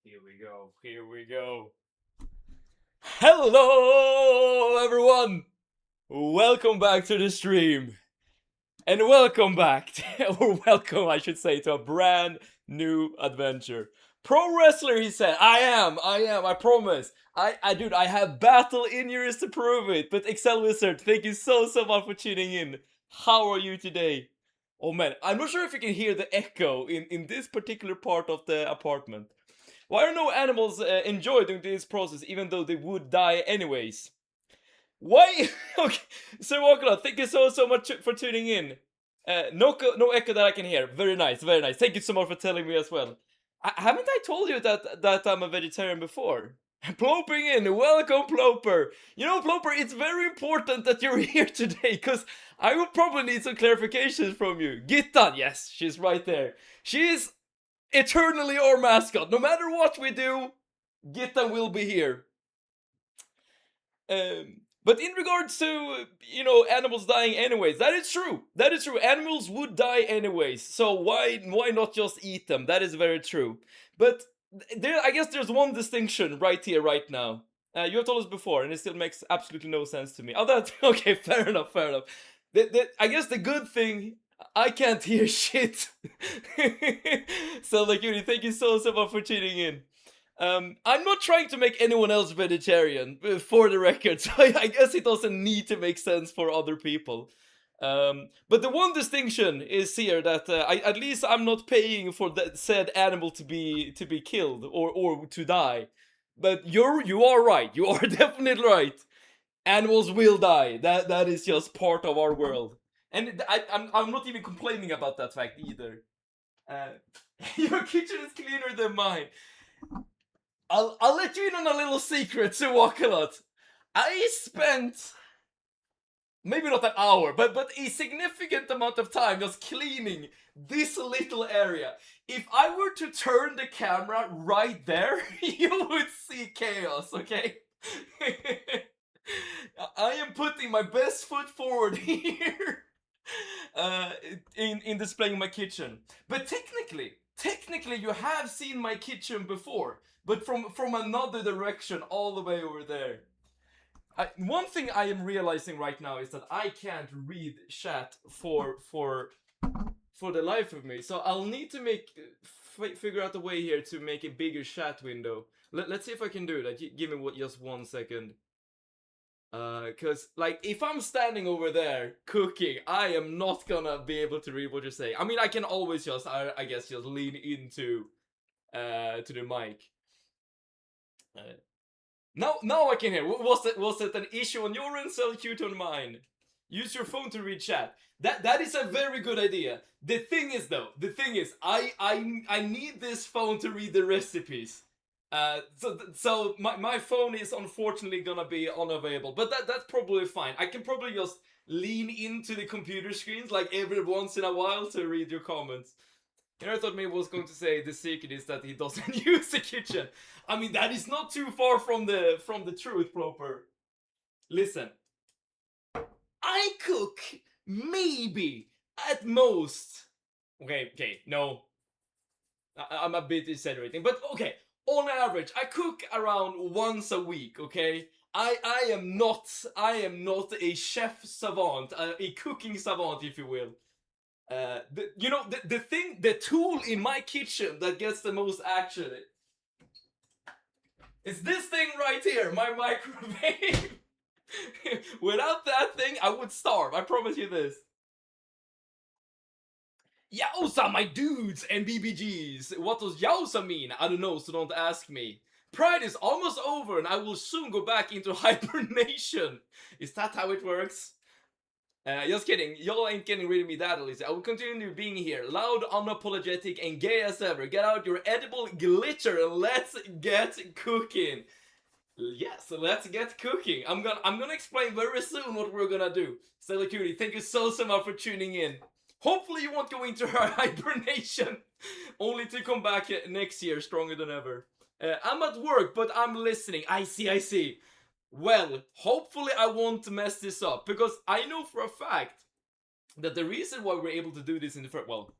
Here we go. Here we go. Hello, everyone. Welcome back to the stream. And welcome back, or welcome, I should say, to a brand new adventure. Pro wrestler, he said. I promise. Dude, I have battle injuries to prove it. But Excel Wizard, thank you so much for tuning in. How are you today? Oh man, I'm not sure if you can hear the echo in this particular part of the apartment. Why are no animals enjoy doing this process even though they would die anyways? Why? Okay, Sir Wakala, thank you so much for tuning in. No echo that I can hear. Very nice, very nice. Thank you so much for telling me as well. Haven't I told you that I'm a vegetarian before? Ploping in, welcome Ploper. You know, Ploper, it's very important that you're here today because I will probably need some clarifications from you. Gittan, yes, she's right there. She's eternally our mascot. No matter what we do, Gittan will be here. But in regards to, animals dying anyways, that is true. That is true. Animals would die anyways. So why not just eat them? That is very true. But I guess there's one distinction right here, right now. You have told us before, and it still makes absolutely no sense to me. Oh, that okay? Fair enough. Fair enough. I guess the good thing, I can't hear shit. So, like, Yuri, thank you so much for tuning in. I'm not trying to make anyone else vegetarian, for the record, so I guess it doesn't need to make sense for other people. But the one distinction is here that at least I'm not paying for that said animal to be killed or to die. But you are right. You are definitely right. Animals will die. That is just part of our world, and I'm not even complaining about that fact either. Uh, your kitchen is cleaner than mine. I'll let you in on a little secret, Sir Walkalot. I spent maybe not an hour, but a significant amount of time just cleaning this little area. If I were to turn the camera right there, you would see chaos, okay? I am putting my best foot forward here uh, in displaying my kitchen. But technically, you have seen my kitchen before, but from another direction, all the way over there. One thing I am realizing right now is that I can't read chat for the life of me. So I'll need to figure out a way here to make a bigger chat window. Let's see if I can do that. Give me just 1 second. Cause like if I'm standing over there cooking, I am not gonna be able to read what you're saying. I mean, I can always just, I guess, just lean into to the mic. Now I can hear. Was it an issue on your end, cute on mine? Use your phone to read chat. That is a very good idea. The thing is, I need this phone to read the recipes. So my phone is unfortunately gonna be unavailable, but that's probably fine. I can probably just lean into the computer screens like every once in a while to read your comments. You know, I thought maybe I was going to say the secret is that he doesn't use the kitchen. I mean, that is not too far from the truth, Proper. Listen, I cook maybe at most. Okay, no, I'm a bit exaggerating, but okay. On average, I cook around once a week. Okay, I am not a chef savant, a cooking savant, if you will. The tool in my kitchen that gets the most action is this thing right here, my microwave. Without that thing, I would starve. I promise you this. Yowza, my dudes and BBGs. What does yowza mean? I don't know, so don't ask me. Pride is almost over and I will soon go back into hibernation. Is that how it works? Just kidding, y'all ain't getting rid of me that easy. I will continue being here, loud, unapologetic, and gay as ever. Get out your edible glitter and let's get cooking. Yes, let's get cooking. I'm gonna explain very soon what we're gonna do. Stella Cutie, thank you so much for tuning in. Hopefully you won't go into hibernation, only to come back next year stronger than ever. I'm at work, but I'm listening. I see. Well, hopefully I won't mess this up, because I know for a fact that the reason why we're able to do this in the first, well,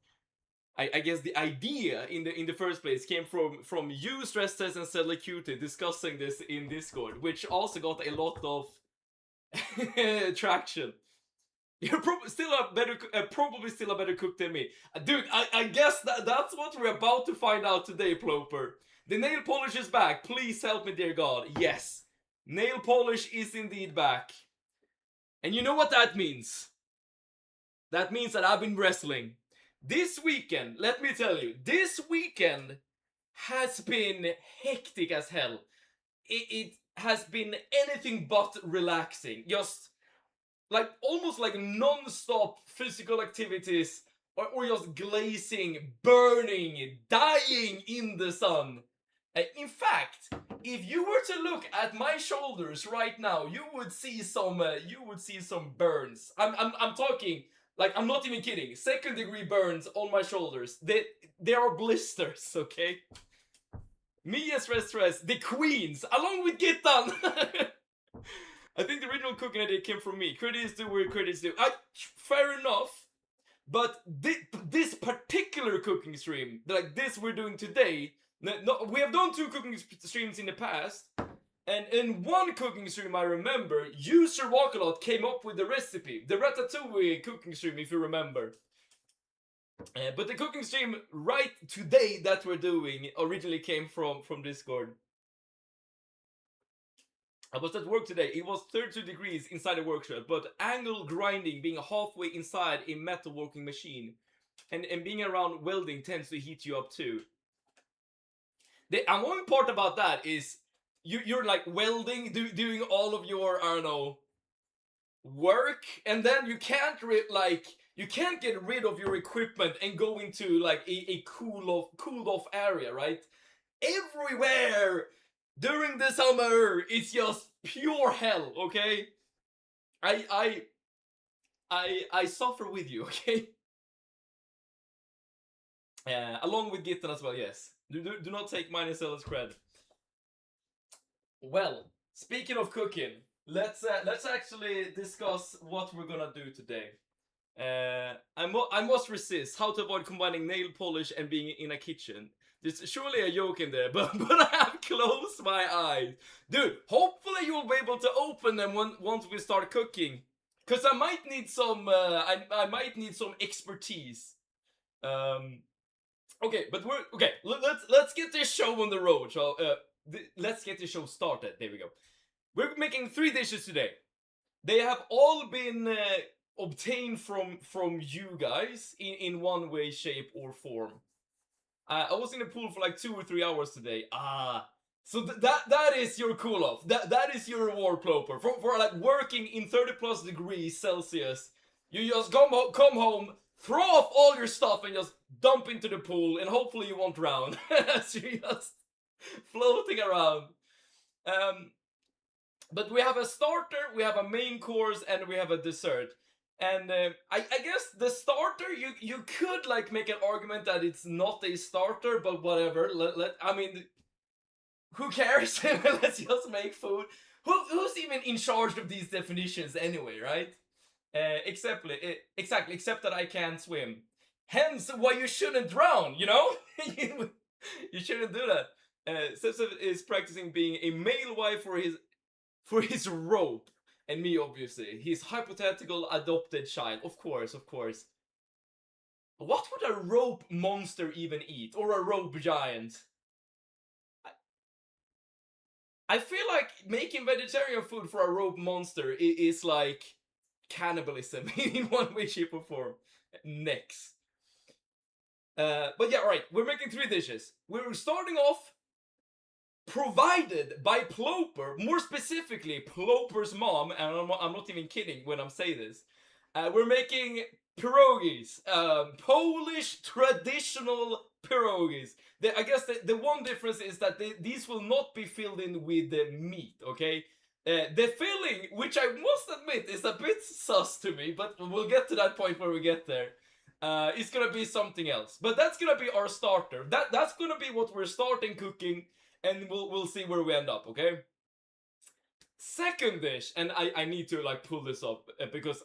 I guess the idea in the first place came from you, Stress Test, and Sedley Cutie discussing this in Discord, which also got a lot of traction. You're probably still a better cook than me, dude. I guess that's what we're about to find out today, Ploper. The nail polish is back. Please help me, dear God. Yes, nail polish is indeed back, and you know what that means? That means that I've been wrestling this weekend. Let me tell you, this weekend has been hectic as hell. It has been anything but relaxing. Just like almost like non-stop physical activities, or just glazing, burning, dying in the sun. In fact, if you were to look at my shoulders right now, you would see some burns. I'm talking, like, I'm not even kidding. Second degree burns on my shoulders. They are blisters, okay? Me and Stress, the queens, along with Gittan. I think the original cooking idea came from me. Credits due where credits due. Fair enough, but this particular cooking stream, like this we're doing today, no, we have done 2 cooking streams in the past, and in one cooking stream I remember, user Walkalot came up with the recipe, the ratatouille cooking stream, if you remember. But the cooking stream right today that we're doing originally came from Discord. I was at work today. It was 32 degrees inside the workshop, but angle grinding being halfway inside a metalworking machine and being around welding tends to heat you up too. The annoying part about that is you're like welding, doing all of your, I don't know, work, and then you can't get rid of your equipment and go into like a cooled off area, right? Everywhere during the summer it's just pure hell, okay? I suffer with you, okay? Along with Gittan as well, yes. Do not take mine and Stella's cred. Well, speaking of cooking, let's actually discuss what we're gonna do today. I must resist how to avoid combining nail polish and being in a kitchen. There's surely a joke in there, but I have closed my eyes. Dude, hopefully you'll be able to open them once we start cooking. Cause I might need some I might need some expertise. Okay, but let's get this show on the road. So let's get this show started. There we go. We're making 3 dishes today. They have all been obtained from you guys in one way, shape, or form. I was in the pool for like 2 or 3 hours today. So that is your cool off. That is your reward, Ploper, for like working in 30+ degrees Celsius. You just come home, throw off all your stuff, and just dump into the pool, and hopefully you won't drown as you're just floating around. But we have a starter, we have a main course, and we have a dessert. And I guess the starter, you could like make an argument that it's not a starter, but whatever. I mean, who cares? Let's just make food. Who's even in charge of these definitions anyway, right? Exactly, except that I can't swim. Hence why you shouldn't drown, you know? You shouldn't do that. Sepsep is practicing being a male wife for his rope. And me, obviously. His hypothetical adopted child. Of course. What would a rope monster even eat? Or a rope giant? I feel like making vegetarian food for a rope monster is like cannibalism in one way, shape, or form. Next. But yeah, right. We're making 3 dishes. We're starting off provided by Ploper, more specifically Ploper's mom, and I'm not even kidding when I'm saying this. We're making pierogies, Polish traditional pierogies. I guess the one difference is that these will not be filled in with the meat, okay? The filling, which I must admit is a bit sus to me, but we'll get to that point when we get there. It's gonna be something else, but that's gonna be our starter. That's gonna be what we're starting cooking, and we'll see where we end up, okay? Second dish, and I need to like pull this up because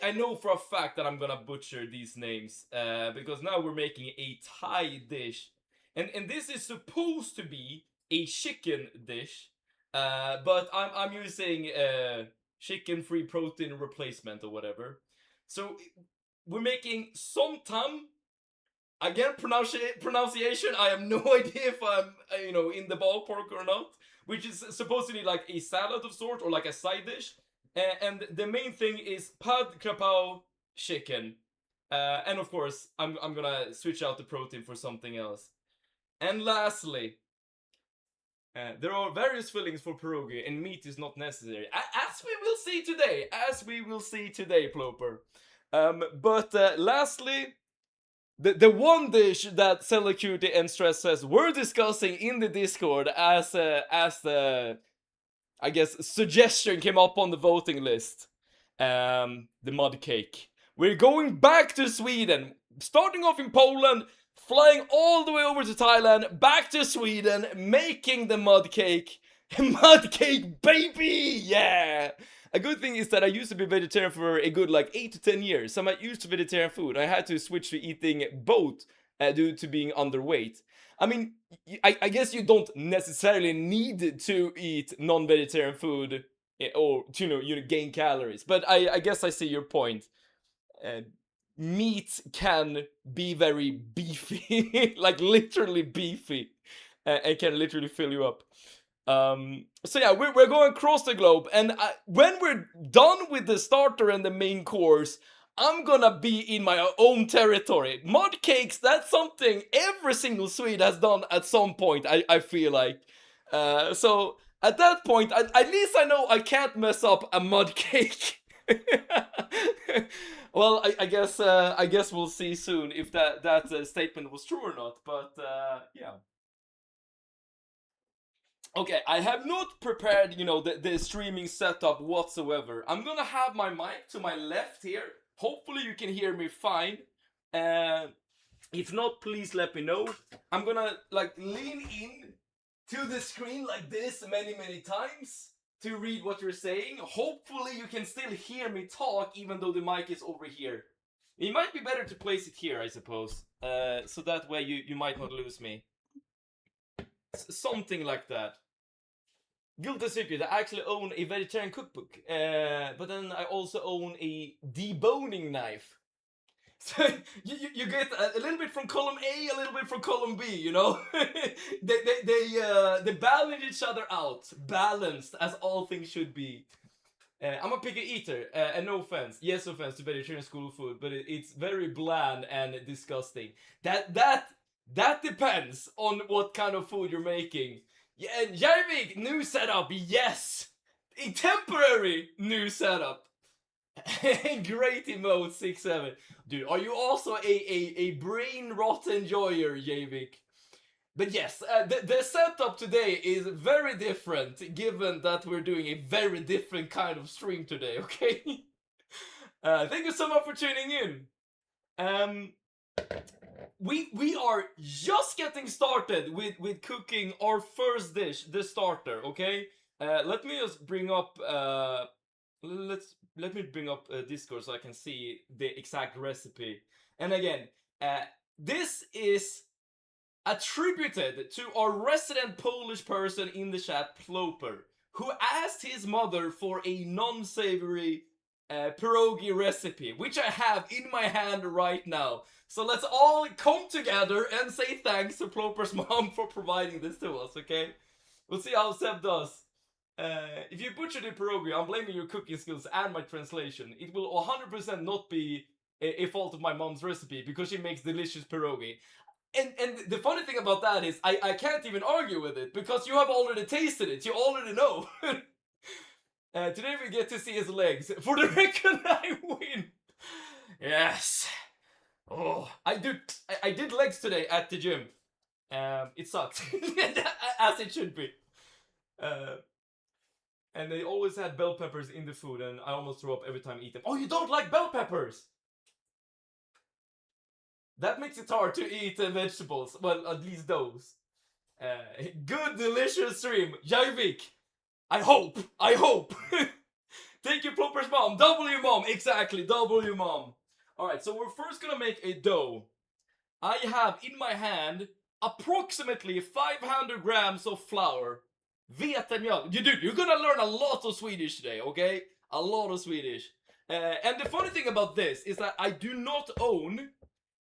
I know for a fact that I'm gonna butcher these names because now we're making a Thai dish, and this is supposed to be a chicken dish, but I'm using chicken-free protein replacement or whatever. So we're making som tam. Again, pronunciation. I have no idea if I'm in the ballpark or not. Which is supposedly like a salad of sort or like a side dish. And the main thing is pad krapao chicken. And of course, I'm gonna switch out the protein for something else. And lastly, there are various fillings for pierogi, and meat is not necessary, as we will see today. As we will see today, Ploper. But lastly, the one dish that Celicuity and Stress says we're discussing in the Discord as the I guess suggestion came up on the voting list. The mud cake. We're going back to Sweden, starting off in Poland, flying all the way over to Thailand, back to Sweden, making the mud cake. Mud cake, baby! Yeah! A good thing is that I used to be vegetarian for a good like 8 to 10 years. So I'm not used to vegetarian food. I had to switch to eating both due to being underweight. I mean, I guess you don't necessarily need to eat non-vegetarian food or to gain calories. But I guess I see your point. Uh, Meat can be very beefy, like literally beefy, and can literally fill you up. So yeah, we're going across the globe, and when we're done with the starter and the main course, I'm gonna be in my own territory. Mud cakes, that's something every single Swede has done at some point, I feel like. So at that point, at least I know I can't mess up a mud cake. Well, I guess we'll see soon if that statement was true or not. But yeah. Okay, I have not prepared, the streaming setup whatsoever. I'm gonna have my mic to my left here. Hopefully you can hear me fine. If not, please let me know. I'm gonna like lean in to the screen like this many times to read what you're saying. Hopefully you can still hear me talk even though the mic is over here. It might be better to place it here, I suppose. So that way you might not lose me. Something like that. Guilty secret, I actually own a vegetarian cookbook, but then I also own a deboning knife. So you get a little bit from column A, a little bit from column B, they balance each other out, balanced as all things should be. I'm a picky eater, and no offense, yes offense to vegetarian school food, but it's very bland and disgusting. That depends on what kind of food you're making. Yeah, Järvik, new setup, yes! A temporary new setup. Great emote, 6-7. Dude, are you also a brain rot enjoyer, Javik? But yes, the setup today is very different, given that we're doing a very different kind of stream today, okay? Thank you so much for tuning in. We are just getting started with cooking our first dish, the starter, okay? Let me just bring up let me bring up Discord so I can see the exact recipe. And again, this is attributed to our resident Polish person in the chat, Ploper, who asked his mother for a non-savory pierogi recipe, which I have in my hand right now. So let's all come together and say thanks to Ploper's mom for providing this to us, okay? We'll see how Seb does. If you butcher the pierogi, I'm blaming your cooking skills and my translation. It will 100% not be a fault of my mom's recipe, because she makes delicious pierogi. And the funny thing about that is, I can't even argue with it, because you have already tasted it. You already know. Today we get to see his legs. For the record, I win. Yes. Oh, I did legs today at the gym. It sucked. As it should be. And they always had bell peppers in the food, and I almost throw up every time I eat them. Oh, you don't like bell peppers? That makes it hard to eat vegetables. Well, at least those. Good, delicious stream. Järvik. I hope. Thank you, Plopper's mom. W mom, exactly. W mom. All right, so we're first gonna make a dough. I have in my hand approximately 500 grams of flour. Vetemjöl. You're gonna learn a lot of Swedish today, okay? A lot of Swedish. And the funny thing about this is that I do not own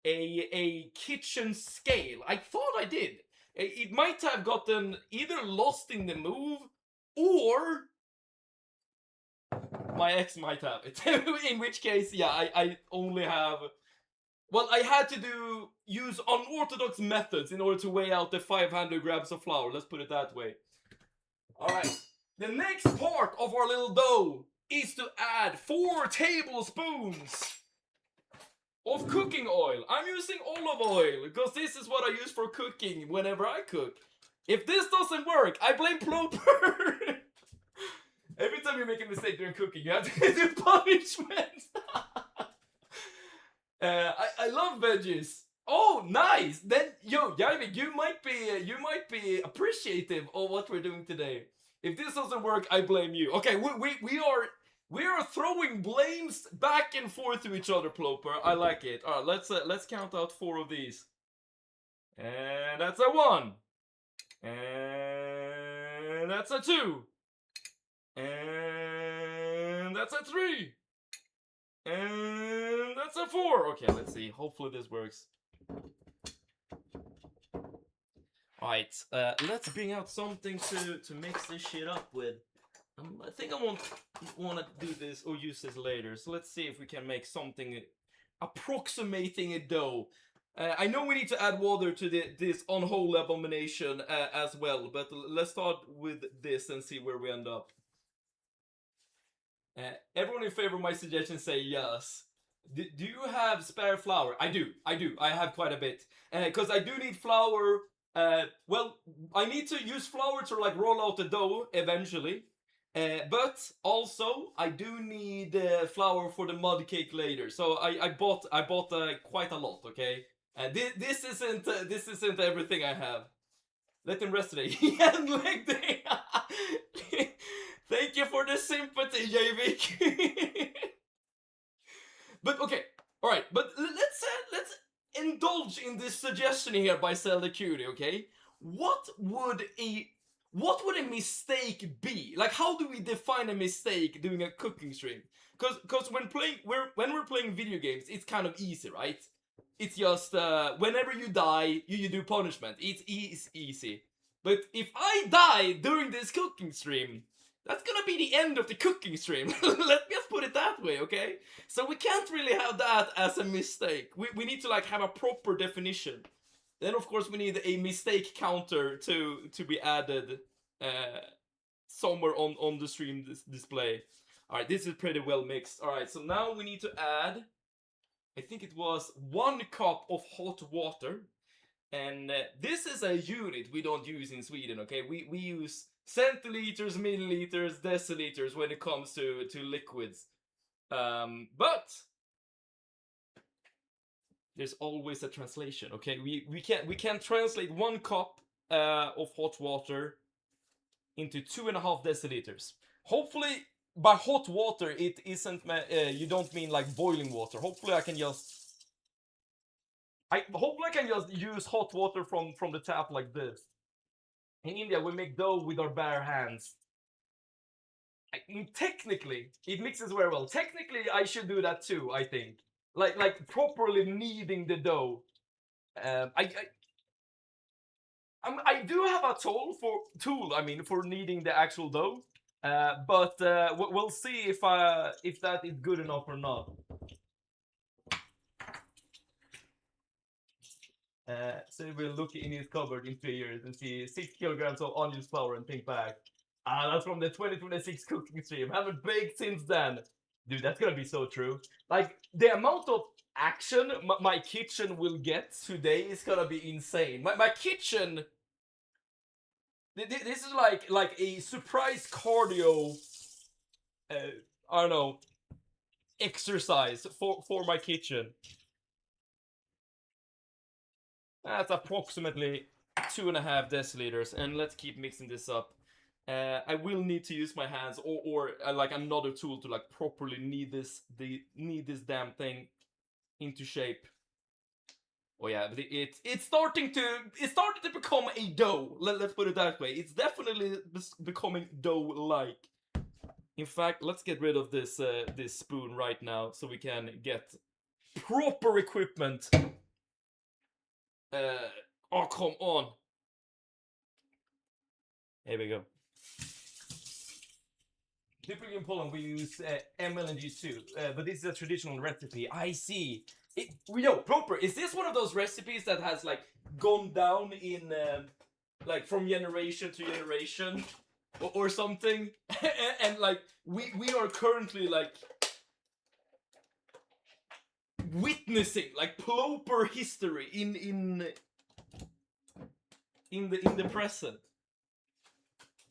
a kitchen scale. I thought I did. It might have gotten either lost in the move or my ex might have it. In which case, yeah, I only have. Well, I had to use unorthodox methods in order to weigh out the 500 grams of flour. Let's put it that way. All right. The next part of our little dough is to add 4 tablespoons of cooking oil. I'm using olive oil because this is what I use for cooking whenever I cook. If this doesn't work, I blame Ploper. Every time you make a mistake during cooking, you have to do punishment. I love veggies. Oh, nice. Then, yo, Jarvik, you might be appreciative of what we're doing today. If this doesn't work, I blame you. Okay, we are throwing blames back and forth to each other, Ploper. I like it. All right, let's count out 4 of these. And that's a 1. And that's a 2. And that's a 3. And that's a 4. Okay, let's see. Hopefully this works. Alright, let's bring out something to mix this shit up with. I think I want to do this or use this later. So let's see if we can make something approximating a dough. I know we need to add water to this unholy abomination as well, but let's start with this and see where we end up. Everyone in favor of my suggestion say yes. Do you have spare flour? I do. I have quite a bit. Because I do need flour. Well, I need to use flour to like roll out the dough eventually. But also I do need flour for the mud cake later. So I bought quite a lot. Okay. This isn't everything I have. Let him rest today. And leg day. Thank you for the sympathy, Javik. But okay, all right. But let's indulge in this suggestion here by Zelda Cutie. Okay, what would a mistake be? Like, how do we define a mistake doing a cooking stream? Because when we're playing video games, it's kind of easy, right? It's just whenever you die, you do punishment. It's easy. But if I die during this cooking stream, that's gonna be the end of the cooking stream. Let me just put it that way, okay? So we can't really have that as a mistake. We need to like have a proper definition. Then of course we need a mistake counter to be added somewhere on the stream display. All right, this is pretty well mixed. All right, so now we need to add, I think it was 1 cup of hot water. And this is a unit we don't use in Sweden, okay? We use centiliters, milliliters, deciliters when it comes to liquids. But there's always a translation, okay? We can translate 1 cup of hot water into 2.5 deciliters. Hopefully, by hot water, it isn't you don't mean like boiling water. Hopefully, I can just use hot water from the tap like this. In India, we make dough with our bare hands. Technically, it mixes very well. Technically, I should do that too, I think. Like properly kneading the dough. I do have a tool for kneading the actual dough. But we'll see if that is good enough or not. So we'll look in his cupboard in 3 years and see 6 kilograms of unused flour and think back. That's from the 2026 cooking stream. Haven't baked since then. Dude, that's gonna be so true. Like, the amount of action my kitchen will get today is gonna be insane. My kitchen... This is like a surprise cardio... I don't know... exercise for my kitchen. That's approximately 2.5 deciliters, and let's keep mixing this up. I will need to use my hands or like another tool to like properly knead this damn thing into shape. Oh yeah, but it's starting to become a dough. Let's put it that way. It's definitely becoming dough-like. In fact, let's get rid of this this spoon right now so we can get proper equipment. Oh come on. Here we go. Typically in Poland we use MLNG too, but this is a traditional recipe. I see. Yo, proper. Is this one of those recipes that has like gone down in like from generation to generation or something? And like we are currently like witnessing like proper history in the present.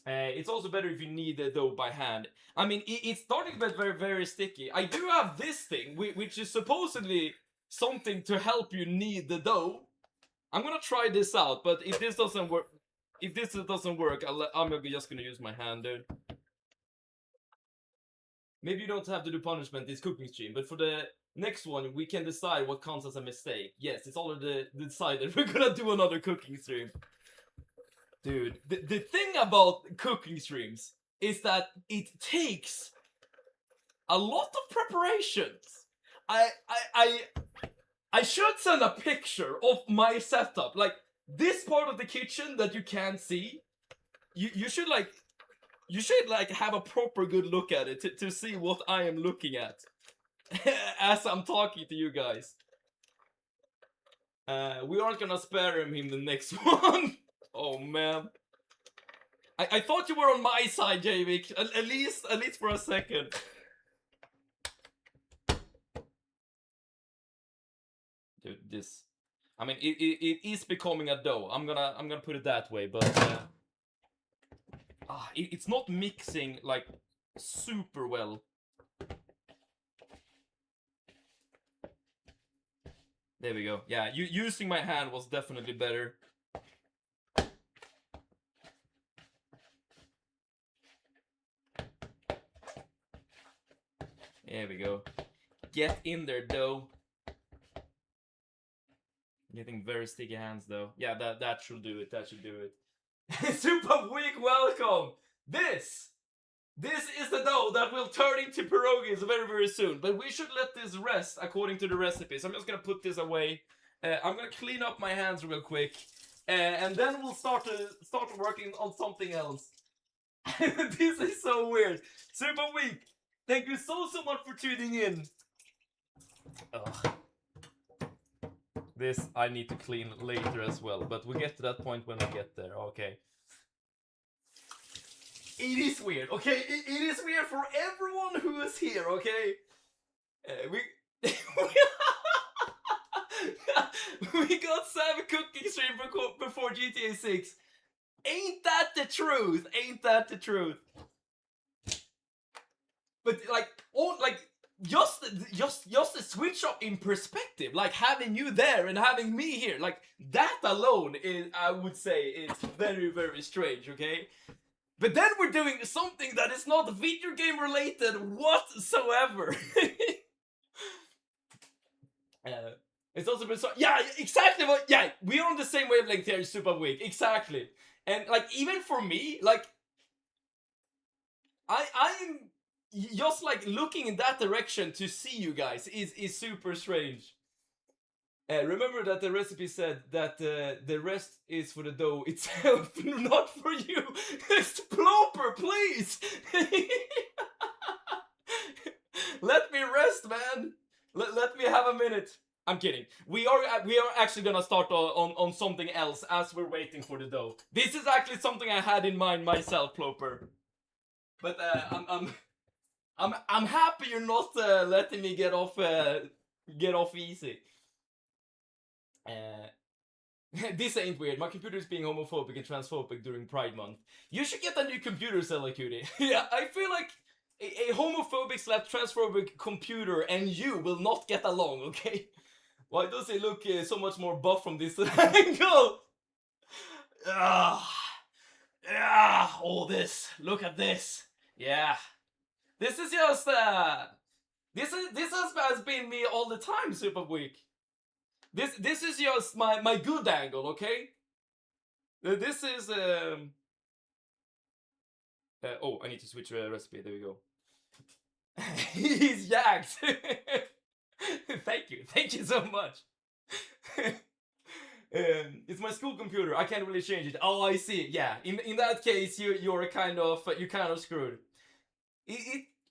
It's also better if you knead the dough by hand. I mean, it's starting to get very, very sticky. I do have this thing, which is supposedly something to help you knead the dough. I'm gonna try this out, but if this doesn't work, I'm just gonna use my hand, dude. Maybe you don't have to do punishment this cooking stream, but for the next one, we can decide what counts as a mistake. Yes, it's already decided. We're gonna do another cooking stream. Dude, the thing about cooking streams is that it takes a lot of preparations. I should send a picture of my setup. Like, this part of the kitchen that you can't see, you should have a proper good look at it to see what I am looking at as I'm talking to you guys. We aren't gonna spare him in the next one. Oh man. I thought you were on my side, Javik. At least for a second. Dude, this. I mean, it is becoming a dough. I'm gonna put it that way, but it's not mixing like super well. There we go. Yeah, using my hand was definitely better. There we go. Get in there, dough. Getting very sticky hands though. Yeah, that should do it. That should do it. Super weak welcome. This is the dough that will turn into pierogies very, very soon. But we should let this rest according to the recipe. So I'm just gonna put this away. I'm gonna clean up my hands real quick, and then we'll start working on something else. This is so weird. Super weak. Thank you so much for tuning in. Ugh. This I need to clean later as well, but we'll get to that point when we get there. Okay. It is weird, okay? It is weird for everyone who is here, okay? We got 7 cooking stream before GTA 6. Ain't that the truth? Ain't that the truth? But like, just the switch up in perspective, like having you there and having me here, like that alone is, I would say, it's very, very strange, okay? But then we're doing something that is not video game related whatsoever. It's also been so, yeah, exactly what, yeah, we're on the same wavelength here, Super Weak, exactly. And like, even for me, like, I'm just like looking in that direction to see you guys is super strange. Remember that the recipe said that the rest is for the dough itself, not for you. Exploper, please. Let me rest, man. Let me have a minute. I'm kidding. We are actually gonna start on something else as we're waiting for the dough. This is actually something I had in mind myself, Ploper. But I'm happy you're not letting me get off easy. This ain't weird. My computer is being homophobic and transphobic during Pride Month. You should get a new computer, Cutie. Yeah, I feel like a homophobic / transphobic computer and you will not get along, okay? Why does it look so much more buff from this angle? all this. Look at this. Yeah. This is just this has been me all the time, Super Week. This is just my good angle, okay? This is oh, I need to switch recipe. There we go. He's yacked. Thank you so much. It's my school computer. I can't really change it. Oh, I see. Yeah. In that case, you're kind of screwed.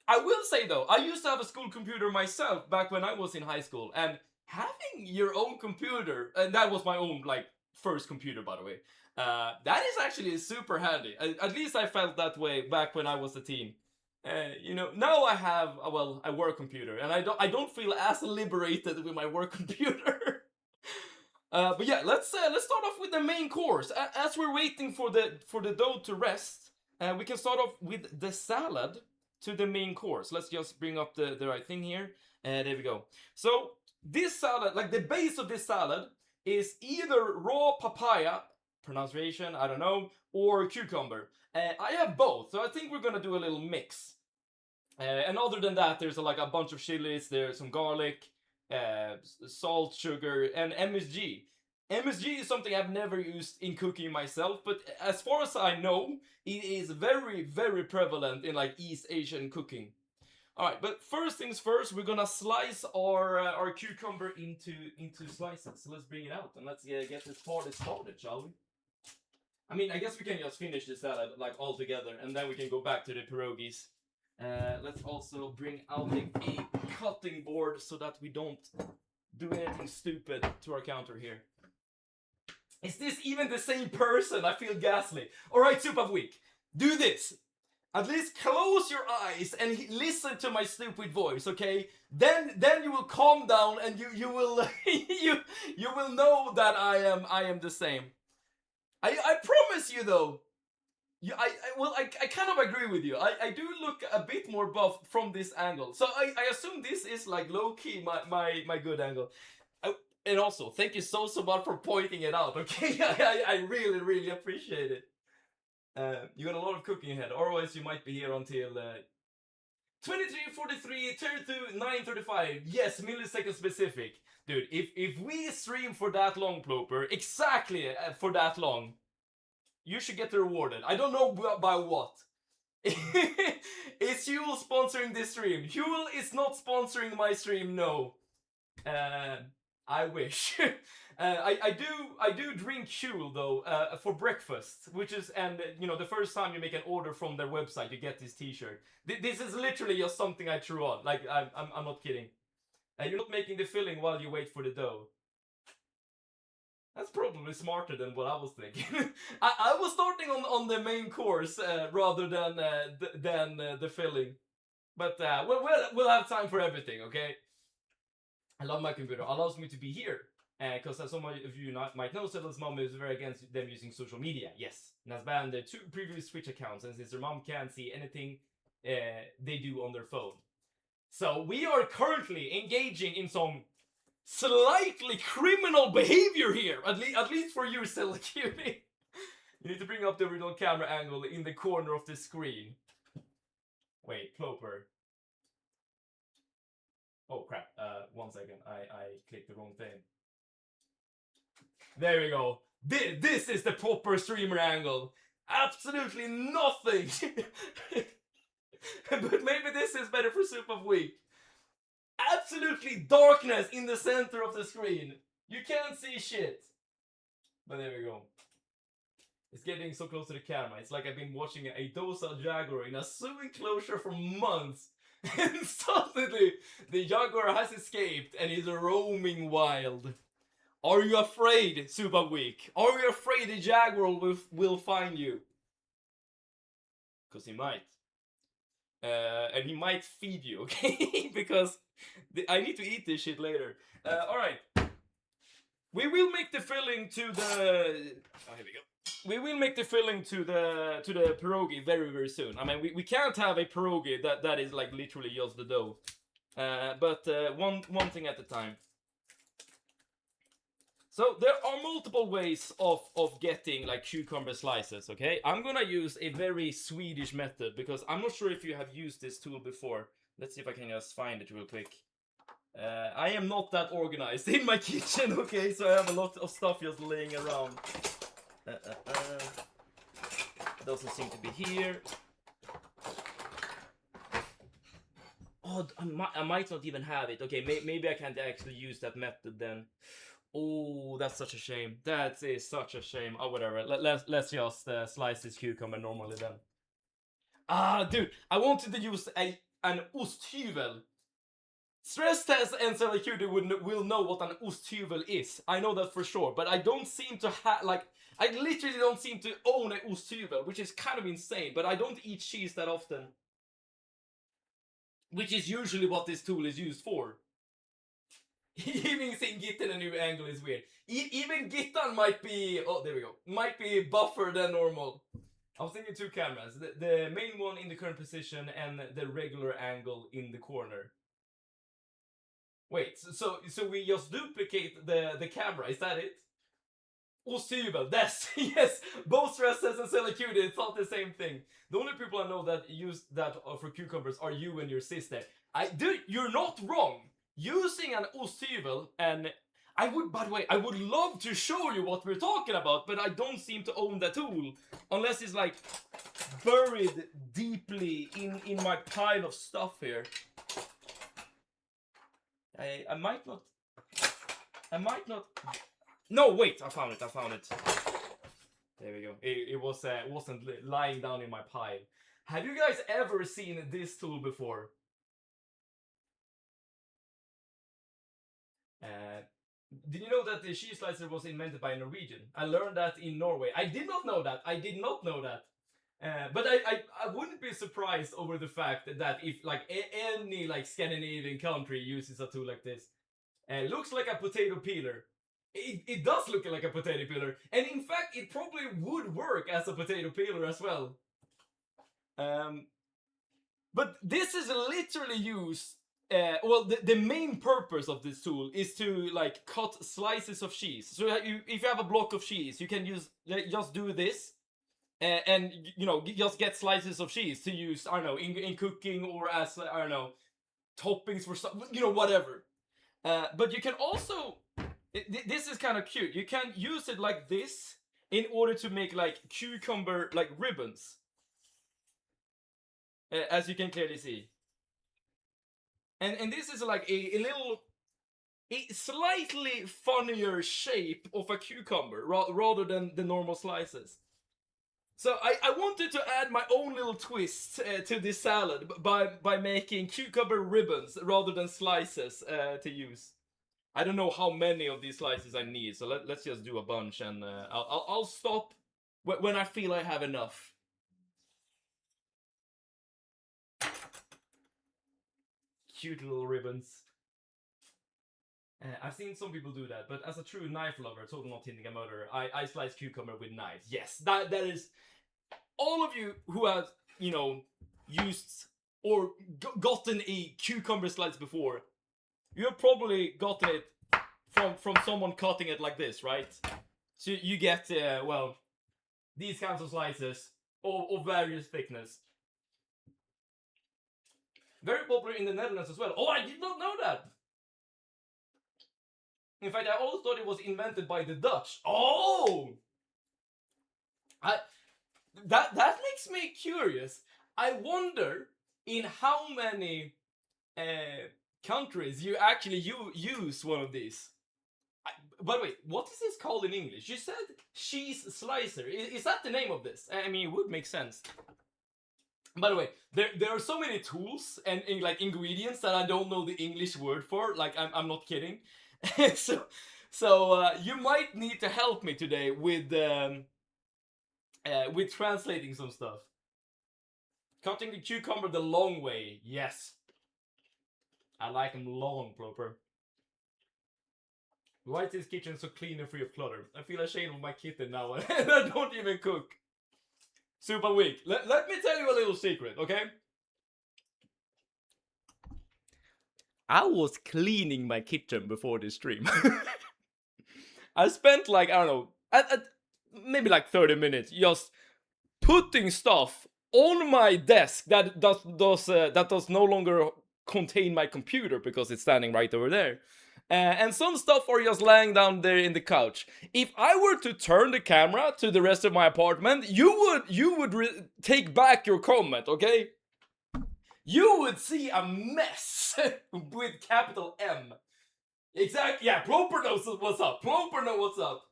I will say though, I used to have a school computer myself back when I was in high school, and having your own computer, and that was my own like first computer, by the way. That is actually super handy. At least I felt that way back when I was a teen. You know, now I have a work computer, and I don't feel as liberated with my work computer. But yeah, let's start off with the main course. As we're waiting for the dough to rest, we can start off with the salad to the main course. Let's just bring up the right thing here. There we go. So this salad, like the base of this salad, is either raw papaya, pronunciation, I don't know, or cucumber. I have both, so I think we're gonna do a little mix. And other than that, there's like a bunch of chilies, there's some garlic, salt, sugar, and MSG. MSG is something I've never used in cooking myself, but as far as I know, it is very, very prevalent in like East Asian cooking. Alright, but first things first, we're gonna slice our cucumber into slices. So let's bring it out and let's get this party started, shall we? I mean, I guess we can just finish this salad like all together, and then we can go back to the pierogies. Let's also bring out a cutting board so that we don't do anything stupid to our counter here. Is this even the same person? I feel ghastly. Alright, Soup of Week, do this. At least close your eyes and listen to my stupid voice, okay? Then you will calm down and you will you will know that I am the same. I promise you though. I kind of agree with you. I do look a bit more buff from this angle. So I assume this is like low-key my good angle. And also, thank you so much for pointing it out, okay? I really, really appreciate it. You got a lot of cooking ahead, otherwise you might be here until 23:43, 32, 9:35. Yes, millisecond specific. Dude, if we stream for that long, Ploper, exactly for that long, you should get rewarded. I don't know by what. Is Huel sponsoring this stream? Huel is not sponsoring my stream, no. I wish. I do drink Huel though for breakfast, which is, and you know, the first time you make an order from their website, you get this T-shirt. This is literally just something I threw on. Like I'm not kidding. You're not making the filling while you wait for the dough. That's probably smarter than what I was thinking. I was starting on the main course rather than the filling. But we'll have time for everything, okay? I love my computer. It allows me to be here. Because as some of you might know, Settle's mom is very against them using social media. Yes. And has banned their 2 previous Twitch accounts, and since their mom can't see anything they do on their phone. So we are currently engaging in some slightly criminal behavior here. At least for you, Stella Cutie. You need to bring up the original camera angle in the corner of the screen. Wait, Ploper. Oh crap, 1 second, I clicked the wrong thing. There we go. This is the proper streamer angle. Absolutely nothing. But maybe this is better for Soup of Week. Absolutely darkness in the center of the screen. You can't see shit. But there we go. It's getting so close to the camera. It's like I've been watching a docile jaguar in a zoo enclosure for months. And suddenly, the jaguar has escaped and is roaming wild. Are you afraid, Soup of Week? Are you afraid the jaguar will find you? Because he might. And he might feed you, okay? Because I need to eat this shit later. Alright. We will make the filling to the... Oh, here we go. We will make the filling to the pierogi very, very soon. I mean, we can't have a pierogi that is like literally just the dough. But one thing at a time. So there are multiple ways of getting like cucumber slices, okay? I'm gonna use a very Swedish method because I'm not sure if you have used this tool before. Let's see if I can just find it real quick. I am not that organized in my kitchen, okay? So I have a lot of stuff just laying around. Doesn't seem to be here. Oh, I might not even have it. Okay, maybe I can't actually use that method then. Oh, that's such a shame. That is such a shame. Oh, whatever. Let's just slice this cucumber normally then. Ah, dude, I wanted to use an osthyvel. Stress test and Sellecurity will know what an osthyvel is. I know that for sure, but I don't seem to have, like, I literally don't seem to own an osthyvel, which is kind of insane, but I don't eat cheese that often. Which is usually what this tool is used for. Even seeing Git in a new angle is weird. Even Gitan might be, oh, there we go, might be buffer than normal. I was thinking two cameras, the main one in the current position and the regular angle in the corner. Wait, so we just duplicate the camera, is that it? Osthyvel, that's, yes, both stress test and Sellecurity, it's not the same thing. The only people I know that use that for cucumbers are you and your sister. Dude, you're not wrong. Using an osthyvel, and I would, by the way, I would love to show you what we're talking about, but I don't seem to own the tool. Unless it's like buried deeply in my pile of stuff here. I might not. No, wait, I found it. There we go. It wasn't lying down in my pile. Have you guys ever seen this tool before? Did you know that the cheese slicer was invented by a Norwegian? I learned that in Norway. I did not know that. But I wouldn't be surprised over the fact that if like any like Scandinavian country uses a tool like this. Looks like a potato peeler. It does look like a potato peeler. And in fact, it probably would work as a potato peeler as well. But this is literally used. Well, the main purpose of this tool is to like cut slices of cheese. So if you have a block of cheese, you can just do this, and you know just get slices of cheese to use. I don't know in cooking or as I don't know toppings for stuff. You know whatever. But you can also. This is kind of cute. You can use it like this in order to make like cucumber like ribbons, as you can clearly see. And this is like a slightly funnier shape of a cucumber rather than the normal slices. So I wanted to add my own little twist to this salad by making cucumber ribbons rather than slices to use. I don't know how many of these slices I need, so let's just do a bunch, and I'll stop when I feel I have enough. Cute little ribbons. I've seen some people do that, but as a true knife lover, totally not hinting a murderer, I slice cucumber with knives. Yes, that is all of you who have, you know, used or gotten a cucumber slice before. You have probably gotten it from someone cutting it like this, right? So you get, well, these kinds of slices of various thickness. Very popular in the Netherlands as well. Oh, I did not know that! In fact, I always thought it was invented by the Dutch. Oh! That makes me curious. I wonder in how many countries you actually use one of these. By the way, what is this called in English? You said cheese slicer. Is that the name of this? I mean, it would make sense. By the way, there are so many tools and like ingredients that I don't know the English word for. Like I'm not kidding. so you might need to help me today with translating some stuff. Cutting the cucumber the long way. Yes. I like them long, Ploper. Why is this kitchen so clean and free of clutter? I feel ashamed of my kitten now and I don't even cook. Super weak. Let me tell you a little secret, okay? I was cleaning my kitchen before this stream. I spent like, I don't know, maybe like 30 minutes just putting stuff on my desk that does no longer contain my computer because it's standing right over there. And some stuff are just lying down there in the couch. If I were to turn the camera to the rest of my apartment, you would take back your comment, okay? You would see a mess with capital M. Exactly. Yeah, Ploper knows what's up. Ploper knows what's up.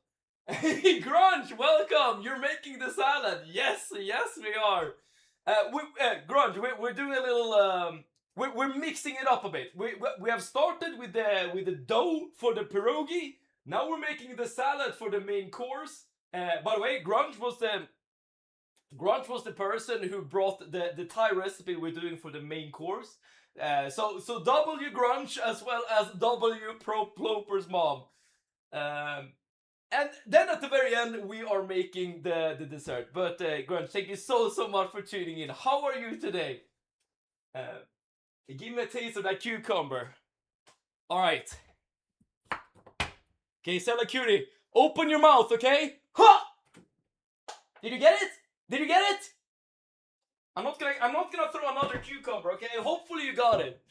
Grunge, welcome. You're making the salad. Yes, yes, we are. Grunge, we're doing a little. We're mixing it up a bit. We have started with the dough for the pierogi. Now we're making the salad for the main course. By the way, Grunge was the person who brought the Thai recipe we're doing for the main course. So W Grunge as well as W Ploper's mom. And then at the very end, we are making the dessert. But Grunge, thank you so much for tuning in. How are you today? Give me a taste of that cucumber. All right. Okay, Stella Cutie, open your mouth, okay? Ha! Did you get it? Did you get it? I'm not gonna throw another cucumber, okay? Hopefully you got it.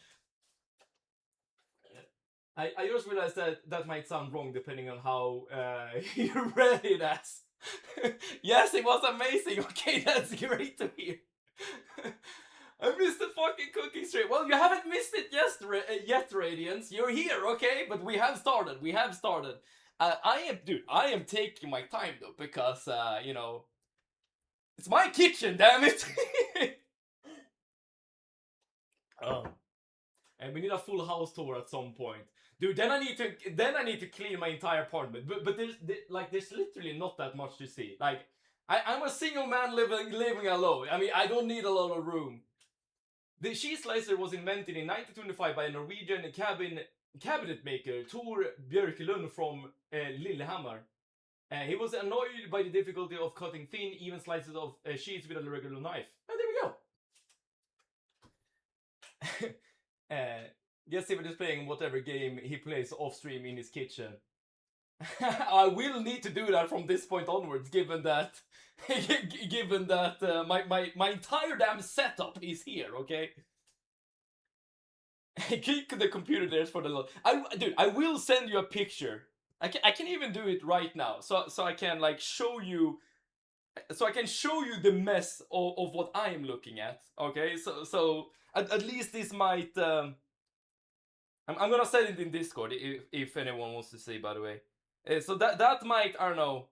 I just realized that might sound wrong depending on how you read it as. Yes, it was amazing. Okay, that's great to hear. I missed the fucking cooking stream. Well, you haven't missed it yet, Radiance. You're here, okay? But we have started. We have started. I am taking my time though because it's my kitchen, damn it. Oh. And we need a full house tour at some point. Dude, then I need to clean my entire apartment. But there's literally not that much to see. Like I'm a single man living alone. I mean, I don't need a lot of room. The cheese slicer was invented in 1925 by a Norwegian cabinet maker Tor Björklund from Lillehammer. He was annoyed by the difficulty of cutting thin, even slices of cheese with a regular knife. And there we go. Guess if it is playing whatever game he plays off stream in his kitchen. I will need to do that from this point onwards, given that my entire damn setup is here. Okay. Keep the computer there for the lot. Dude, I will send you a picture. I can even do it right now, so I can like show you. So I can show you the mess of what I am looking at. Okay, so at least this might. I'm gonna send it in Discord if anyone wants to see. By the way, so that might, I don't know,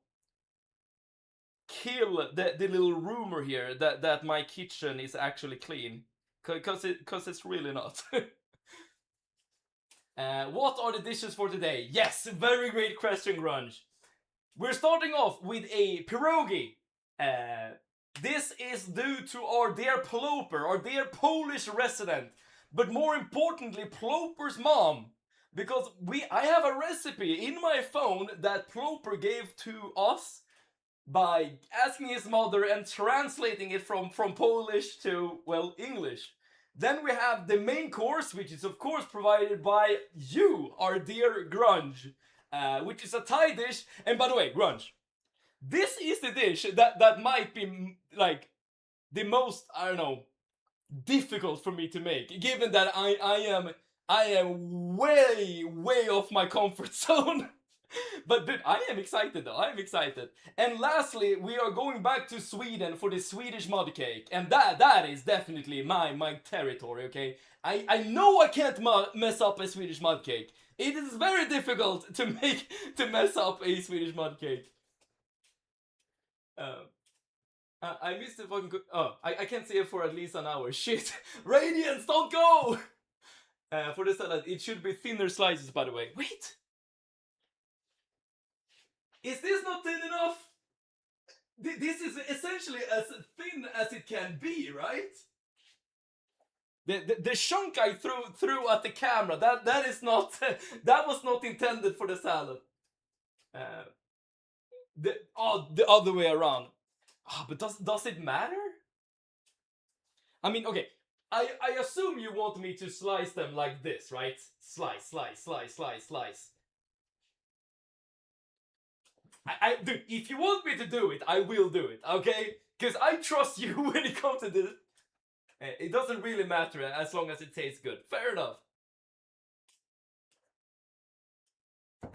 kill the little rumor here that my kitchen is actually clean, cause it's really not. What are the dishes for today? Yes, very great question, Grunge. We're starting off with a pierogi. This is due to our dear Ploper, our dear Polish resident, but more importantly, Ploper's mom. Because I have a recipe in my phone that Ploper gave to us by asking his mother and translating it from Polish to, well, English. Then we have the main course, which is of course provided by you, our dear Grunge, which is a Thai dish. And by the way, Grunge, this is the dish that might be like the most, I don't know, difficult for me to make, given that I am way off my comfort zone. But dude, I am excited though. I am excited. And lastly, we are going back to Sweden for the Swedish mud cake, and that is definitely my territory. Okay, I know I can't mess up a Swedish mud cake. It is very difficult to mess up a Swedish mud cake. I missed the fucking. Oh, I can't see it for at least an hour. Shit, Radiance, don't go. For the salad, it should be thinner slices. By the way, wait. Is this not thin enough? This is essentially as thin as it can be, right? The chunk I threw at the camera, that is not that was not intended for the salad. The other way around. But does it matter? I mean, okay. I assume you want me to slice them like this, right? Slice. Dude, if you want me to do it, I will do it, okay? Because I trust you when it comes to this. It doesn't really matter as long as it tastes good. Fair enough.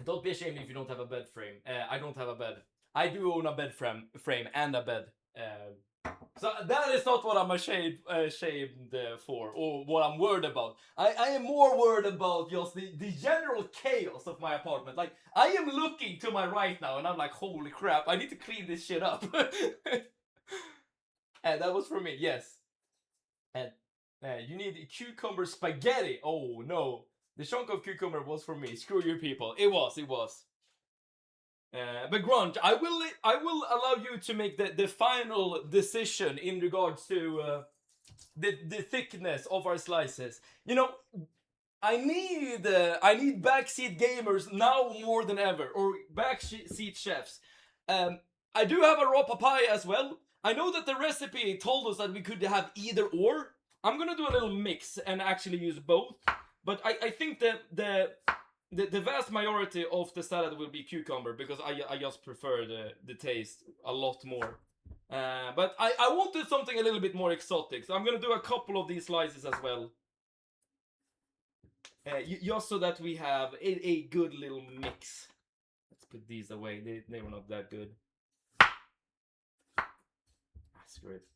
Don't be ashamed if you don't have a bed frame. I don't have a bed. I do own a bed frame and a bed. So that is not what I'm ashamed for, or what I'm worried about. I am more worried about just the general chaos of my apartment. Like, I am looking to my right now, and I'm like, holy crap, I need to clean this shit up. And that was for me, yes. And you need cucumber spaghetti. Oh no, the chunk of cucumber was for me. Screw you people. It was. But Grunge, I will allow you to make the final decision in regards to the thickness of our slices. You know, I need backseat gamers now more than ever, or backseat chefs. I do have a raw papaya as well. I know that the recipe told us that we could have either or. I'm gonna do a little mix and actually use both. But I think that the vast majority of the salad will be cucumber, because I just prefer the taste a lot more. But I wanted something a little bit more exotic, so I'm gonna do a couple of these slices as well. Just so that we have a good little mix. Let's put these away, they were not that good. Screw it.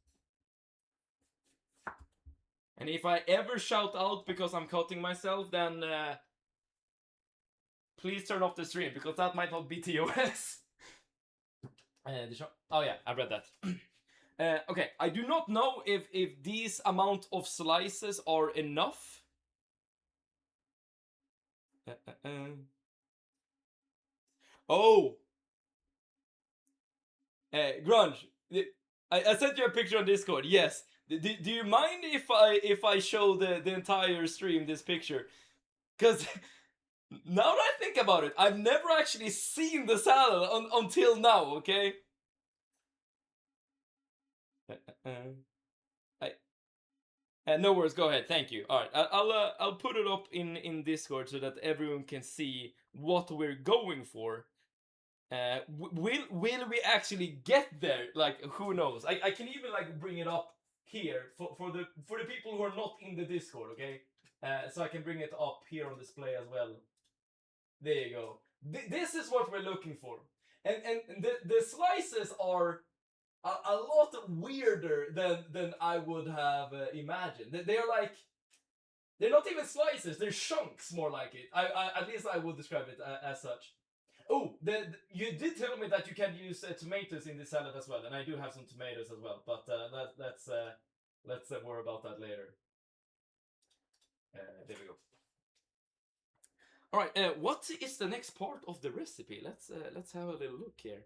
And if I ever shout out because I'm cutting myself, then please turn off the stream, because that might not be TOS. Oh yeah, I read that. Okay, I do not know if these amount of slices are enough. Oh! Grunge, I sent you a picture on Discord, yes. Do you mind if I show the entire stream this picture? Because now that I think about it, I've never actually seen the salad until now, okay? No worries, go ahead, thank you. Alright, I'll put it up in Discord so that everyone can see what we're going for. Will we actually get there? Like, who knows? I can even like bring it up here for the people who are not in the Discord, okay? So I can bring it up here on display as well. There you go. This is what we're looking for, and the slices are a lot weirder than I would have imagined. They're like, they're not even slices; they're chunks, more like it. I at least I would describe it as such. Oh, you did tell me that you can use tomatoes in the salad as well, and I do have some tomatoes as well. But let's worry about that later. There we go. All right. What is the next part of the recipe? Let's have a little look here.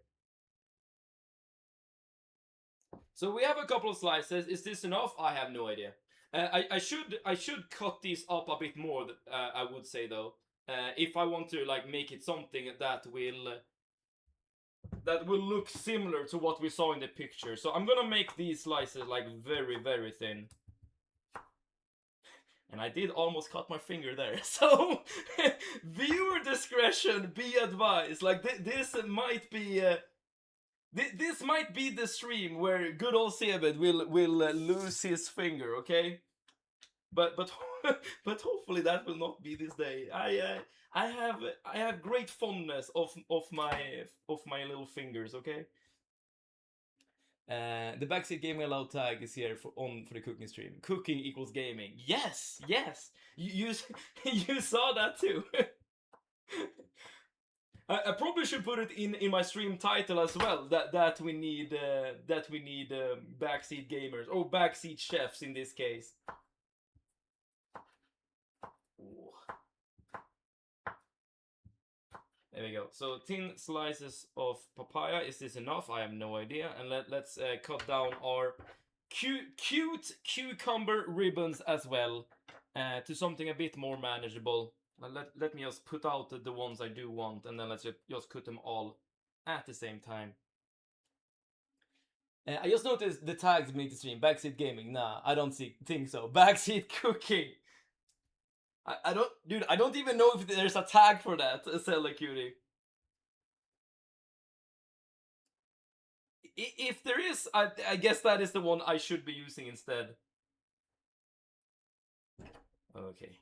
So we have a couple of slices. Is this enough? I have no idea. I should cut these up a bit more. I would say though, if I want to like make it something that will look similar to what we saw in the picture. So I'm gonna make these slices like very, very thin. And I did almost cut my finger there. So viewer discretion be advised. Like this might be this might be the stream where good old Sebed will lose his finger, okay? But but hopefully that will not be this day. I have great fondness of my little fingers, okay? The backseat gaming allowed tag is here for the cooking stream. Cooking equals gaming. Yes. You you saw that too. I probably should put it in my stream title as well. That we need backseat gamers, or backseat chefs in this case. Ooh. There we go. So thin slices of papaya. Is this enough? I have no idea. And let's cut down our cute cucumber ribbons as well to something a bit more manageable. Let me just put out the ones I do want, and then let's just cut them all at the same time. I just noticed the tags beneath the stream. Backseat gaming. Nah, I don't think so. Backseat cooking. I don't even know if there's a tag for that, Cella Cutie. If there is, I guess that is the one I should be using instead. Okay.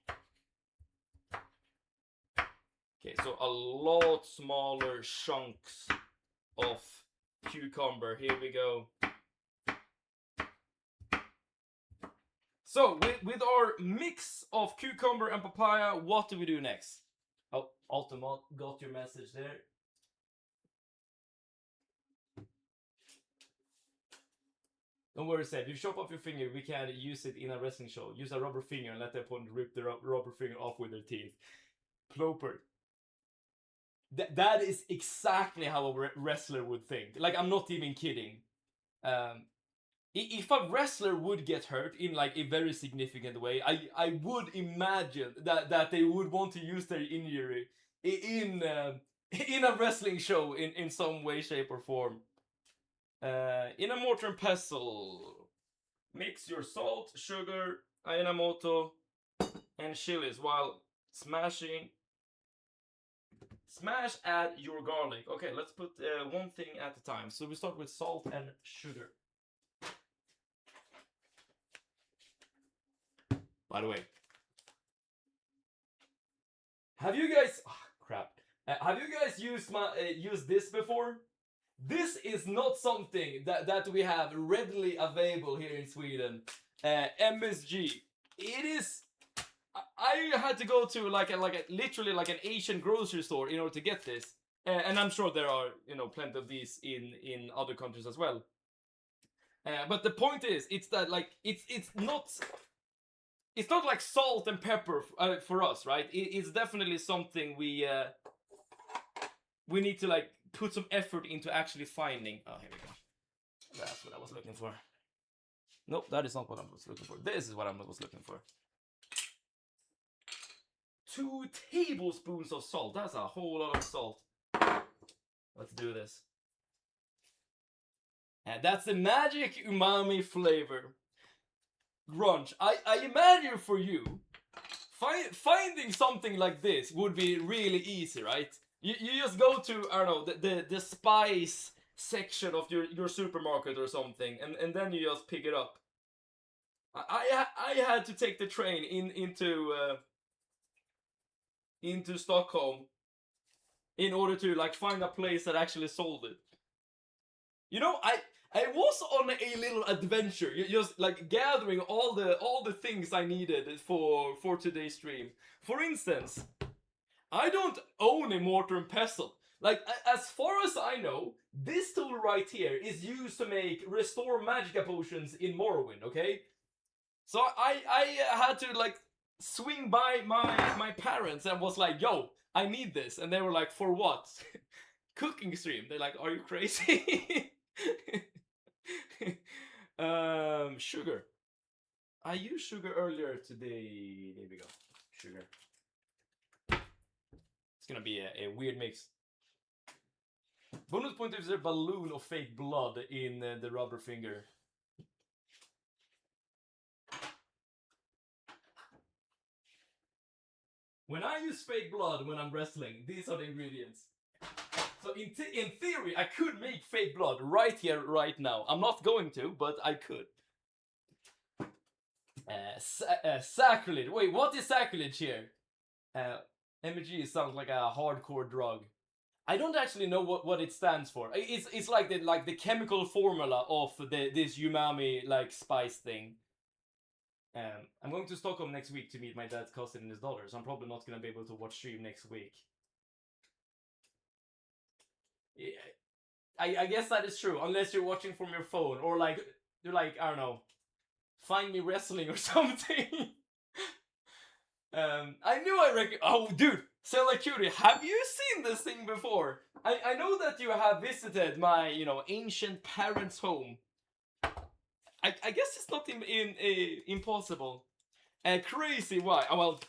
Okay, so a lot smaller chunks of cucumber. Here we go. So with our mix of cucumber and papaya, what do we do next? Oh, Ultimate got your message there. Don't worry, Seth. If you chop off your finger, we can use it in a wrestling show. Use a rubber finger and let the opponent rip the rubber finger off with their teeth. Ploper. That is exactly how a wrestler would think. Like, I'm not even kidding. If a wrestler would get hurt in like a very significant way, I would imagine that they would want to use their injury in a wrestling show in some way, shape, or form. In a mortar and pestle, mix your salt, sugar, Ajinomoto, and chilies while smashing. Smash, add your garlic. Okay, let's put one thing at a time. So we start with salt and sugar. By the way, have you guys? Oh, crap. Have you guys used this before? This is not something that we have readily available here in Sweden. MSG. It is. I had to go to literally like an Asian grocery store in order to get this, and I'm sure there are plenty of these in other countries as well. But the point is, it's that like it's not like salt and pepper for us, right? It's definitely something we need to like put some effort into actually finding. Oh, here we go. That's what I was looking for. Nope, that is not what I was looking for. This is what I was looking for. 2 tablespoons of salt. That's a whole lot of salt. Let's do this. And that's the magic umami flavor. Grunge. I imagine for you, finding something like this would be really easy, right? You just go to, I don't know, the spice section of your supermarket or something, and then you just pick it up. I had to take the train into Stockholm in order to like find a place that actually sold it. I was on a little adventure, just like gathering all the things I needed for today's stream. For instance, I don't own a mortar and pestle. Like, as far as I know, this tool right here is used to make restore magica potions in Morrowind, okay? So I had to like swing by my parents and was like, yo, I need this. And they were like, for what? Cooking stream. They're like, are you crazy? Sugar. I used sugar earlier today. There we go. Sugar. It's gonna be a weird mix. Bonus point if there's a balloon of fake blood in the rubber finger. When I use fake blood when I'm wrestling, these are the ingredients. So in theory, I could make fake blood right here, right now. I'm not going to, but I could. Sacrilege. Wait, what is sacrilege here? MG sounds like a hardcore drug. I don't actually know what it stands for. It's like the chemical formula of this umami like spice thing. I'm going to Stockholm next week to meet my dad's cousin and his daughter, so I'm probably not going to be able to watch stream next week. Yeah, I guess that is true, unless you're watching from your phone, or like, you're like, I don't know, Find Me Wrestling or something. I knew I reckon. Oh, dude, Stella Cutie, have you seen this thing before? I know that you have visited my, ancient parents' home. I guess it's not impossible. Crazy, why? Well,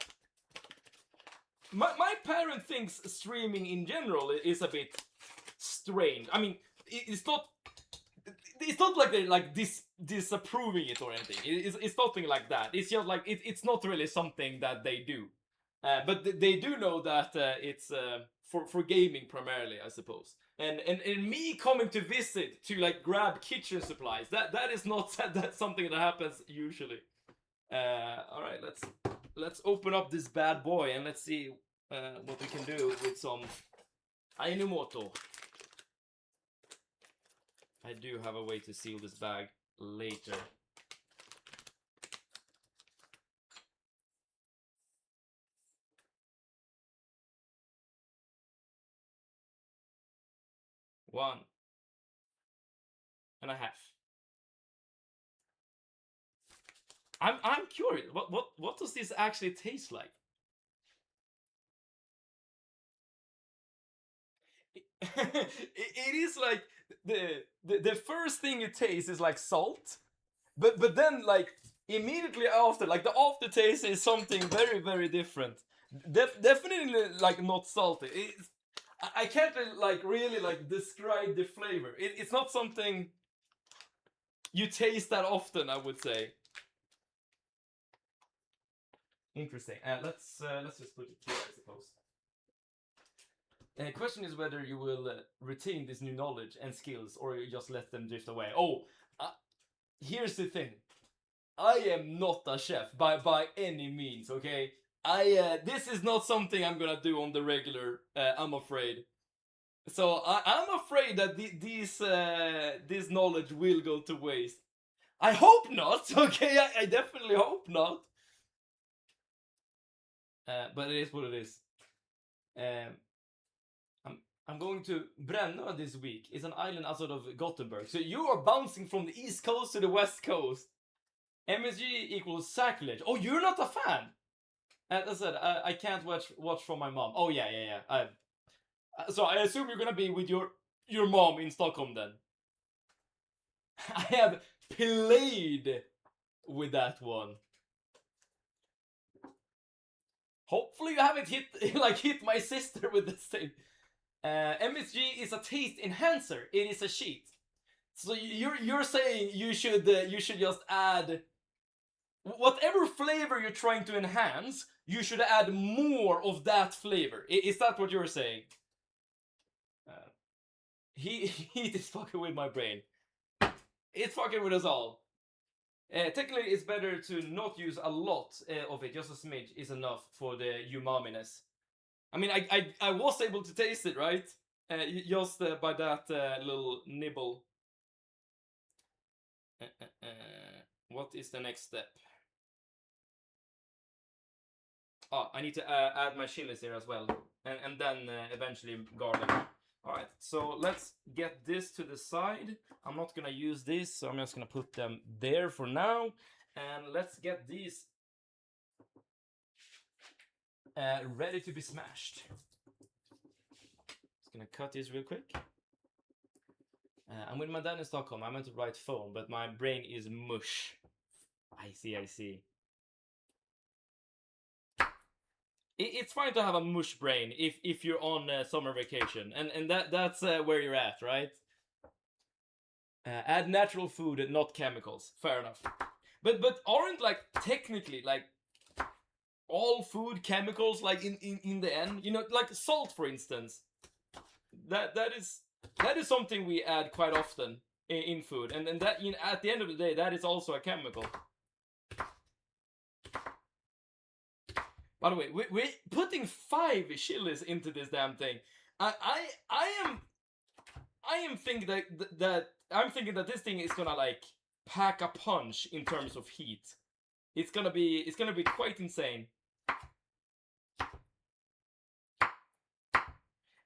my parent thinks streaming in general is a bit strange. I mean, it's not like they're like disapproving it or anything. It's nothing like that. It's just like it's not really something that they do. But they do know that it's for gaming primarily, I suppose. And me coming to visit to like grab kitchen supplies, that is not that's something that happens usually. All right, let's open up this bad boy and let's see what we can do with some Ainomoto. I do have a way to seal this bag later. One and a half. I'm curious. What does this actually taste like? It is like the first thing you taste is like salt, but then like immediately after, like the aftertaste is something very very different. Definitely like not salty. I can't like really like describe the flavor. It's not something you taste that often, I would say. Interesting. Let's just put it here, I suppose. The question is whether you will retain this new knowledge and skills, or you just let them drift away. Oh, here's the thing. I am not a chef by any means. Okay, this is not something I'm gonna do on the regular. I'm afraid. So I'm afraid that this knowledge will go to waste. I hope not. Okay, I definitely hope not. But it is what it is. I'm going to Bränna this week. It's an island outside of Gothenburg. So you are bouncing from the east coast to the west coast. MSG equals sacrilege. Oh, you're not a fan? As I said, I can't watch from my mom. Oh yeah. So I assume you're gonna be with your mom in Stockholm then. I have played with that one. Hopefully you haven't hit my sister with this thing. MSG is a taste enhancer. It is a cheat. So you're saying you should just add whatever flavor you're trying to enhance. You should add more of that flavor. Is that what you're saying? Heat is fucking with my brain. It's fucking with us all. Technically, it's better to not use a lot of it. Just a smidge is enough for the umaminess. I mean, I was able to taste it, right? Just by that little nibble. What is the next step? Oh, I need to add my chilies here as well. And then eventually garlic. Alright, so let's get this to the side. I'm not gonna use this, so I'm just gonna put them there for now. And let's get these ready to be smashed. Just gonna cut this real quick. I'm with my dad in Stockholm. I meant to write phone, but my brain is mush. I see. It's fine to have a mush brain if you're on summer vacation, and that's where you're at, right? Add natural food, not chemicals. Fair enough. But aren't like technically like all food chemicals like in the end? You know, like salt, for instance. That is something we add quite often in food, and that, you know, at the end of the day, that is also a chemical. By the way, we're putting 5 chilies into this damn thing. I am thinking that I'm thinking that this thing is gonna like pack a punch in terms of heat. It's gonna be quite insane.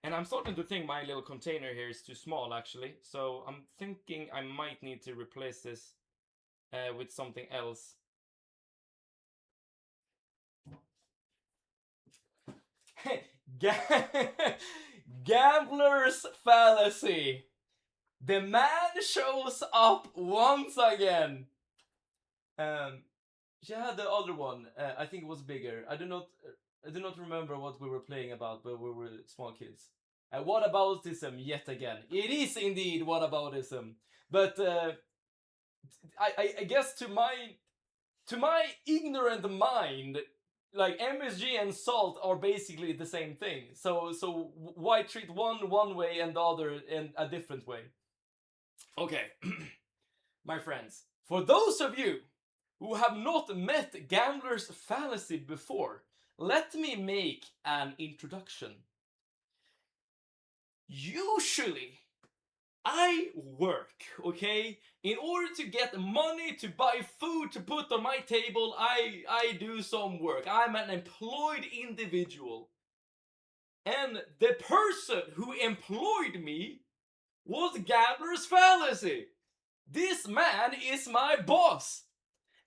And I'm starting to think my little container here is too small, actually. So I'm thinking I might need to replace this with something else. Gambler's fallacy. The man shows up once again. She had the other one. I think it was bigger. I do not remember what we were playing about, but we were small kids. Whataboutism yet again. It is indeed whataboutism. But I guess to my ignorant mind, like MSG and salt are basically the same thing. So why treat one way and the other in a different way? Okay, my friends, for those of you who have not met Gambler's Fallacy before, let me make an introduction. Usually, I work, okay? In order to get money to buy food to put on my table, I do some work. I'm an employed individual. And the person who employed me was Gambler's Fallacy. This man is my boss.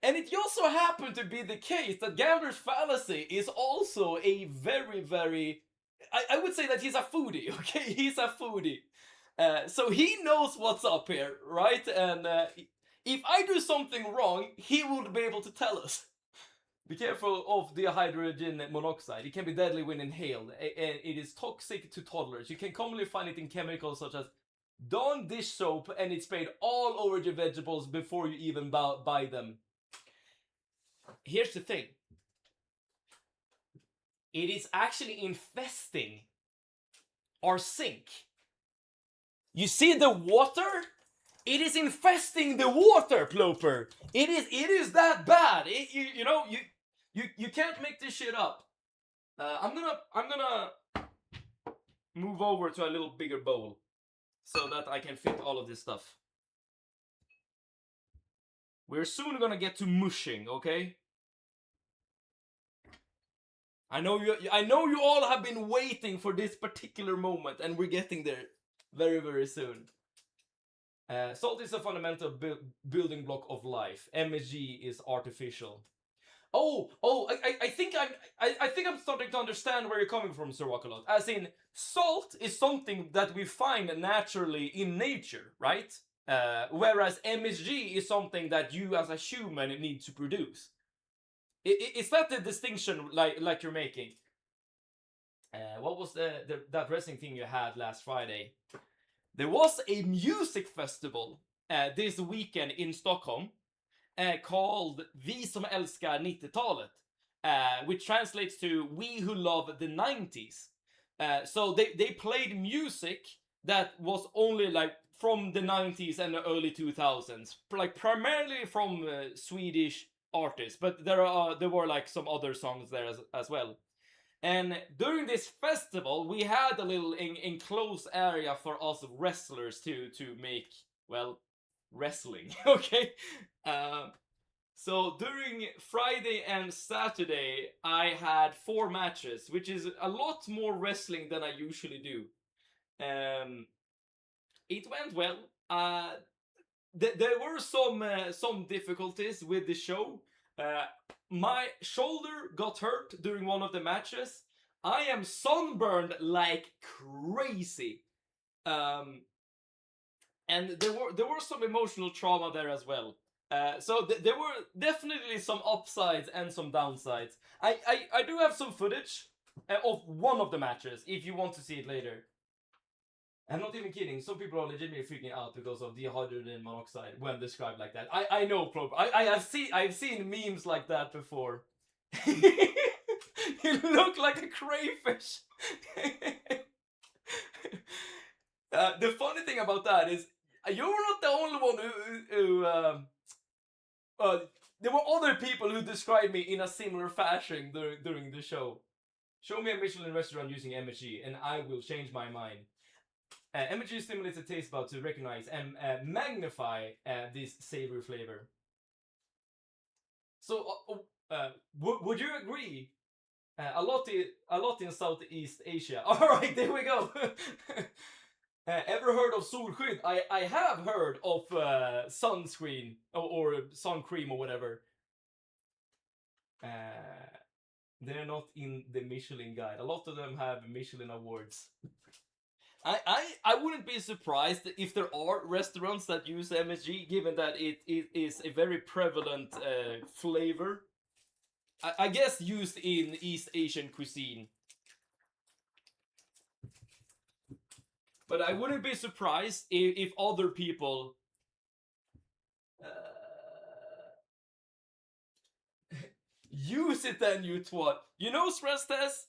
And it also happened to be the case that Gambler's Fallacy is also a very, I would say that he's a foodie, okay? He's a foodie. So he knows what's up here, right? And if I do something wrong, he would be able to tell us. Be careful of the hydrogen monoxide. It can be deadly when inhaled, and it is toxic to toddlers. You can commonly find it in chemicals such as Dawn dish soap, and it's sprayed all over your vegetables before you even buy them. Here's the thing. It is actually infesting our sink. You see the water? It is infesting the water, Ploper. It is that bad. You can't make this shit up. I'm gonna move over to a little bigger bowl so that I can fit all of this stuff. We're soon gonna get to mushing, okay? I know you all have been waiting for this particular moment, and we're getting there very soon. Salt is a fundamental building block of life. MSG is artificial. I think I'm starting to understand where you're coming from, Sir Wakalot. As in, salt is something that we find naturally in nature, right? Whereas MSG is something that you as a human need to produce. Is that the distinction like you're making? What was that wrestling thing you had last Friday? There was a music festival this weekend in Stockholm called Vi som älskar 90-talet, which translates to We Who Love the 90s. So they played music that was only like from the 90s and the early 2000s, like primarily from Swedish artists, but there were like some other songs there as well. And during this festival, we had a little enclosed area for us wrestlers to make, well, wrestling. Okay. So during Friday and Saturday, I had 4 matches, which is a lot more wrestling than I usually do. It went well. There were some difficulties with the show. My shoulder got hurt during one of the matches. I am sunburned like crazy. And there were some emotional trauma there as well. So there were definitely some upsides and some downsides. I do have some footage of one of the matches if you want to see it later. I'm not even kidding. Some people are legitimately freaking out because of the hydrogen monoxide when described like that. I know, Probe. I've seen memes like that before. You look like a crayfish. The funny thing about that is you're not the only one who there were other people who described me in a similar fashion during the show. Show me a Michelin restaurant using MSG and I will change my mind. MSG stimulates the taste bud to recognize and magnify this savory flavor. So, would you agree? A lot in Southeast Asia. All right, there we go. Ever heard of solskydd? I have heard of sunscreen or sun cream or whatever. They're not in the Michelin guide. A lot of them have Michelin awards. I wouldn't be surprised if there are restaurants that use MSG, given that it is a very prevalent flavor. I guess used in East Asian cuisine. But I wouldn't be surprised if other people Use it then, you twat. You know, stress test.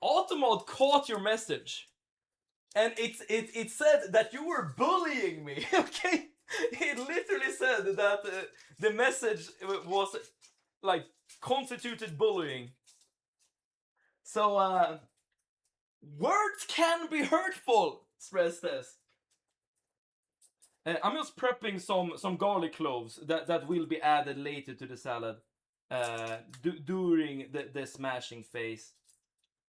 Automod caught your message, and it said that you were bullying me. Okay, it literally said that the message was like constituted bullying. So words can be hurtful. Stress test. I'm just prepping some garlic cloves that will be added later to the salad during the smashing phase.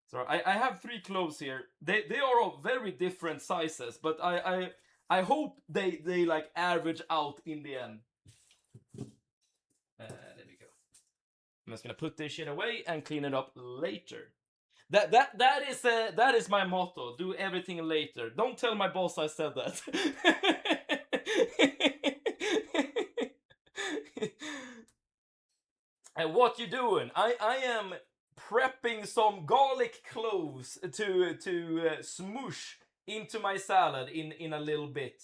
So I have 3 cloves here. They are of very different sizes, but I hope they like average out in the end. There we go. I'm just gonna put this shit away and clean it up later. That is my motto. Do everything later. Don't tell my boss I said that. And what you doing? I am prepping some garlic cloves to smoosh into my salad in a little bit.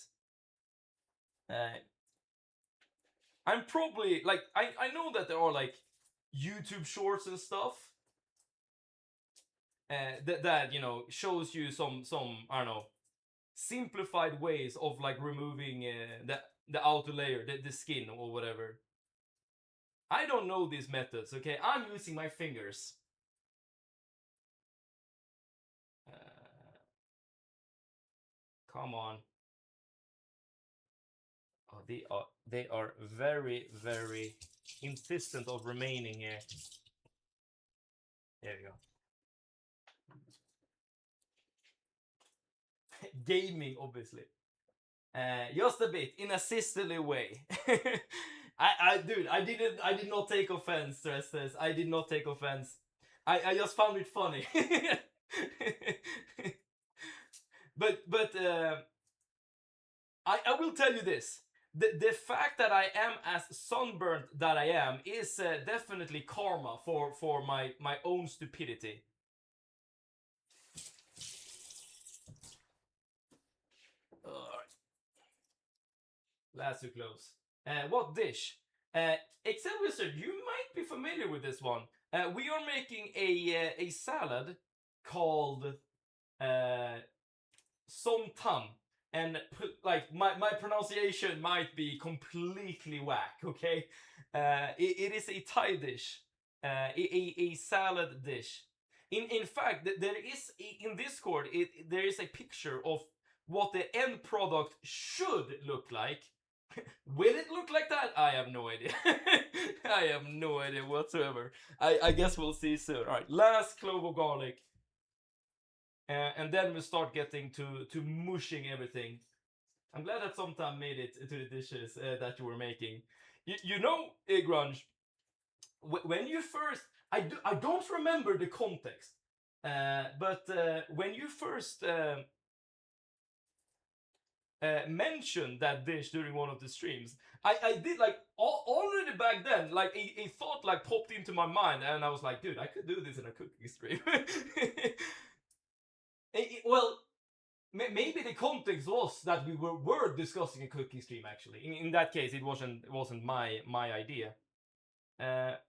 I'm probably like I know that there are like YouTube shorts and stuff that you know shows you some I don't know simplified ways of like removing the outer layer, the skin or whatever. I don't know these methods, okay? I'm using my fingers. Come on. Oh, they are very, very insistent of remaining here. There we go. Gaming, obviously. Just a bit, in a sisterly way. Dude, I did not take offense, stress test. I did not take offense. I just found it funny. but I will tell you this. The fact that I am as sunburnt that I am is definitely karma for my own stupidity. Alright. Last 2 cloves. What dish? Excel Wizard, you might be familiar with this one. We are making a salad called som tam. And like my pronunciation might be completely whack, okay? It is a Thai dish, a salad dish. In fact, there is in Discord there is a picture of what the end product should look like. Will it look like that? I have no idea. I have no idea whatsoever. I guess we'll see soon. All right, last clove of garlic. And then we start getting to mushing everything. I'm glad that sometime made it to the dishes that you were making. You know, Grunge, when you first, I don't remember the context, but when you first mentioned that dish during one of the streams, I did like already back then, like a thought like popped into my mind, and I was like, dude, I could do this in a cooking stream. Well, maybe the context was that we were discussing a cooking stream. Actually, in that case, it wasn't my idea. But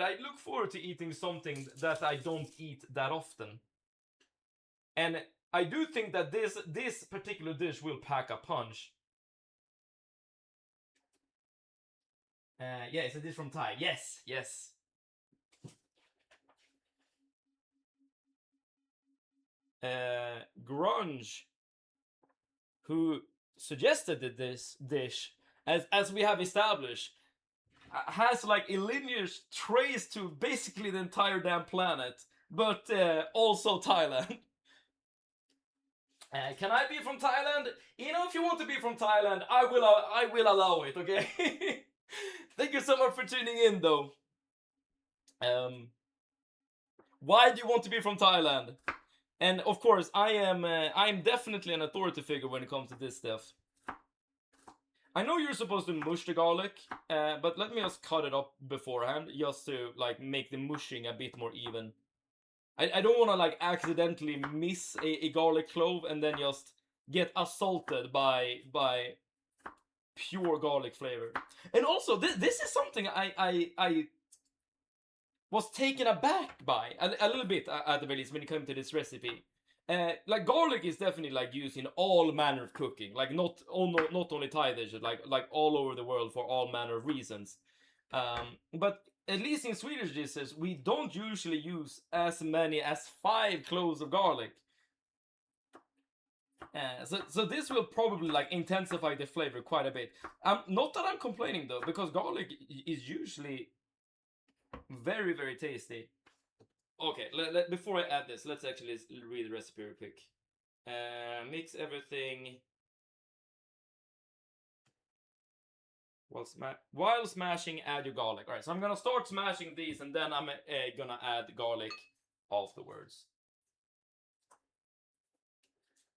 I look forward to eating something that I don't eat that often. And I do think that this particular dish will pack a punch. Yeah, it's a dish from Thai. Yes, yes. Grunge, who suggested this dish, as we have established, has like a lineage trace to basically the entire damn planet, but also Thailand. Can I be from Thailand? You know, if you want to be from Thailand, I will allow it. Okay. Thank you so much for tuning in, though. Why do you want to be from Thailand? And of course, I'm definitely an authority figure when it comes to this stuff. I know you're supposed to mush the garlic, but let me just cut it up beforehand, just to like make the mushing a bit more even. I don't want to like accidentally miss a garlic clove and then just get assaulted by pure garlic flavor. And also, this is something I was taken aback by a little bit at the very least when it came to this recipe. Like garlic is definitely like used in all manner of cooking, like not only Thai dishes, like all over the world for all manner of reasons. But at least in Swedish dishes, we don't usually use as many as 5 cloves of garlic. So this will probably like intensify the flavor quite a bit. Not that I'm complaining though, because garlic is usually very, very tasty. Okay, before I add this, let's actually read the recipe real quick. Mix everything while smashing. Add your garlic. All right, so I'm gonna start smashing these, and then I'm gonna add garlic afterwards.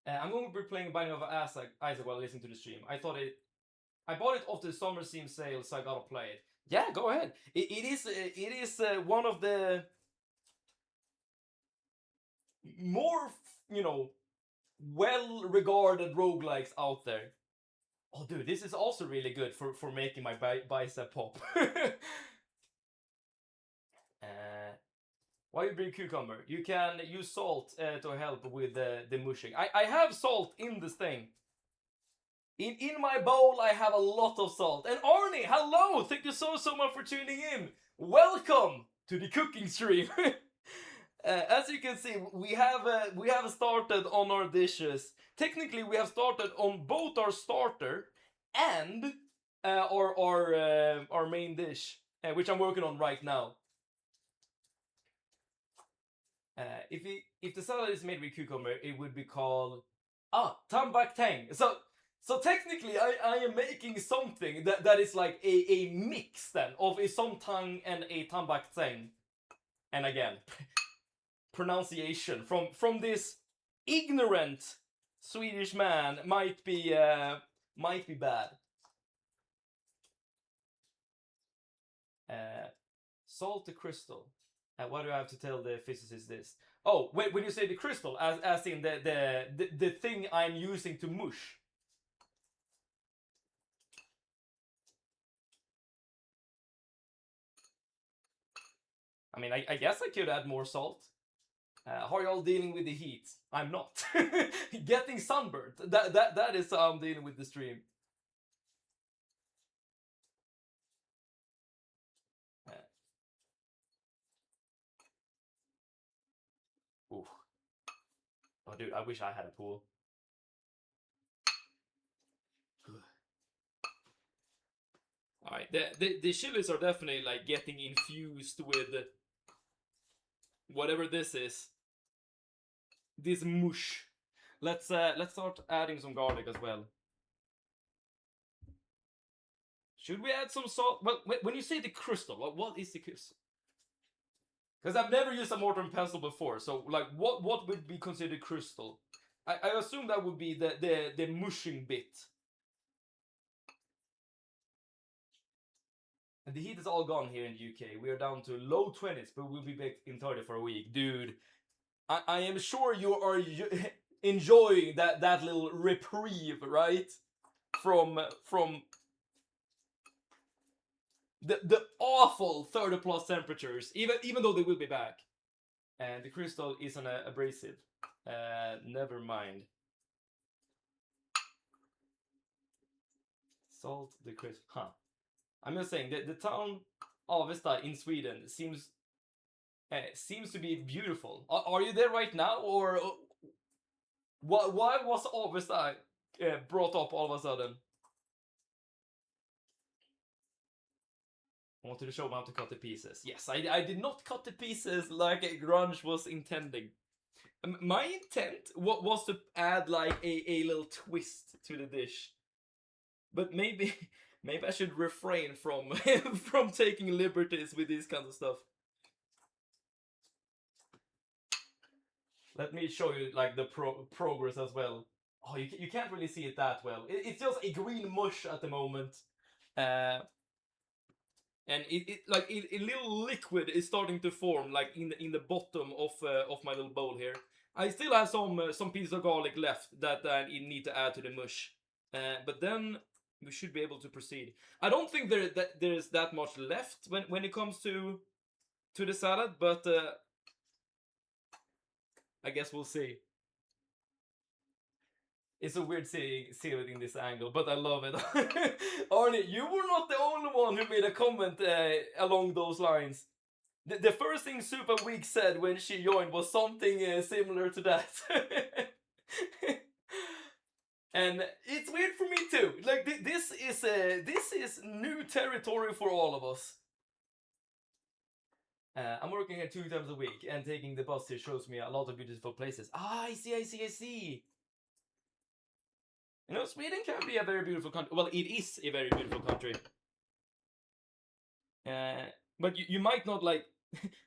I'm going to be playing Binding of Isaac while listening to the stream. I bought it off the Summer Steam sale, so I gotta play it. Yeah, go ahead. It is one of the more, well-regarded roguelikes out there. Oh, dude, this is also really good for making my bicep pop. Why you bring cucumber? You can use salt to help with the mushing. I have salt in this thing. In my bowl, I have a lot of salt. And Arnie, hello! Thank you so much for tuning in. Welcome to the cooking stream. As you can see, we have started on our dishes. Technically, we have started on both our starter and our main dish, which I'm working on right now. If the salad is made with cucumber, it would be called tam bak tang. So technically, I am making something that is like a mix then of a som tang and a tam bak tang. And again, pronunciation from this ignorant Swedish man might be bad. Salt the crystal. Why do I have to tell the physicist this? Oh, when you say the crystal, as in the thing I'm using to mush. I mean, I guess I could add more salt. How are y'all dealing with the heat? I'm not. Getting sunburned. That is how I'm dealing with the stream. Ooh. Oh, dude, I wish I had a pool. Alright, the chilies are definitely like getting infused with whatever this is. This mush. Let's start adding some garlic as well. Should we add some salt? Well, when you say the crystal, what is the crystal? Because I've never used a mortar and pestle before, so like, what would be considered crystal? I assume that would be the mushing bit. And the heat is all gone here in the UK. We are down to low 20s, but we'll be back in 30 for a week. Dude, I am sure you are enjoying that little reprieve, right? From the awful 30 plus temperatures, even though they will be back. And the crystal is an abrasive. Never mind. Salt the crystal. Huh. I'm just saying that the town Avesta in Sweden seems to be beautiful. Are you there right now, or why was Avesta brought up all of a sudden? I wanted to show them how to cut the pieces. Yes, I did not cut the pieces like Grunge was intending. My intent was to add like a little twist to the dish. But maybe I should refrain from from taking liberties with this kind of stuff. Let me show you like the progress as well. Oh, you can't really see it that well. It's just a green mush at the moment. And a little liquid is starting to form like in the bottom of my little bowl here. I still have some pieces of garlic left that I need to add to the mush. But then we should be able to proceed. I don't think there's that much left when it comes to the salad, but I guess we'll see. It's a weird seeing it in this angle, but I love it. Arnie, you were not the only one who made a comment along those lines. The first thing Super Week said when she joined was something similar to that. And it's weird for me too. Like this is new territory for all of us. I'm working here 2 times a week, and taking the bus here shows me a lot of beautiful places. Ah, I see. You know, Sweden can be a very beautiful country. Well, it is a very beautiful country. But you might not like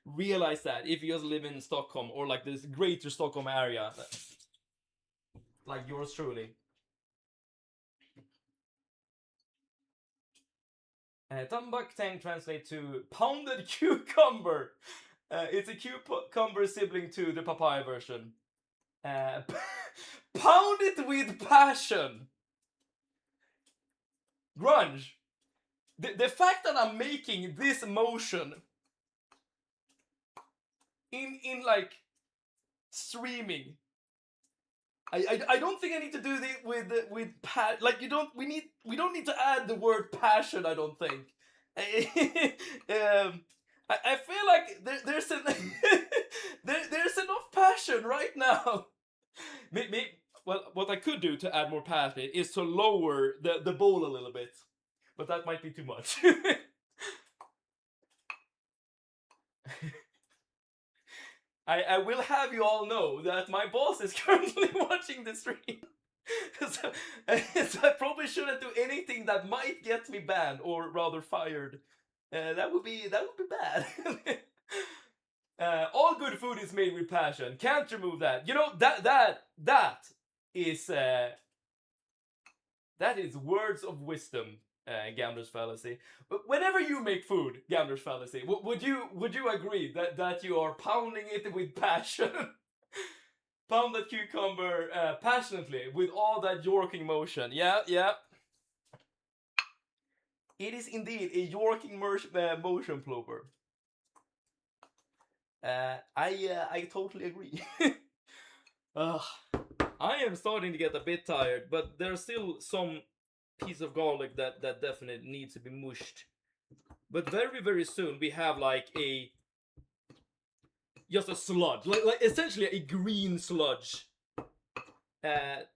realize that if you just live in Stockholm or like this greater Stockholm area, like yours truly. Tambak Tang translates to pounded cucumber. It's a cucumber sibling to the papaya version. Pound it with passion. Grunge. The fact that I'm making this motion in like streaming, I don't think I need to do it with like we don't need to add the word passion. I don't think. I feel like there's there's enough passion right now. Well, what I could do to add more passion is to lower the bowl a little bit, but that might be too much. I will have you all know that my boss is currently watching the stream. so I probably shouldn't do anything that might get me banned, or rather fired. That would be bad. All good food is made with passion. Can't remove that. You know, that is words of wisdom. Gambler's fallacy. But whenever you make food, Gambler's fallacy, would you agree that you are pounding it with passion? Pound that cucumber passionately with all that yorking motion. Yeah. It is indeed a yorking motion plover. I totally agree. I am starting to get a bit tired, but there's still some piece of garlic that definitely needs to be mushed. But very, very soon we have like just a sludge, like essentially a green sludge,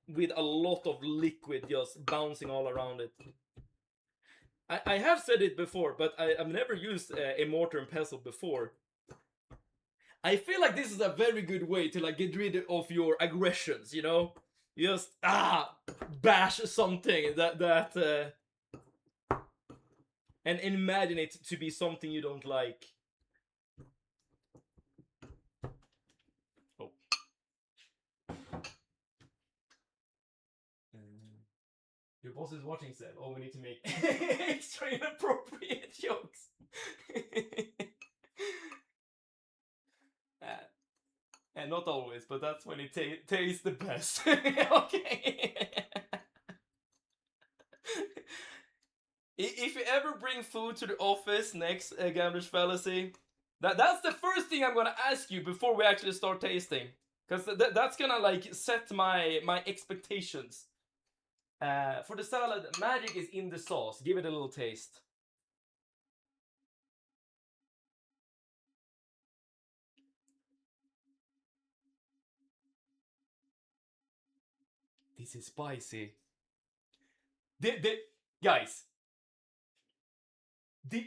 with a lot of liquid just bouncing all around it. I have said it before, but I've never used a mortar and pestle before. I feel like this is a very good way to like get rid of your aggressions, you know? Just bash something that and imagine it to be something you don't like. Oh. Your boss is watching, said. Oh, we need to make extra inappropriate jokes. And not always, but that's when it tastes the best. Okay. If you ever bring food to the office next Gambler's Fallacy, that's the first thing I'm gonna ask you before we actually start tasting, because that's gonna like set my expectations. For the salad, magic is in the sauce. Give it a little taste. This is spicy. Guys, I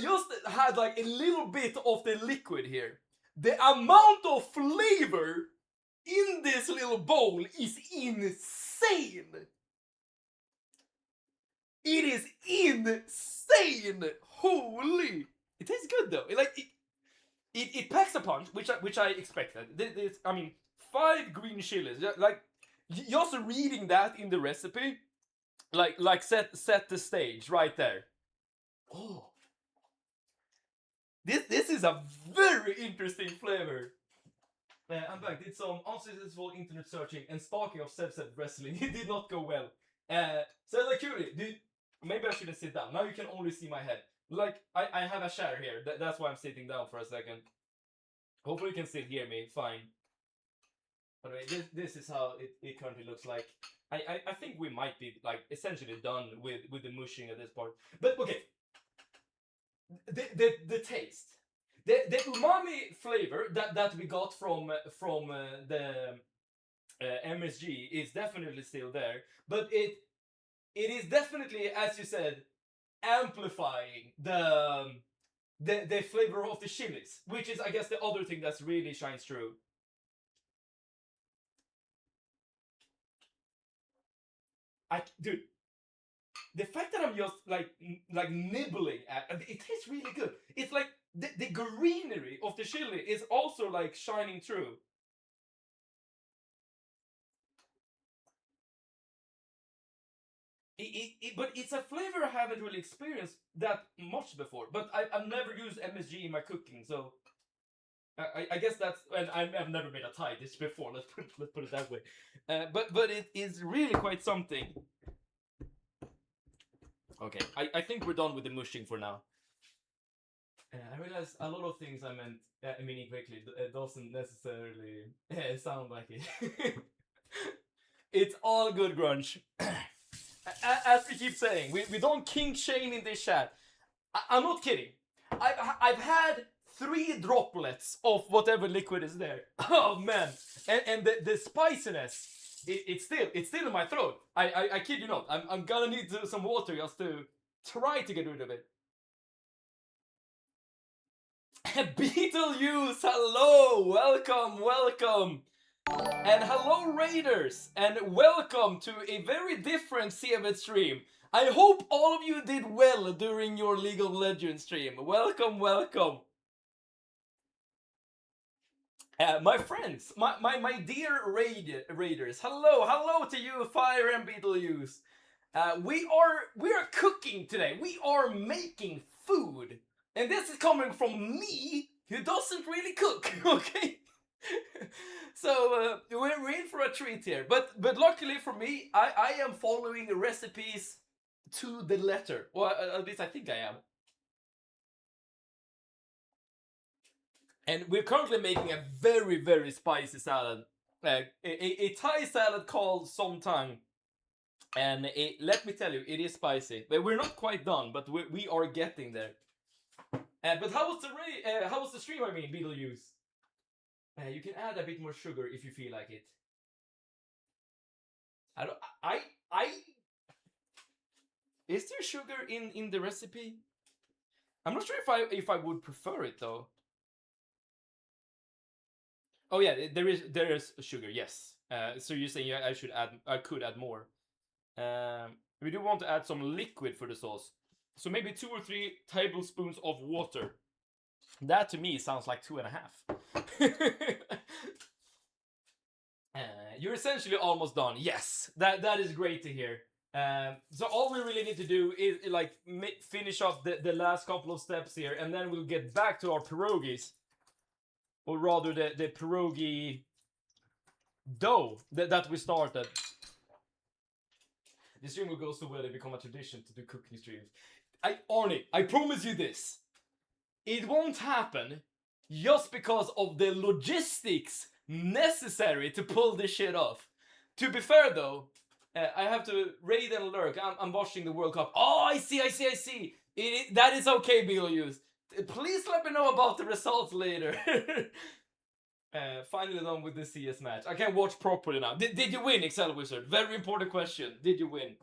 just had like a little bit of the liquid here. The amount of flavor in this little bowl is insane. It is insane. Holy! It tastes good though. It packs a punch, which I expected. I mean, 5 green chilies. Like just reading that in the recipe, like set the stage right there. Oh, this is a very interesting flavor. I'm back. Did some unsuccessful internet searching and stalking of Seb wrestling. It did not go well. So like, dude, maybe I shouldn't sit down. Now you can only see my head. Like, I have a chair here. That's why I'm sitting down for a second. Hopefully you can still hear me fine. But this is how it currently looks like. I think we might be like essentially done with the mushing at this part. But okay, the taste, the umami flavor that we got from the MSG is definitely still there, but it is definitely, as you said, amplifying the flavor of the chilies, which is, I guess, the other thing that's really shines through. Dude, the fact that I'm just like nibbling at it tastes really good. It's like the greenery of the chili is also like shining through. But it's a flavor I haven't really experienced that much before. But I've never used MSG in my cooking, so I guess that's, and I've never made a Thai dish before. Let's put it that way. But it is really quite something. Okay, I think we're done with the mushing for now. I realized a lot of things I mean quickly doesn't necessarily sound like it. It's all good, Grunge. As we keep saying, we don't kink shame in this chat. I'm not kidding. I've had 3 droplets of whatever liquid is there. Oh man, and the spiciness, it's still in my throat. I kid you not. I'm gonna need some water just to try to get rid of it. Beetlejuice, hello, welcome. And hello Raiders, and welcome to a very different Sevet stream. I hope all of you did well during your League of Legends stream. Welcome. My friends, my dear Raiders, hello to you, Fire and Beetlejuice. We are cooking today. We are making food. And this is coming from me, who doesn't really cook, okay? So we're in for a treat here. But luckily for me, I am following recipes to the letter. Well, at least I think I am. And we're currently making a very, very spicy salad. A Thai salad called som tang. And let me tell you, it is spicy. But we're not quite done, but we are getting there. But how was the stream? I mean, Beetlejuice. You can add a bit more sugar if you feel like it. Is there sugar in the recipe? I'm not sure if I would prefer it though. Oh yeah, there is sugar. Yes. So you're saying I could add more. We do want to add some liquid for the sauce. So maybe 2 or 3 tablespoons of water. That to me sounds like 2.5. You're essentially almost done. Yes, that is great to hear. So all we really need to do is like finish up the last couple of steps here, and then we'll get back to our pierogies, or rather the pierogi dough that we started. This stream will go so well it become a tradition to do cooking streams. Arnie, I promise you this. It won't happen just because of the logistics necessary to pull this shit off. To be fair though, I have to raid and lurk. I'm watching the World Cup. Oh, I see. That is okay, Beetlejuice. Please let me know about the results later. Finally done with the CS match. I can watch properly now. Did you win, Excel Wizard? Very important question. Did you win?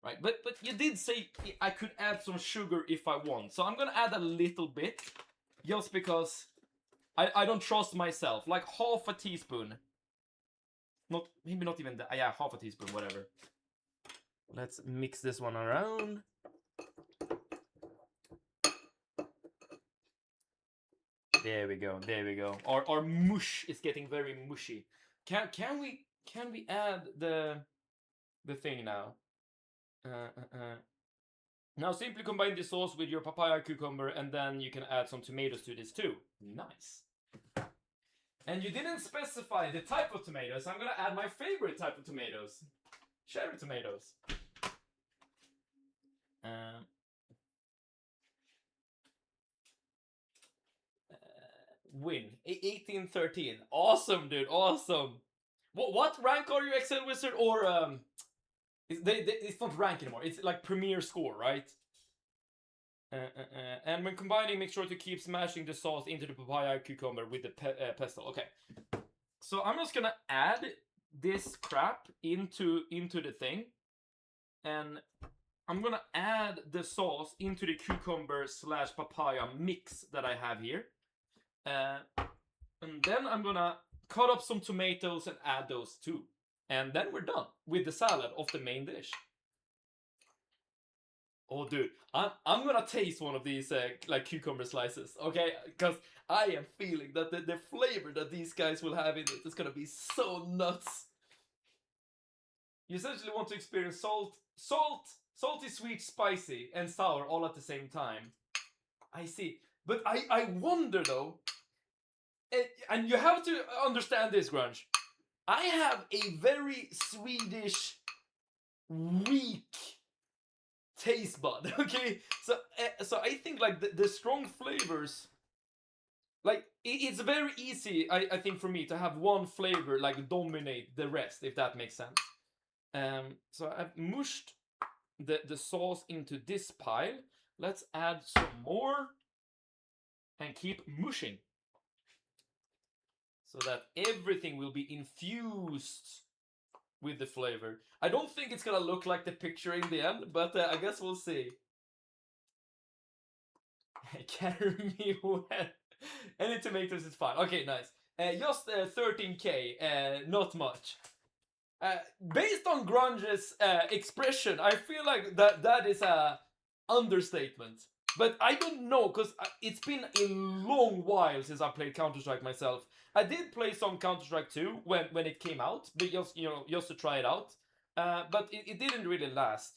Right, but you did say I could add some sugar if I want. So I'm gonna add a little bit. Just because I don't trust myself. Like half a teaspoon. Maybe not even that. Yeah, half a teaspoon, whatever. Let's mix this one around. There we go. Our mush is getting very mushy. Can we add the thing now? Now simply combine the sauce with your papaya cucumber, and then you can add some tomatoes to this too. Nice. And you didn't specify the type of tomatoes. I'm gonna add my favorite type of tomatoes. cherry tomatoes. Win 18-13. Awesome, dude. Awesome. What rank are you, Excel Wizard? Or it's not rank anymore. It's like premier score, right? And when combining, make sure to keep smashing the sauce into the papaya cucumber with the pestle. Okay. So I'm just gonna add this crap into the thing, and I'm gonna add the sauce into the cucumber / papaya mix that I have here. And then I'm gonna cut up some tomatoes and add those too. And then we're done with the salad of the main dish. Oh, dude, I'm gonna taste one of these like cucumber slices, okay? Because I am feeling that the flavor that these guys will have in it is gonna be so nuts. You essentially want to experience salty, sweet, spicy, and sour all at the same time. I see. But I wonder though, and you have to understand this, Grunge. I have a very Swedish, weak taste bud, okay? So I think like the strong flavors, like it's very easy, I think, for me to have one flavor like dominate the rest, if that makes sense. So I've mushed the sauce into this pile. Let's add some more and keep mushing so that everything will be infused with the flavor. I don't think it's gonna look like the picture in the end, but I guess we'll see. Carry me wet. Any tomatoes is fine. Okay, nice. Just 13k, not much. Based on Grunge's expression, I feel like that is a understatement. But I don't know, because it's been a long while since I played Counter-Strike myself. I did play some Counter-Strike 2 when it came out, but just to try it out. But it didn't really last.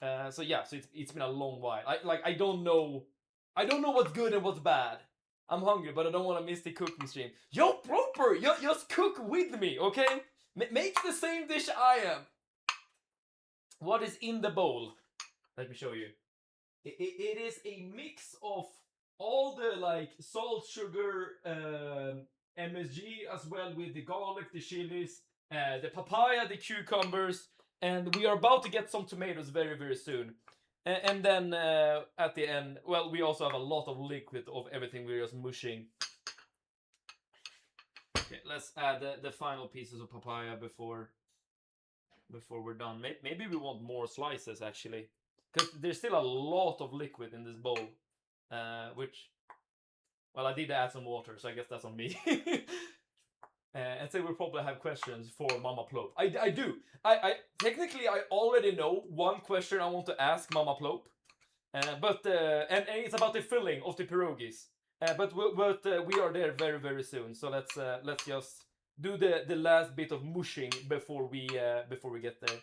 So yeah, so it's been a long while. I don't know what's good and what's bad. I'm hungry, but I don't want to miss the cooking stream. Yo, proper, just cook with me, okay? Make the same dish I am. What is in the bowl? Let me show you. It is a mix of all the like salt, sugar, MSG, as well with the garlic, the chilies, the papaya, the cucumbers, and we are about to get some tomatoes very, very soon. And then at the end, well, we also have a lot of liquid of everything we're just mushing. Okay, let's add the final pieces of papaya before we're done. Maybe we want more slices, actually, because there's still a lot of liquid in this bowl, which, well, I did add some water, so I guess that's on me. And so we'll probably have questions for Mama Plope. I do. I technically I already know one question I want to ask Mama Plope, but and it's about the filling of the pierogies. But we are there very, very soon. So let's just do the last bit of mushing before we get there.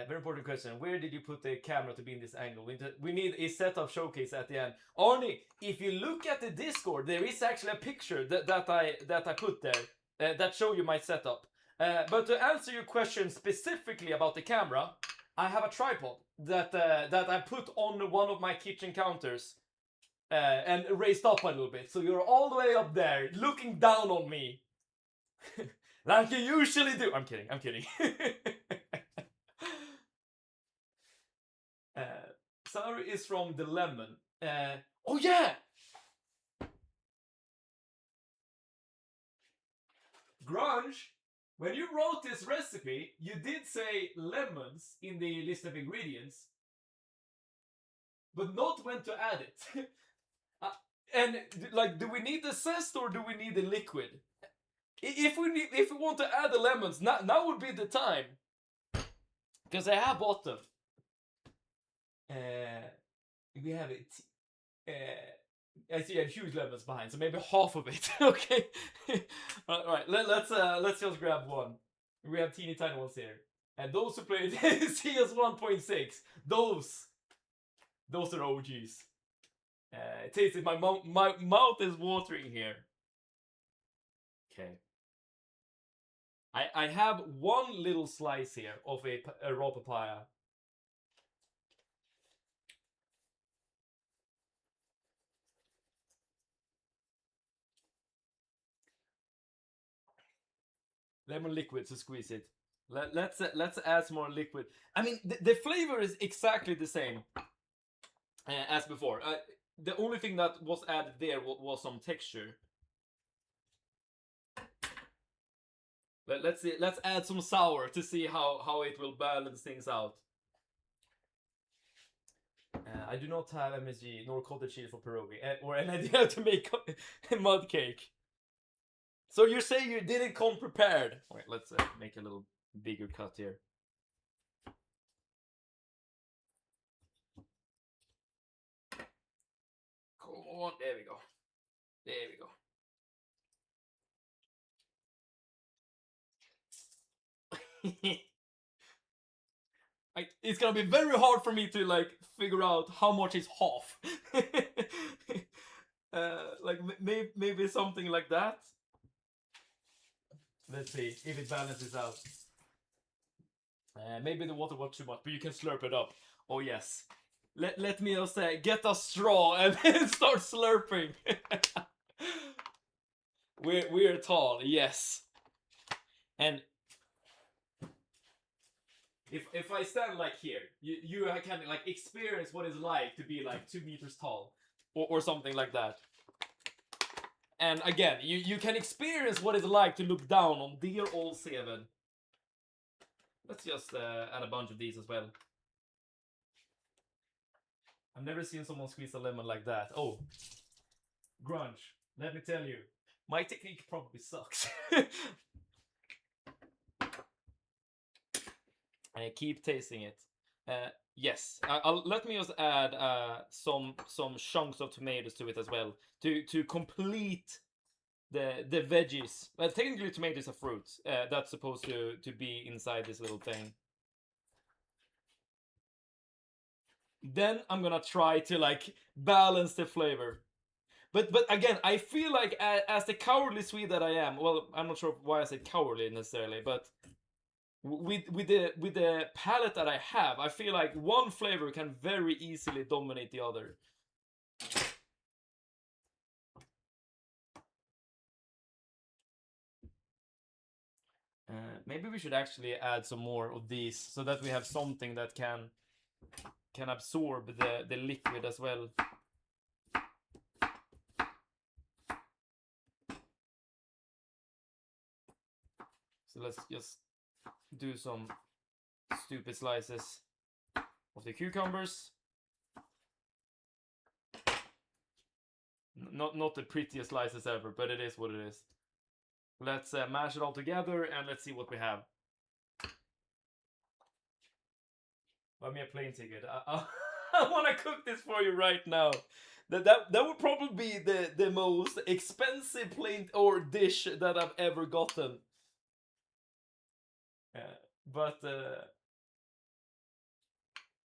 Very important question. Where did you put the camera to be in this angle? We need a setup showcase at the end. Arnie, if you look at the Discord, there is actually a picture that I put there that show you my setup. But to answer your question specifically about the camera, I have a tripod that I put on one of my kitchen counters and raised up a little bit. So you're all the way up there looking down on me. Like you usually do. I'm kidding. Sour is from the lemon. Oh yeah! Grunge, when you wrote this recipe, you did say lemons in the list of ingredients, but not when to add it. And like, do we need the zest or do we need the liquid? If we want to add the lemons, now would be the time, because I have bought them. We have it. I see you have huge lemons behind, so maybe half of it. Okay. All right. Let's just grab one. We have teeny tiny ones here, and those who play CS 1.6, those are OGs. Taste it. My mouth is watering here. Okay. I have one little slice here of a raw papaya. Lemon liquid to squeeze it. Let's add some more liquid. I mean, the flavor is exactly the same as before. The only thing that was added there was some texture. Let's see. Let's add some sour to see how it will balance things out. I do not have MSG nor cottage cheese for pierogi or an idea to make a mud cake. So you're saying you didn't come prepared? Wait, let's make a little bigger cut here. Come on, there we go. There we go. It's gonna be very hard for me to like figure out how much is half. Like maybe something like that. Let's see if it balances out. Maybe the water was too much, but you can slurp it up. Oh yes. Let me just get a straw and then start slurping. we're tall, yes. And if I stand like here, you can like experience what it's like to be like 2 meters tall, or something like that. And again, you can experience what it's like to look down on dear old Seven. Let's just add a bunch of these as well. I've never seen someone squeeze a lemon like that. Oh, grunge. Let me tell you, my technique probably sucks. I keep tasting it. Yes, let me just add some chunks of tomatoes to it as well to complete the veggies. Well, technically, tomato is a fruit that's supposed to be inside this little thing. Then I'm gonna try to like balance the flavor. But again, I feel like as the cowardly Swede that I am, well, I'm not sure why I said cowardly necessarily, but with the palate that I have, I feel like one flavor can very easily dominate the other. Maybe we should actually add some more of these so that we have something that can absorb the liquid as well. So let's just do some stupid slices of the cucumbers. Not the prettiest slices ever, but it is what it is. Let's mash it all together and let's see what we have. Buy me a plane ticket. I want to cook this for you right now. That would probably be the most expensive plane or dish that I've ever gotten. But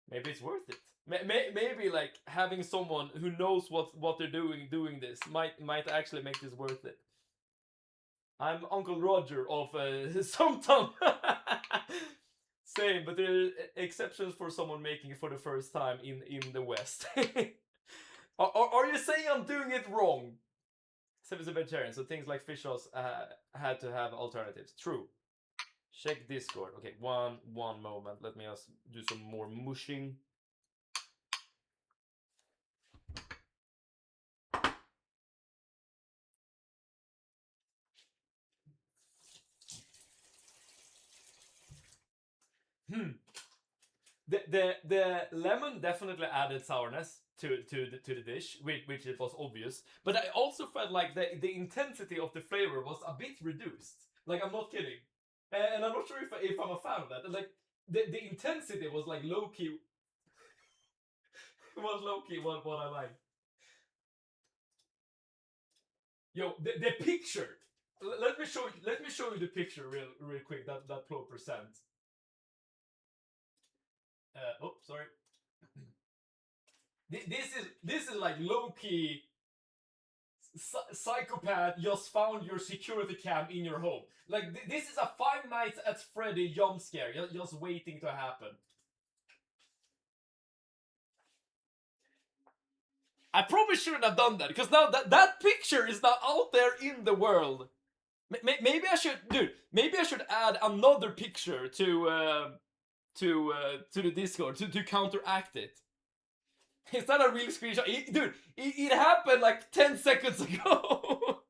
maybe it's worth it. Maybe like having someone who knows what they're doing this might actually make this worth it. I'm Uncle Roger of Somtom. Same, but there are exceptions for someone making it for the first time in the West. Are you saying I'm doing it wrong? Seven's a vegetarian, so things like fish sauce had to have alternatives. True. Check Discord. Okay, one moment. Let me just do some more mushing. The lemon definitely added sourness to the dish, which it was obvious. But I also felt like the intensity of the flavor was a bit reduced. Like, I'm not kidding. And I'm not sure if I'm a fan of that. Like the intensity was like low key. Was low key what I like. Yo, the picture. Let me show you the picture real quick. That 12%. Oh, sorry. This is like low key psychopath just found your security cam in your home. Like, this is a Five Nights at Freddy jump scare, just waiting to happen. I probably shouldn't have done that, because now that picture is now out there in the world. Maybe I should, dude. Maybe I should add another picture to the Discord to counteract it. Is that a real screenshot? Dude, it happened like 10 seconds ago.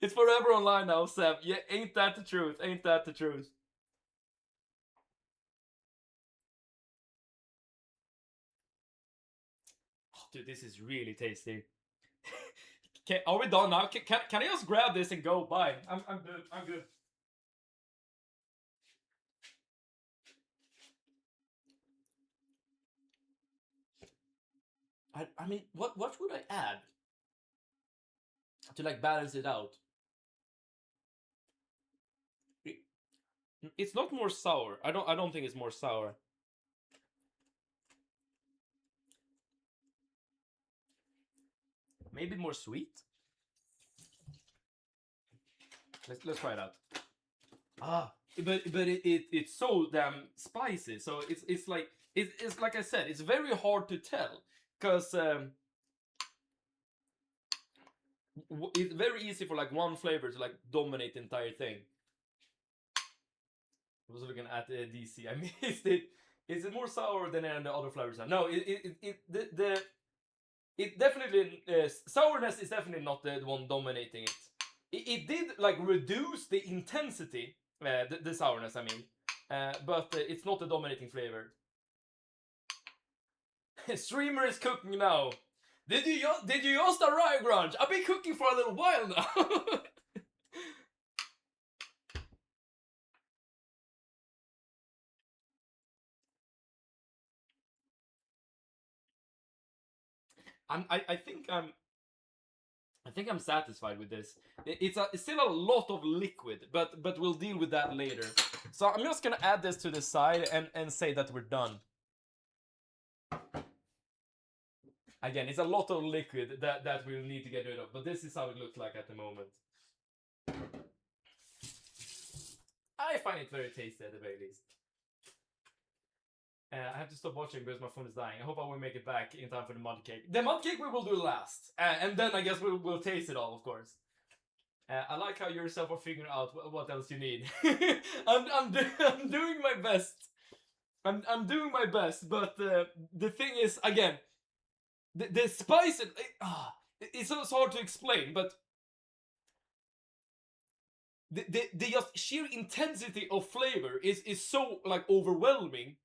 It's forever online now, Seb. Yeah, ain't that the truth? Ain't that the truth? Oh, dude, this is really tasty. Are we done now? Can I just grab this and go? Bye. I'm good. I'm good. I mean, what would I add to like balance it out? It's not more sour. I don't think it's more sour. Maybe more sweet. Let's try it out. Ah, but it's so damn spicy. So it's like it's like I said, it's very hard to tell because it's very easy for like one flavor to like dominate the entire thing. I was looking at DC. I missed it. Is it more sour than the other flavors? No, it definitely sourness is definitely not the one dominating it. It did like reduce the intensity, the sourness. I mean, but it's not the dominating flavor. Streamer is cooking now. Did you just arrive, Grunge? I've been cooking for a little while now. I think I'm satisfied with this. It's still a lot of liquid, but we'll deal with that later. So I'm just gonna add this to the side and say that we're done. Again, it's a lot of liquid that we'll need to get rid of, but this is how it looks like at the moment. I find it very tasty at the very least. I have to stop watching because my phone is dying. I hope I will make it back in time for the mud cake. The mud cake we will do last, and then I guess we'll taste it all, of course. I like how you yourself are figuring out what else you need. I'm doing my best. I'm doing my best, but the thing is, again, the spice it's so hard to explain, but the just sheer intensity of flavor is so like overwhelming.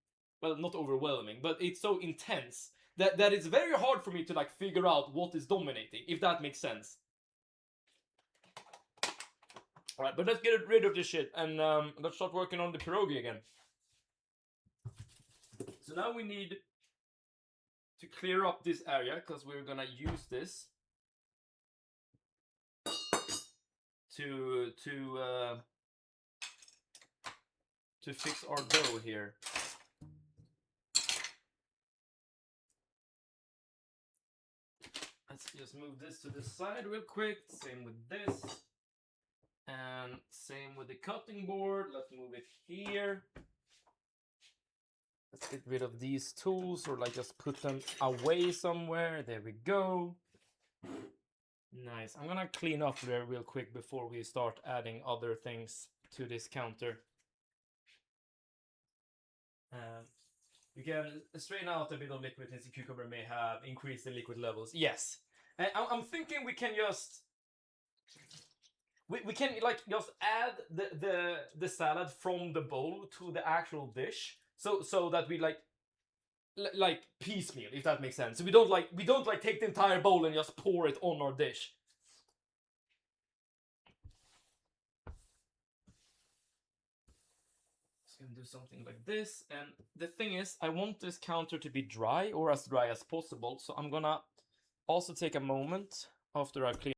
Well, not overwhelming, but it's so intense that it's very hard for me to like figure out what is dominating, if that makes sense. All right, but let's get rid of this shit and let's start working on the pierogi again. So now we need to clear up this area because we're gonna use this to fix our dough here. Let's just move this to the side real quick. Same with this. And same with the cutting board. Let's move it here. Let's get rid of these tools or like just put them away somewhere. There we go. Nice. I'm gonna clean up there real quick before we start adding other things to this counter. You can strain out a bit of liquid since the cucumber may have increased the liquid levels. Yes. I'm thinking we can just we can like just add the salad from the bowl to the actual dish, so that we like piecemeal, if that makes sense. So we don't like take the entire bowl and just pour it on our dish. Just gonna do something like this, and the thing is, I want this counter to be dry or as dry as possible. So I'm gonna also take a moment after I've cleaned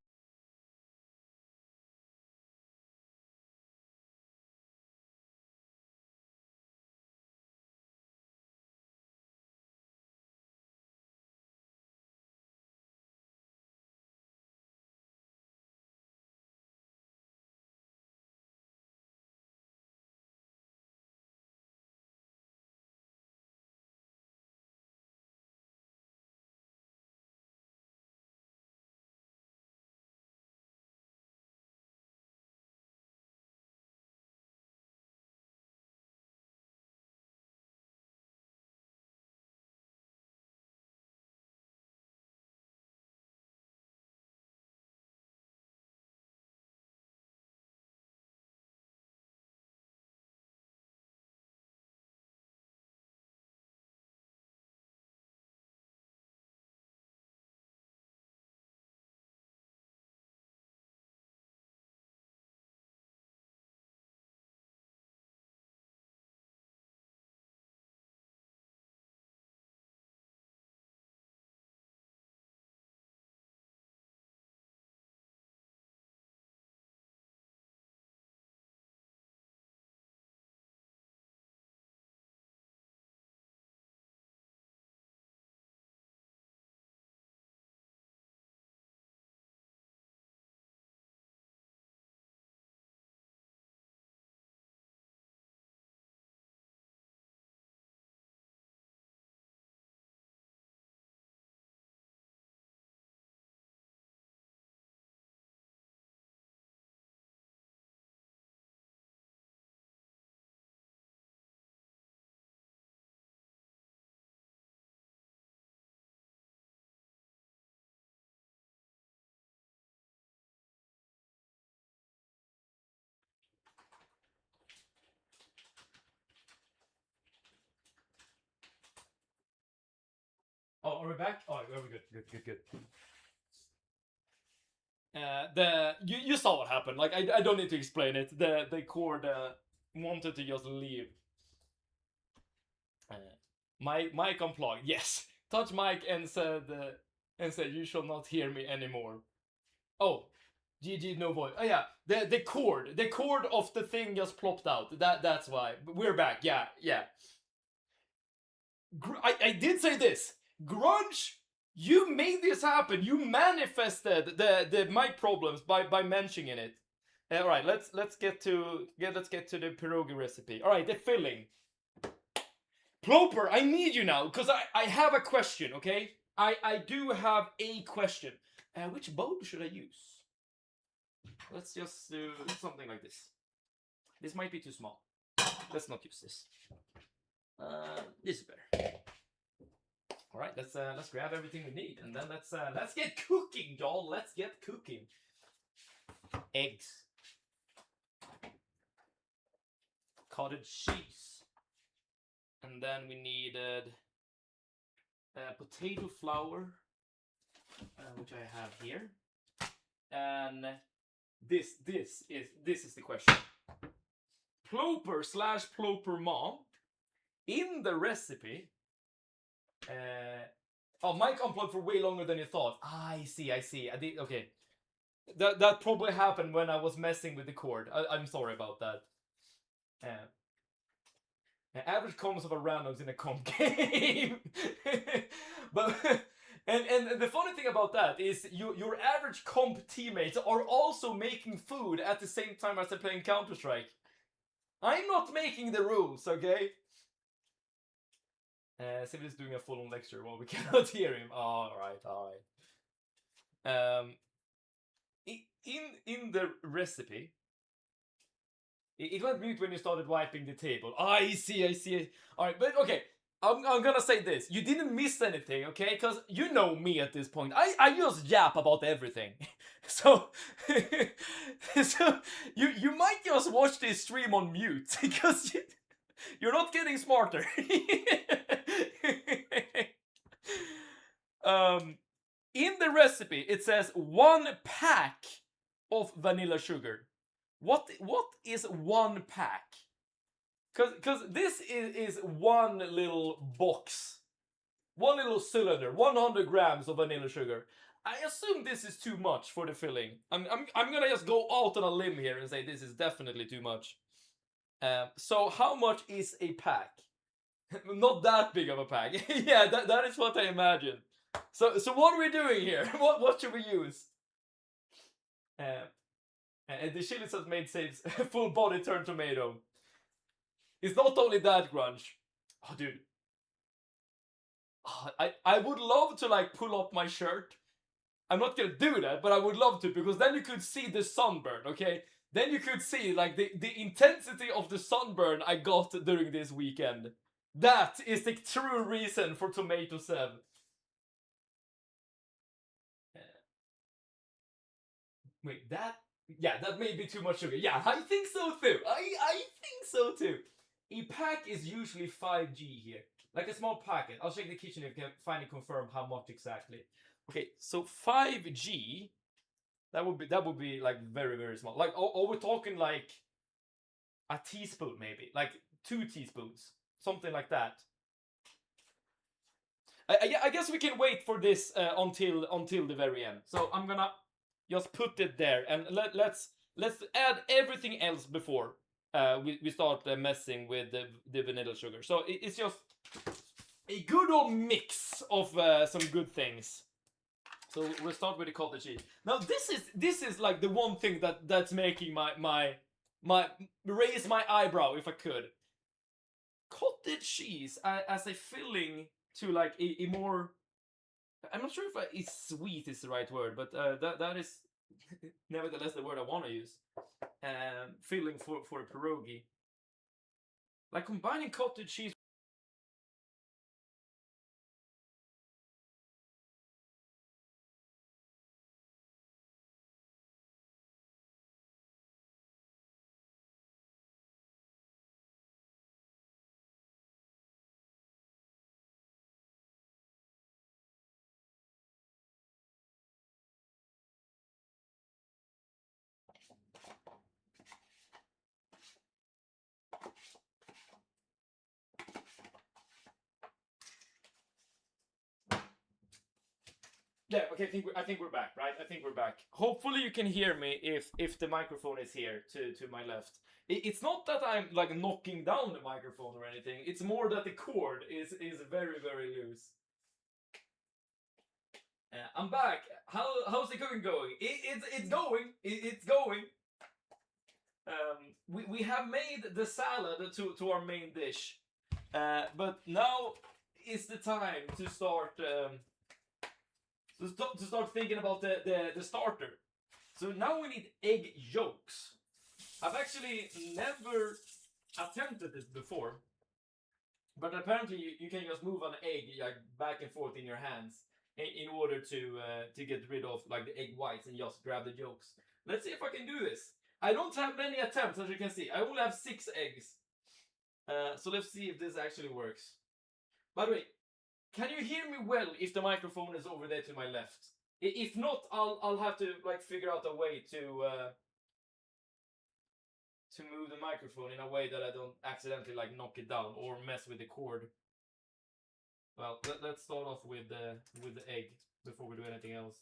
are we back? Oh, are we good? Good. You saw what happened. Like I don't need to explain it. The cord wanted to just leave. Mic unplugged. Yes. Touch mic and said you shall not hear me anymore. Oh, GG no voice. Oh yeah, the cord of the thing just plopped out. That's why we're back. Yeah. I did say this. Grunge, you made this happen. You manifested the mic problems by mentioning it. All right, let's get to the pierogi recipe. All right, the filling. Ploper, I need you now because I have a question. Okay, I do have a question. Which bowl should I use? Let's just do something like this. This might be too small. Let's not use this. This is better. All right, let's grab everything we need, and then let's get cooking, y'all. Let's get cooking. Eggs, cottage cheese, and then we needed potato flour, which I have here, and this is the question. Ploper / Ploper mom in the recipe. Mic unplugged for way longer than you thought. I see. I did. Okay, that probably happened when I was messing with the cord. I'm sorry about that. Average comments of a randoms in a comp game, but and the funny thing about that is your average comp teammates are also making food at the same time as they're playing Counter-Strike. I'm not making the rules, okay? Civil is doing a full-on lecture while we cannot hear him. All right. In the recipe, it went mute when you started wiping the table. I see. All right, but okay. I'm gonna say this. You didn't miss anything, okay? Because you know me at this point. I just yap about everything. So, so you might just watch this stream on mute because you're not getting smarter. In the recipe, it says 1 pack of vanilla sugar. What is 1 pack? Because this is one little box, one little cylinder, 100 grams of vanilla sugar. I assume this is too much for the filling. I'm gonna just go out on a limb here and say this is definitely too much. So how much is a pack? Not that big of a pack. Yeah, that is what I imagine. So what are we doing here? What should we use? And the chili sauce made saves full body turn tomato. It's not only that, Grunge. Oh, dude. Oh, I would love to like pull up my shirt. I'm not gonna do that, but I would love to because then you could see the sunburn, okay? Then you could see like the intensity of the sunburn I got during this weekend. That is the true reason for Tomato Sev. Wait, that may be too much sugar. Yeah, I think so too. I think so too. A pack is usually 5G here. Like a small packet. I'll check the kitchen if you can finally confirm how much exactly. Okay, so 5G, that would be like very, very small. Like are we talking like a teaspoon maybe? Like 2 teaspoons. Something like that. I guess we can wait for this until the very end. So I'm gonna just put it there and let's add everything else before we start messing with the vanilla sugar. So it's just a good old mix of some good things. So we'll start with the cottage cheese. Now this is like the one thing that's making my raise my eyebrow if I could. Cottage cheese as a filling to like a more, I'm not sure if sweet is the right word, but that is nevertheless the word I want to use. Filling for a pierogi. Like combining cottage cheese Yeah, okay, I think we're back, right? I think we're back. Hopefully you can hear me if the microphone is here to my left. It's not that I'm like knocking down the microphone or anything. It's more that the cord is very very loose. I'm back. How's the cooking going? It's going. It's going. We have made the salad to our main dish, but now is the time to start. To start thinking about the starter. So now we need egg yolks. I've actually never attempted this before, but apparently you can just move an egg like back and forth in your hands in order to get rid of like the egg whites and just grab the yolks. Let's see if I can do this. I don't have many attempts, as you can see. I only have 6 eggs. So let's see if this actually works. By the way, can you hear me well if the microphone is over there to my left? If not, I'll have to like figure out a way to move the microphone in a way that I don't accidentally like knock it down or mess with the cord. Well, let's start off with the egg before we do anything else.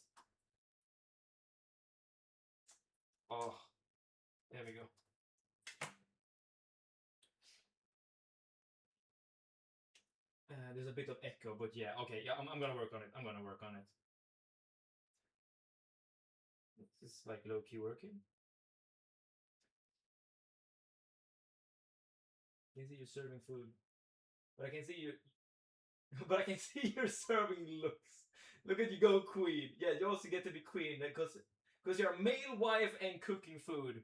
Oh, there we go. There's a bit of echo, but yeah, okay, yeah, I'm gonna work on it. I'm gonna work on it. This is like low key working. I can see you serving food, but I can see you. But I can see you're serving looks. Look at you go, queen. Yeah, you also get to be queen because you're a male wife and cooking food.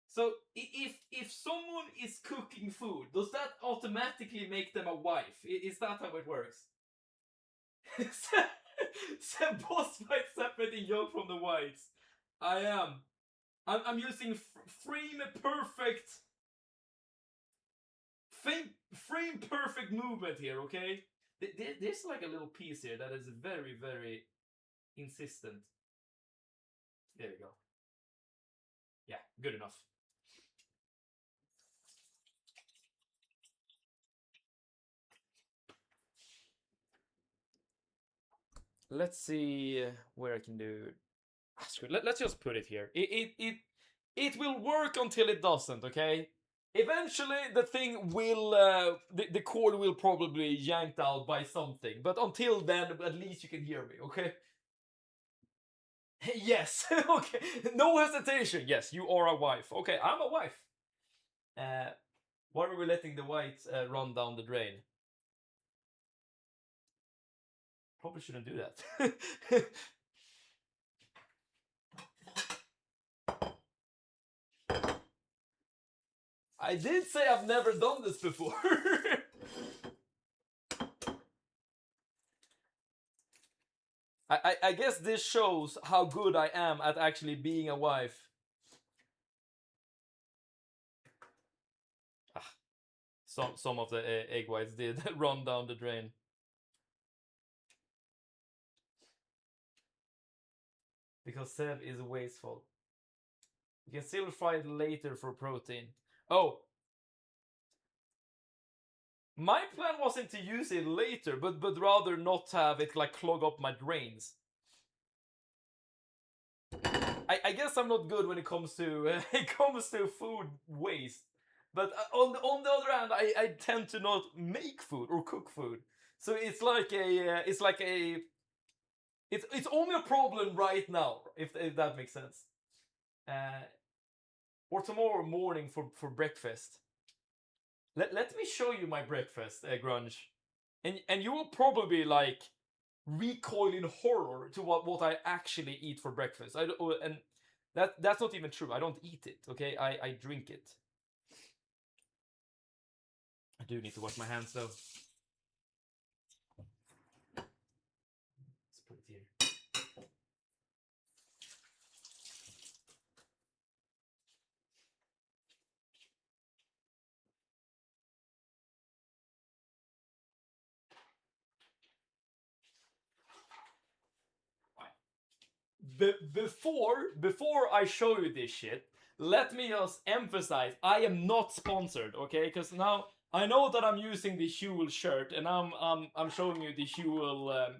So if someone is cooking food, does that automatically make them a wife? Is that how it works? Boss fight separating yolk from the whites. I am. I'm using frame perfect. Frame perfect movement here, okay? There's like a little piece here that is very, very insistent. There we go. Yeah, good enough. Let's see where I can do. Let's just put it here. It will work until it doesn't. Okay. Eventually, the thing will the cord will probably yanked out by something. But until then, at least you can hear me. Okay. Yes. Okay. No hesitation. Yes, you are a wife. Okay, I'm a wife. Why are we letting the whites run down the drain? Probably shouldn't do that. I did say I've never done this before. I guess this shows how good I am at actually being a wife. Some of the egg whites did run down the drain. Because Sev is wasteful. You can still fry it later for protein. Oh. My plan wasn't to use it later, but rather not have it like clog up my drains. I guess I'm not good when it comes to food waste. But on the other hand, I tend to not make food or cook food. So it's only a problem right now, if that makes sense. Or tomorrow morning for breakfast. Let me show you my breakfast, Grunge. And you will probably like recoil in horror to what I actually eat for breakfast. And that's not even true. I don't eat it, okay? I drink it. I do need to wash my hands though. Let's put it here. Before I show you this shit, let me just emphasize I am not sponsored, okay? Because now I know that I'm using the Huel shirt and I'm showing you the Huel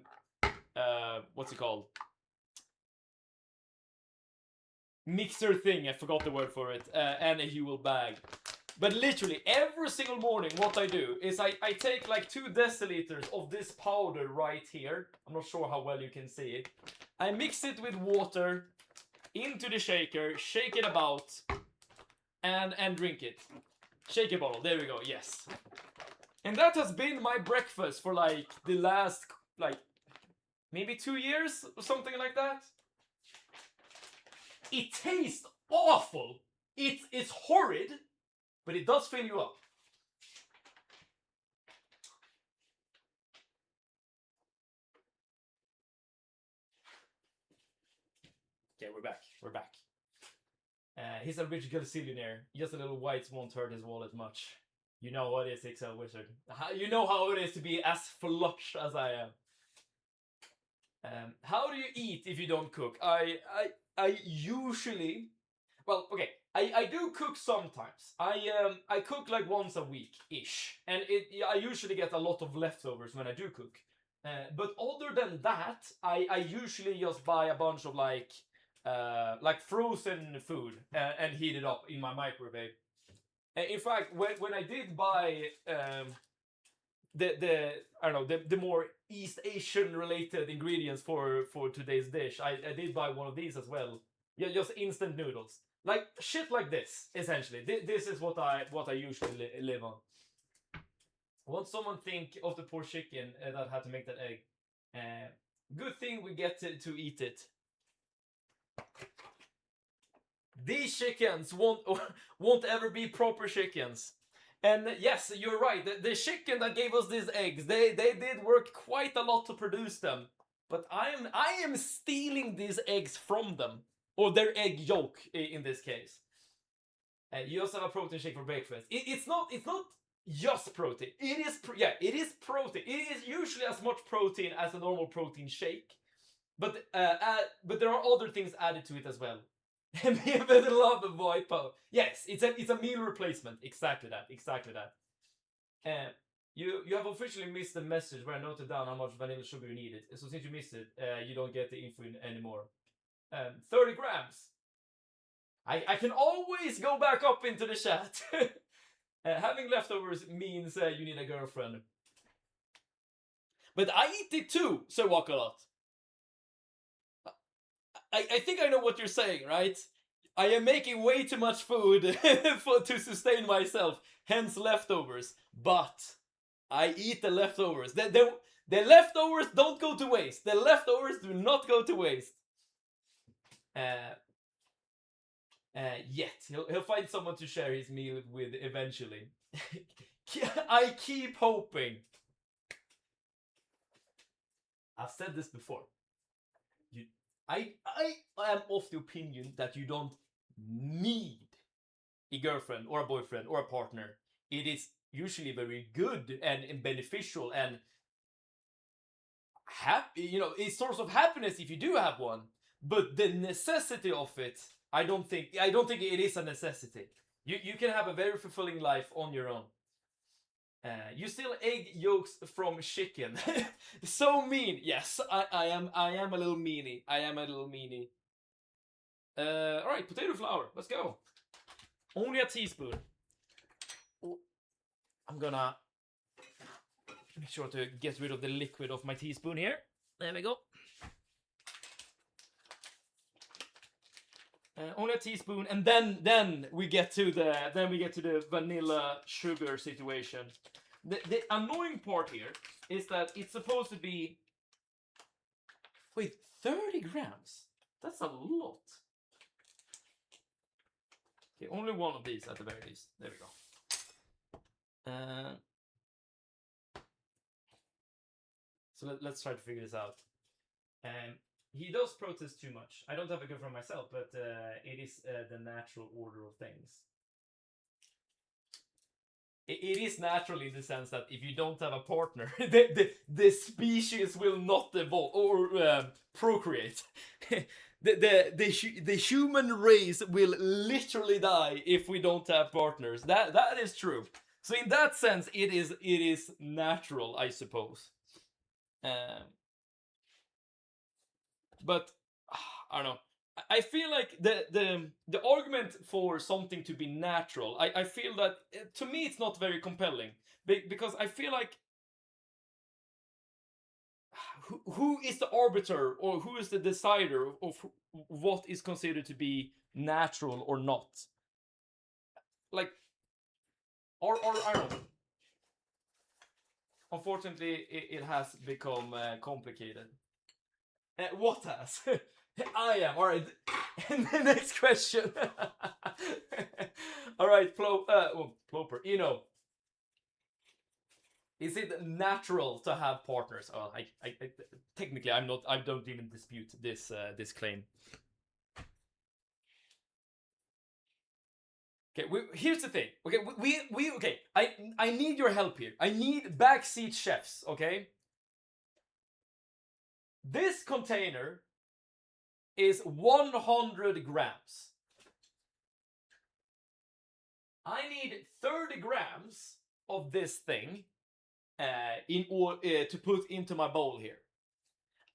what's it called? Mixer thing, I forgot the word for it, and a Huel bag. But literally, every single morning, what I do is I take like 2 deciliters of this powder right here. I'm not sure how well you can see it. I mix it with water into the shaker, shake it about, and drink it. Shaker bottle, there we go, yes. And that has been my breakfast for like the last, like, maybe 2 years or something like that. It tastes awful. It's horrid, but it does fill you up. Okay, we're back. We're back. He's a rich gazillionaire. Just a little whites won't hurt his wallet much. You know what it is, Excel Wizard. You know how it is to be as flush as I am. How do you eat if you don't cook? I usually, well, okay, I do cook sometimes. I cook like once a week ish, and I usually get a lot of leftovers when I do cook. But other than that, I usually just buy a bunch of like frozen food and heat it up in my microwave. In fact, when I did buy the I don't know the more East Asian related ingredients for today's dish, I did buy one of these as well. Yeah, just instant noodles, like shit like this. Essentially, this is what I usually live on. Won't someone think of the poor chicken that had to make that egg? Good thing we get to eat it. These chickens won't ever be proper chickens. And yes, you're right. The chicken that gave us these eggs, they did work quite a lot to produce them. But I am stealing these eggs from them, or their egg yolk in this case. You also have a protein shake for breakfast. It's not just protein. It is protein. It is usually as much protein as a normal protein shake, but there are other things added to it as well. Me a bit of love and white powder. Yes, it's a meal replacement. Exactly that. You have officially missed the message where I noted down how much vanilla sugar you needed. So since you missed it, you don't get the info anymore. 30 grams. I can always go back up into the chat. Having leftovers means you need a girlfriend. But I eat it too, Sir Walkalot. I think I know what you're saying, right? I am making way too much food to sustain myself, hence leftovers. But I eat the leftovers. The leftovers don't go to waste. The leftovers do not go to waste. Yet. He'll find someone to share his meal with eventually. I keep hoping. I've said this before. I am of the opinion that you don't need a girlfriend or a boyfriend or a partner. It is usually very good and beneficial and happy. It's source of happiness if you do have one. But the necessity of it, I don't think it is a necessity. You can have a very fulfilling life on your own. You steal egg yolks from chicken. So mean. Yes, I am a little meanie. Alright, potato flour. Let's go. Only a teaspoon. I'm gonna make sure to get rid of the liquid of my teaspoon here. There we go. Only a teaspoon, and then we get to the vanilla sugar situation. The annoying part here is that it's supposed to be 30 grams. That's a lot. Okay, only one of these at the very least. There we go. So let's try to figure this out. He does protest too much. I don't have a girlfriend myself, but it is the natural order of things. It is natural in the sense that if you don't have a partner, the species will not evolve or procreate. the human race will literally die if we don't have partners. That is true. So in that sense, it is natural, I suppose. but I don't know. I feel like the argument for something to be natural, I feel that to me it's not very compelling because I feel like who is the arbiter or who is the decider of what is considered to be natural or not? Like, or I don't know. Unfortunately, it has become complicated. What has? I am. All right. And the next question. All right, Ploper. Is it natural to have partners? Oh, I technically I'm not. I don't even dispute this claim. Okay, here's the thing. Okay, okay. I need your help here. I need backseat chefs. Okay. This container is 100 grams. I need 30 grams of this thing in order to put into my bowl here.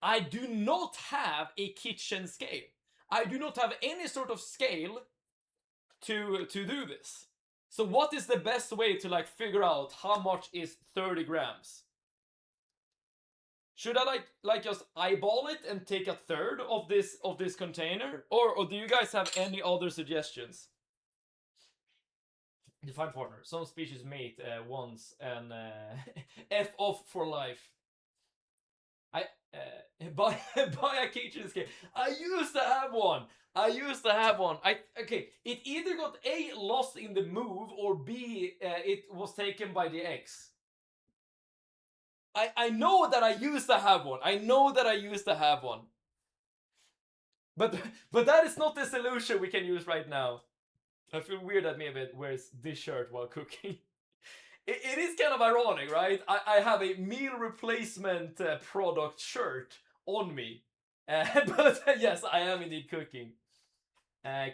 I do not have a kitchen scale. I do not have any sort of scale to do this. So what is the best way to like figure out how much is 30 grams? Should I like just eyeball it and take a third of this container, or do you guys have any other suggestions? Define partner. Some species mate once and f off for life. I buy a kitchen scale. I used to have one. Okay. It either got A, lost in the move, or B, it was taken by the ex. I know that I used to have one. But that is not the solution we can use right now. I feel weird that maybe it wears this shirt while cooking. It is kind of ironic, right? I have a meal replacement product shirt on me. But yes, I am indeed cooking.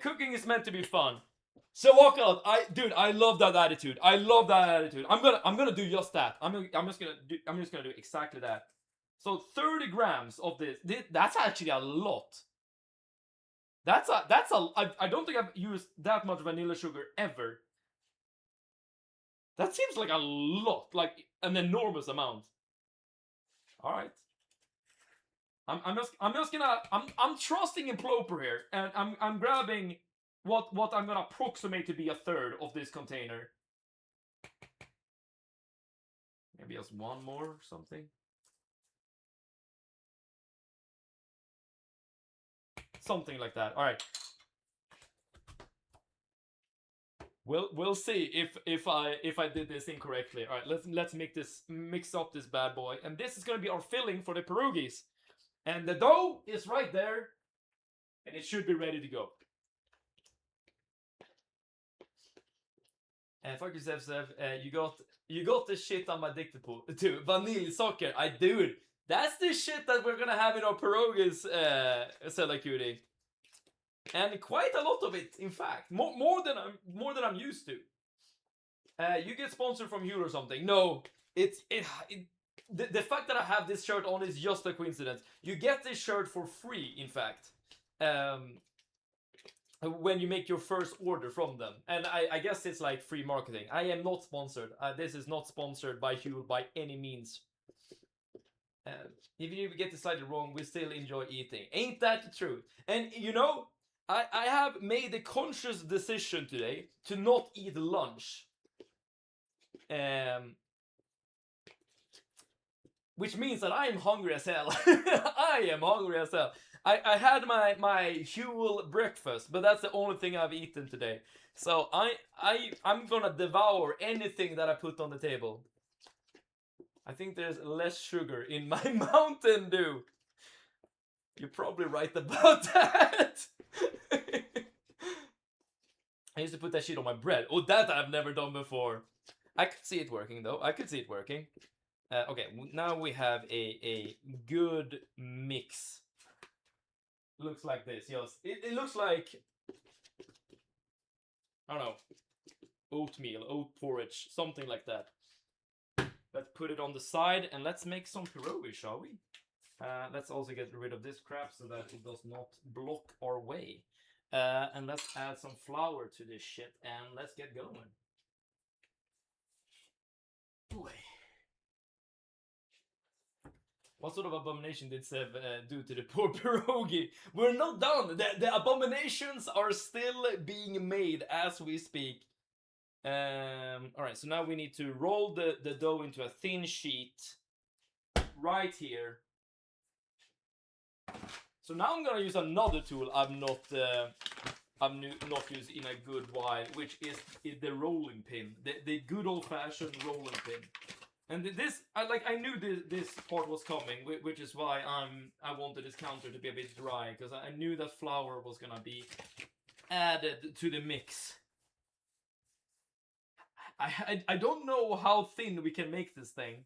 Cooking is meant to be fun. So walk out. I love that attitude. I'm gonna do just that. I'm just gonna do exactly that. So 30 grams of this. That's actually a lot. I don't think I've used that much vanilla sugar ever. That seems like a lot, like an enormous amount. All right. I'm trusting in Ploper here, and I'm grabbing what I'm gonna approximate to be a third of this container. Maybe just one more or something. Something like that. All right. We'll see if I did this incorrectly. All right, let's mix up this bad boy, and this is gonna be our filling for the pierogies, and the dough is right there, and it should be ready to go. And fuck yourself, Sev. You got the shit I'm addicted to. Vanilla soccer. Dude, that's the shit that we're gonna have in our pierogies, Sella Cutie. And quite a lot of it, in fact, more than I'm used to. You get sponsored from Hule or something? No, the fact that I have this shirt on is just a coincidence. You get this shirt for free, in fact, when you make your first order from them, and I guess it's like free marketing. I am not sponsored. This is not sponsored by Hule by any means. Even if we get it slightly wrong, we still enjoy eating. Ain't that the truth? And I have made a conscious decision today to not eat lunch. Which means that I'm hungry as hell. I am hungry as hell. I had my Huel breakfast, but that's the only thing I've eaten today. So I'm gonna devour anything that I put on the table. I think there's less sugar in my Mountain Dew. You're probably right about that. I used to put that shit on my bread. Oh, that I've never done before. I could see it working, though. Okay, now we have a good mix. Looks like this, yes. It looks like, I don't know, oatmeal, oat porridge, something like that. Let's put it on the side and let's make some pierogi, shall we? Let's also get rid of this crap so that it does not block our way. And let's add some flour to this shit and let's get going. Boy. What sort of abomination did Sev do to the poor pierogi? We're not done. The abominations are still being made as we speak. Alright, so now we need to roll the dough into a thin sheet right here. So now I'm gonna use another tool I've not used in a good while, which is the rolling pin, the good old-fashioned rolling pin. And this, I knew this part was coming, which is why I wanted this counter to be a bit dry, because I knew that flour was gonna be added to the mix. I don't know how thin we can make this thing.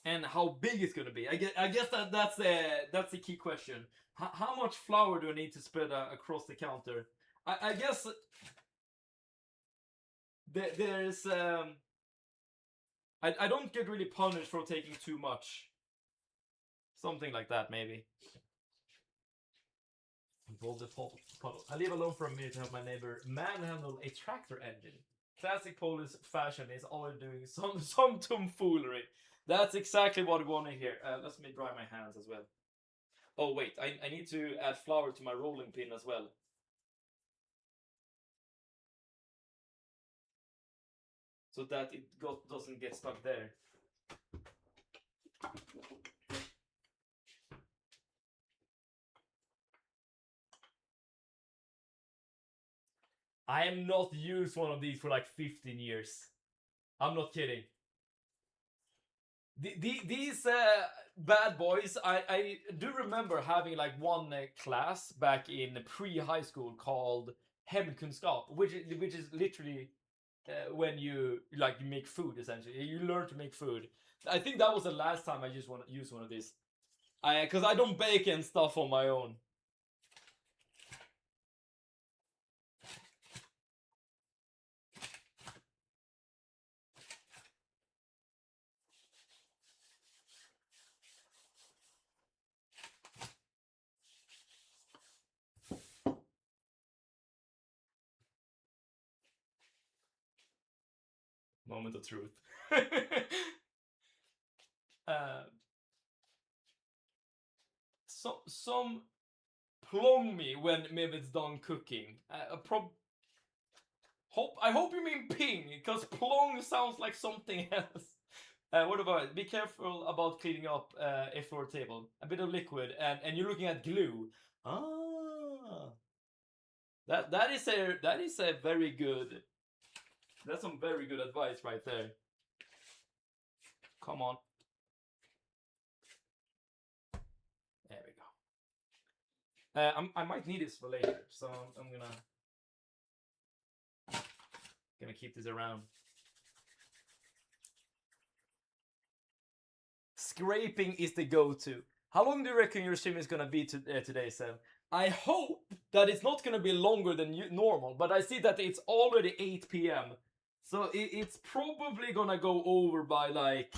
And how big it's gonna be. I guess that's the key question. How much flour do I need to spread across the counter? I guess there's I don't get really punished for taking too much. Something like that, maybe. Involve the puddle. I leave alone for a minute to help my neighbor manhandle a tractor engine. Classic Polish fashion is always doing some tomfoolery. That's exactly what we want to hear. Let me dry my hands as well. Oh wait, I need to add flour to my rolling pin as well. So that it doesn't get stuck there. I am not used one of these for like 15 years. I'm not kidding. These bad boys, I do remember having like one class back in pre-high school called hemkunskap, which is literally when you make food, essentially. You learn to make food. I think that was the last time I just want to use one of these. Because I don't bake and stuff on my own. Moment of truth. Some plong me when maybe it's done cooking. I hope you mean ping, because plong sounds like something else. What about it? Be careful about cleaning up a floor table. A bit of liquid, and you're looking at glue. Ah, that is a very good. That's some very good advice right there. Come on. There we go. I might need this for later, so I'm gonna keep this around. Scraping is the go-to. How long do you reckon your stream is gonna be today, Sam? I hope that it's not gonna be longer than normal, but I see that it's already 8 p.m. So it's probably gonna go over by like...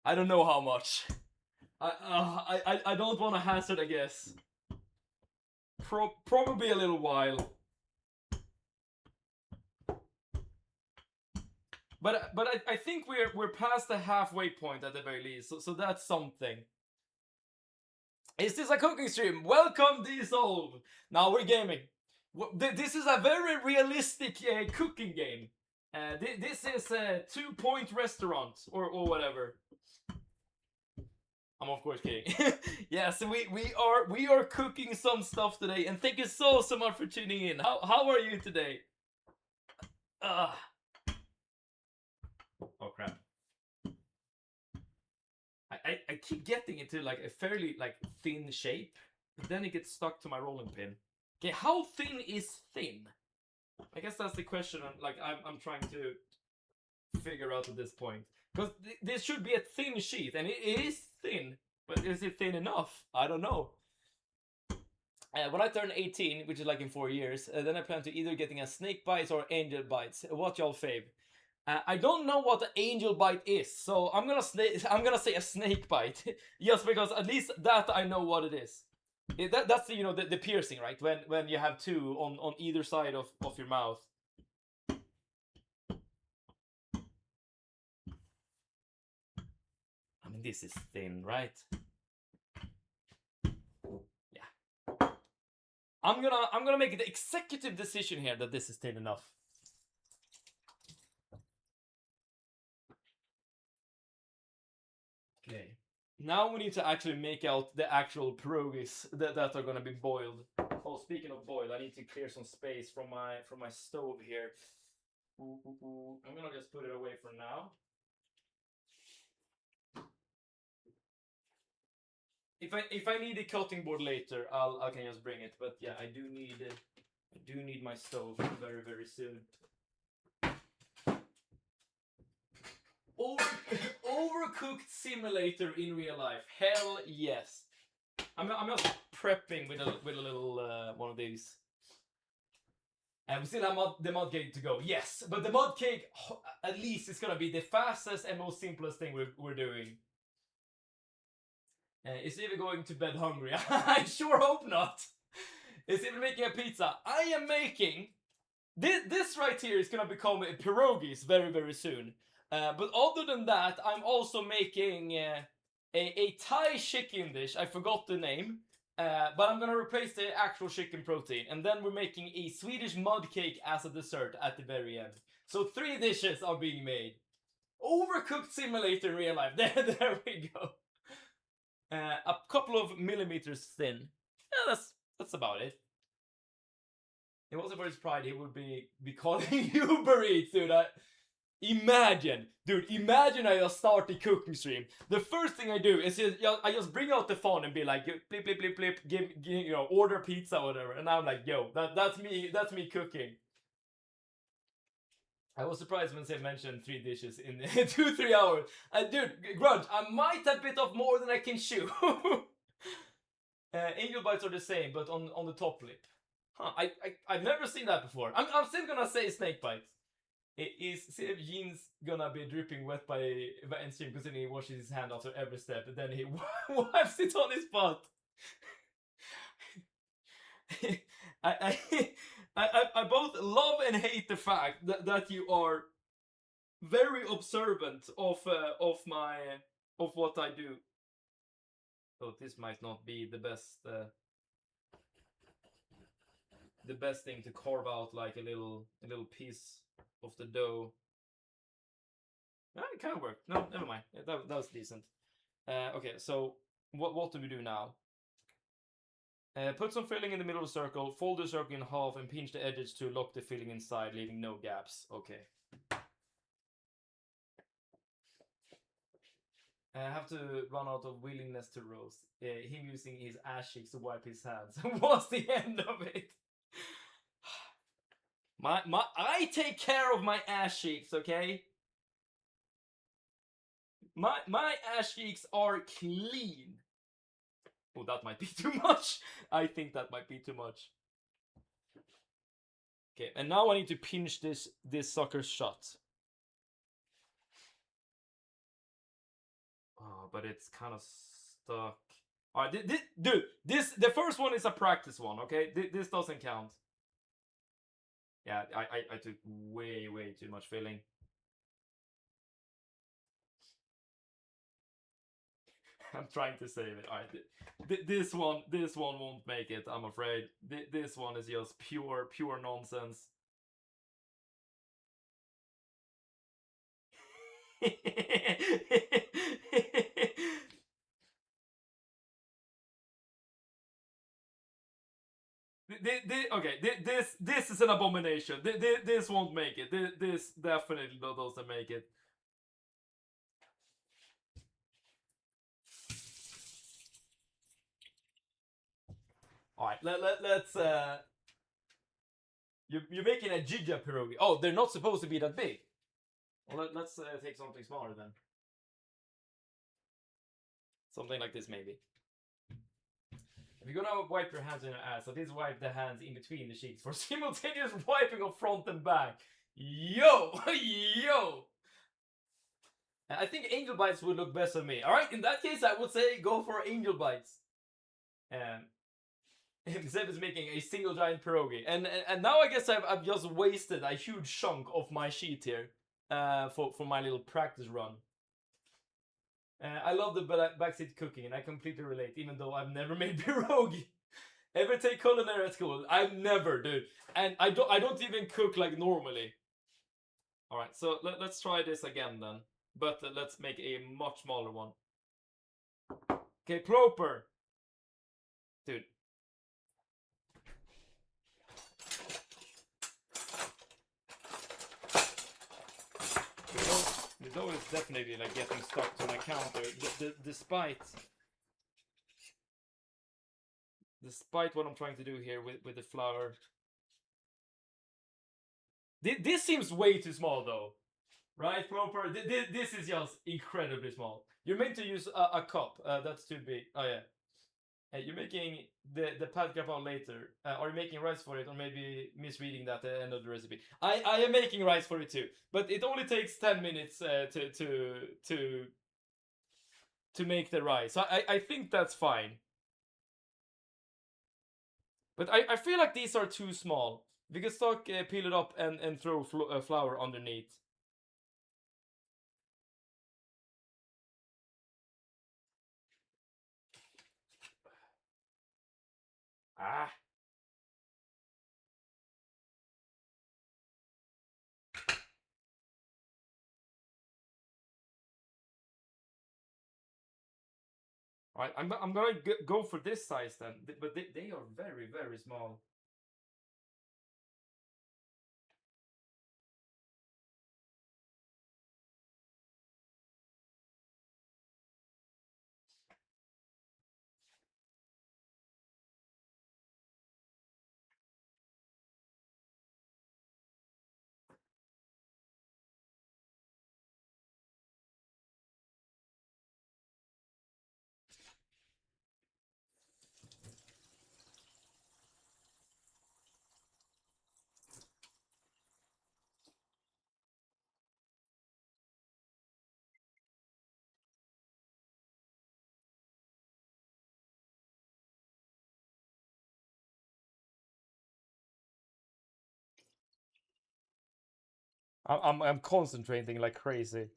I don't know how much. I don't want to hazard a guess. Probably a little while. But I think we're past the halfway point at the very least, so that's something. Is this a cooking stream? Welcome, Diesel! Now we're gaming. This is a very realistic cooking game. This is a 2 Point Restaurant or whatever. I'm of course kidding. Yes, we are cooking some stuff today, and thank you so much for tuning in. How are you today? Oh crap. I keep getting into like a fairly like thin shape, but then it gets stuck to my rolling pin. Okay, how thin is thin? I guess that's the question I'm trying to figure out at this point. Because this should be a thin sheet, and it is thin, but is it thin enough? I don't know. When I turn 18, which is like in 4 years, then I plan to either getting a snake bites or angel bites. What y'all fave? I don't know what an angel bite is, so I'm gonna say a snake bite, just because at least that I know what it is. That's the, the piercing, right? When you have two on either side of your mouth. I mean, this is thin, right? Yeah. I'm gonna make the executive decision here that this is thin enough. Okay. Now we need to actually make out the actual pierogies that are gonna be boiled. Oh, speaking of boiled, I need to clear some space from my stove here. I'm gonna just put it away for now. If I need a cutting board later, I can just bring it. But yeah, I do need my stove very, very soon. Overcooked simulator in real life. Hell yes. I'm just prepping with a little one of these. And we still have the mud cake to go. Yes, but the mud cake at least is gonna be the fastest and most simplest thing we're doing. Is Evie going to bed hungry? I sure hope not. Is Evie making a pizza? I am making. This right here is gonna become pierogies very, very soon. But other than that, I'm also making a Thai chicken dish. I forgot the name. But I'm gonna replace the actual chicken protein. And then we're making a Swedish mud cake as a dessert at the very end. So 3 dishes are being made. Overcooked simulator in real life. There we go. A couple of millimeters thin. Yeah, that's about it. It wasn't for his pride, he would be calling Uber Eats, dude. Imagine I just start the cooking stream. The first thing I do is I just bring out the phone and be like, blip, blip, blip, blip, give order pizza or whatever. And I'm like, yo, that's me cooking. I was surprised when they mentioned 3 dishes in 2-3 hours. Dude, Grudge, I might have bit off more than I can chew. Angel bites are the same, but on the top lip. Huh, I've never seen that before. I'm still gonna say snake bites. Is Seb Jeans gonna be dripping wet by end stream considering he washes his hand after every step and then he wipes it on his butt? I both love and hate the fact that you are very observant of what I do. So this might not be the best thing to carve out, like a little piece of the dough. It kind of worked. No, never mind. That was decent. Okay, so what do we do now? Put some filling in the middle of the circle, fold the circle in half, and pinch the edges to lock the filling inside, leaving no gaps. Okay. I have to run out of willingness to roast. Him using his ass cheeks to wipe his hands. What's the end of it? I take care of my ass cheeks, okay? My ass cheeks are clean. Oh, that might be too much. I think that might be too much. Okay, and now I need to pinch this sucker shut. Oh, but it's kind of stuck. All right, dude, the first one is a practice one. Okay, this doesn't count. Yeah, I took way too much filling. I'm trying to save it. All right, this one won't make it. I'm afraid. This one is just pure nonsense. Okay, this is an abomination. This won't make it. This definitely doesn't make it. All right, let's. You're making a giga pierogi. Oh, they're not supposed to be that big. Well, let's take something smaller then. Something like this, maybe. If you're gonna wipe your hands on your ass, at least wipe the hands in between the cheeks for simultaneous wiping of front and back. Yo, yo. I think angel bites would look best on me. All right, in that case, I would say go for angel bites. Um, Zeb is making a single giant pierogi, and now I guess I've just wasted a huge chunk of my sheet here, for my little practice run. I love the backseat cooking, and I completely relate, even though I've never made pierogi. Ever take culinary at school? I've never, dude, and I don't even cook like normally. All right, so let's try this again then, but let's make a much smaller one. Okay, proper, dude. The dough is definitely like getting stuck to my counter, despite what I'm trying to do here with the flour. This seems way too small though, right? Proper. This is just incredibly small. You're meant to use a cup. That's too big. Oh yeah. You're making the pad grappa later. Are you making rice for it, or maybe misreading that at the end of the recipe? I am making rice for it too, but it only takes 10 minutes to make the rice. So I think that's fine. But I feel like these are too small. We can start peel it up and throw flour underneath. Ah. Alright, I'm gonna go for this size then. But they are very, very small. I'm concentrating like crazy.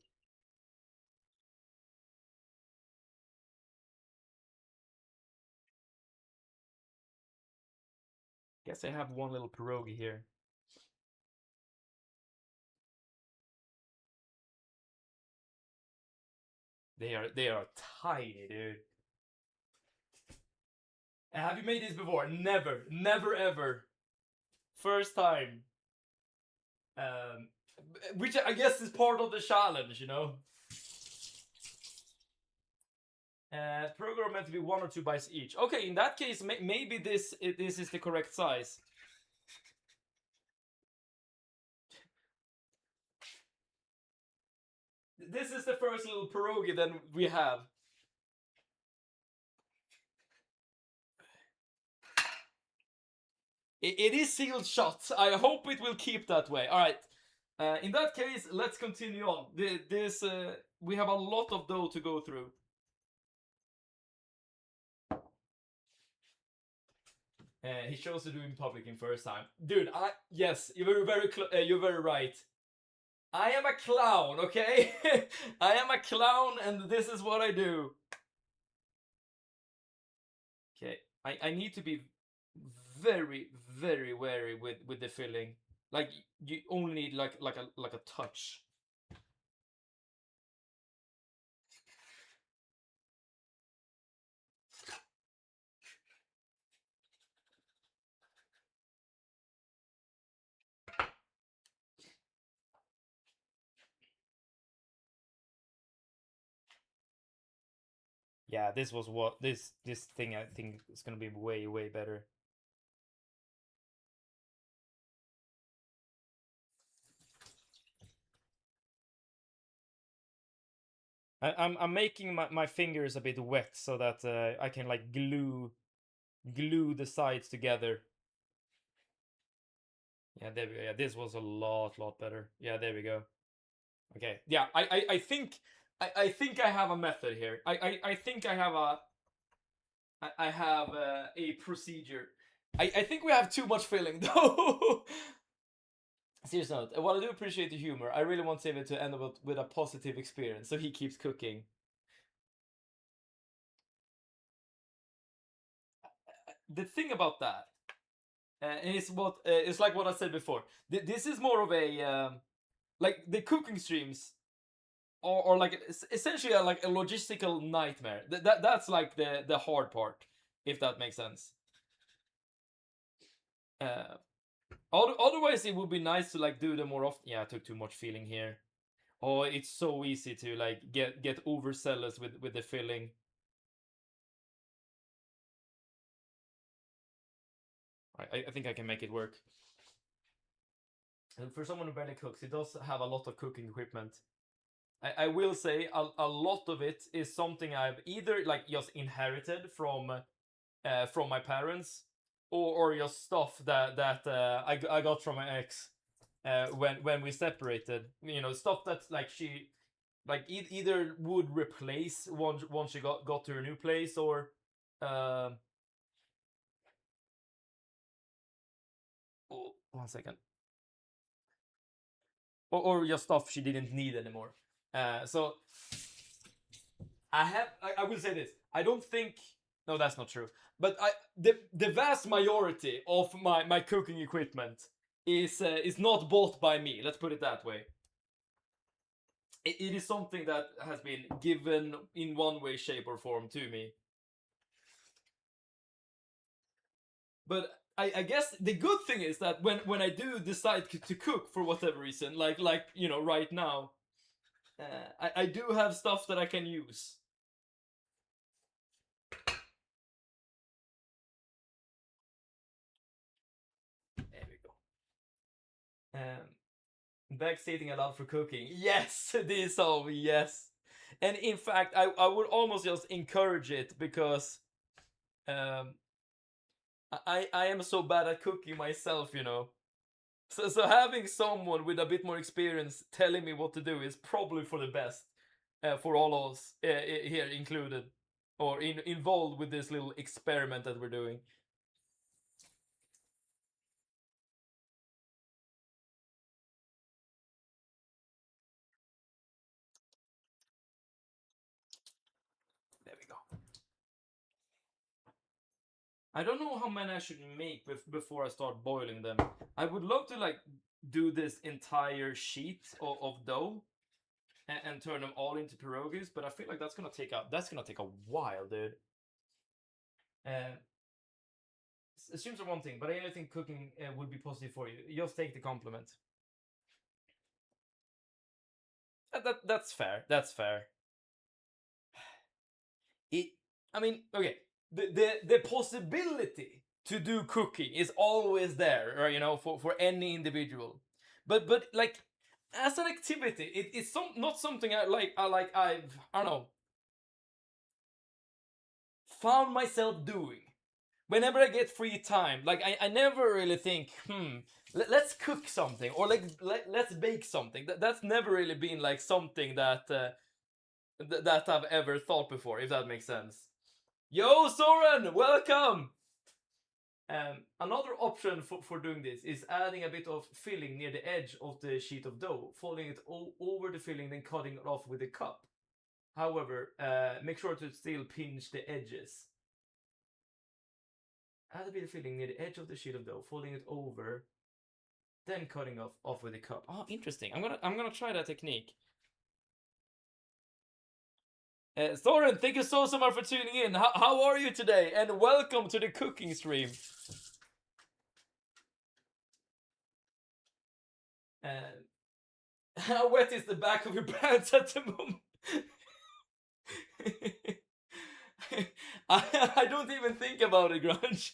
Guess I have one little pierogi here. They are tiny, dude. Have you made this before? Never, never, ever. First time. Um, which I guess is part of the challenge, you know. Program meant to be 1 or 2 bites each. Okay, in that case, maybe this is the correct size. This is the first little pierogi that we have. It is sealed shut. I hope it will keep that way. All right. In that case, let's continue on. We have a lot of dough to go through. He chose to do in public in first time, dude. Yes, you're very right. I am a clown, okay? I am a clown, and this is what I do. Okay, I need to be very, very wary with the filling. Like you only need like a touch. Yeah, this was what this thing I think is gonna be way better. I'm making my fingers a bit wet so that I can like glue the sides together. Yeah, there we go. Yeah, this was a lot better. Yeah, there we go. Okay. Yeah, I think I think I have a method here. I think I have I have a procedure. I think we have too much filling though. Serious note. While I do appreciate the humor, I really want David to end up with a positive experience, so he keeps cooking. The thing about that, and it's what it's like what I said before. This is more of a like the cooking streams, or like essentially like a logistical nightmare. That's like the hard part, if that makes sense. Uh, Otherwise, it would be nice to like do them more often. Yeah, I took too much filling here. Oh, it's so easy to like get overzealous with the filling. I think I can make it work. And for someone who barely cooks, it does have a lot of cooking equipment. I will say a lot of it is something I've either like just inherited from my parents, or just stuff that I got from my ex when we separated. You know, stuff that's like she like either would replace once she got to her new place, or uh, oh, 1 second, or just stuff she didn't need anymore. So I will say this. I don't think. No, that's not true. But the vast majority of my cooking equipment is not bought by me. Let's put it that way. It is something that has been given in one way, shape, or form to me. But I guess the good thing is that when I do decide to cook for whatever reason, like you know right now, I do have stuff that I can use. There we go. Backstating allowed for cooking. Yes, this all yes. And in fact, I would almost just encourage it because um, I am so bad at cooking myself, you know. So having someone with a bit more experience telling me what to do is probably for the best for all of us here included, or involved with this little experiment that we're doing. There we go. I don't know how many I should make before I start boiling them. I would love to like do this entire sheet of dough and turn them all into pierogies, but I feel like that's gonna take a while, dude. Uh, Assumes are one thing, but I think cooking would be positive for you. Just take the compliment. That's fair. That's fair. It. I mean, okay. The possibility to do cooking is always there, or, you know, for any individual. But like as an activity, it's not something I don't know, found myself doing whenever I get free time. Like I never really think, let's cook something, or like let's bake something. That's never really been like something that I've ever thought before, if that makes sense. Yo, Soren, welcome. Another option for doing this is adding a bit of filling near the edge of the sheet of dough, folding it over the filling, then cutting it off with a cup. However, make sure to still pinch the edges. Add a bit of filling near the edge of the sheet of dough, folding it over, then cutting off with a cup. Oh, interesting. I'm gonna try that technique. Thorin, thank you so much for tuning in. How are you today? And welcome to the cooking stream. How wet is the back of your pants at the moment? I don't even think about it, Grunge.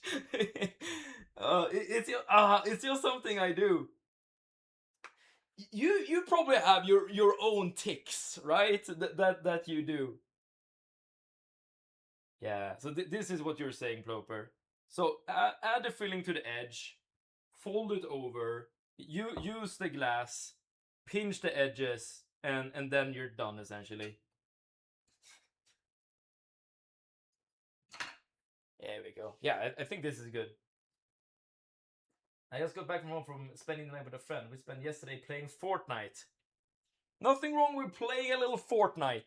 It's just something I do. You probably have your own ticks, right? That you do. Yeah. So this is what you're saying, Ploper. So add the filling to the edge, fold it over, you use the glass, pinch the edges, and then you're done essentially. There we go. Yeah, I think this is good. I just got back from home from spending the night with a friend. We spent yesterday playing Fortnite. Nothing wrong with playing a little Fortnite.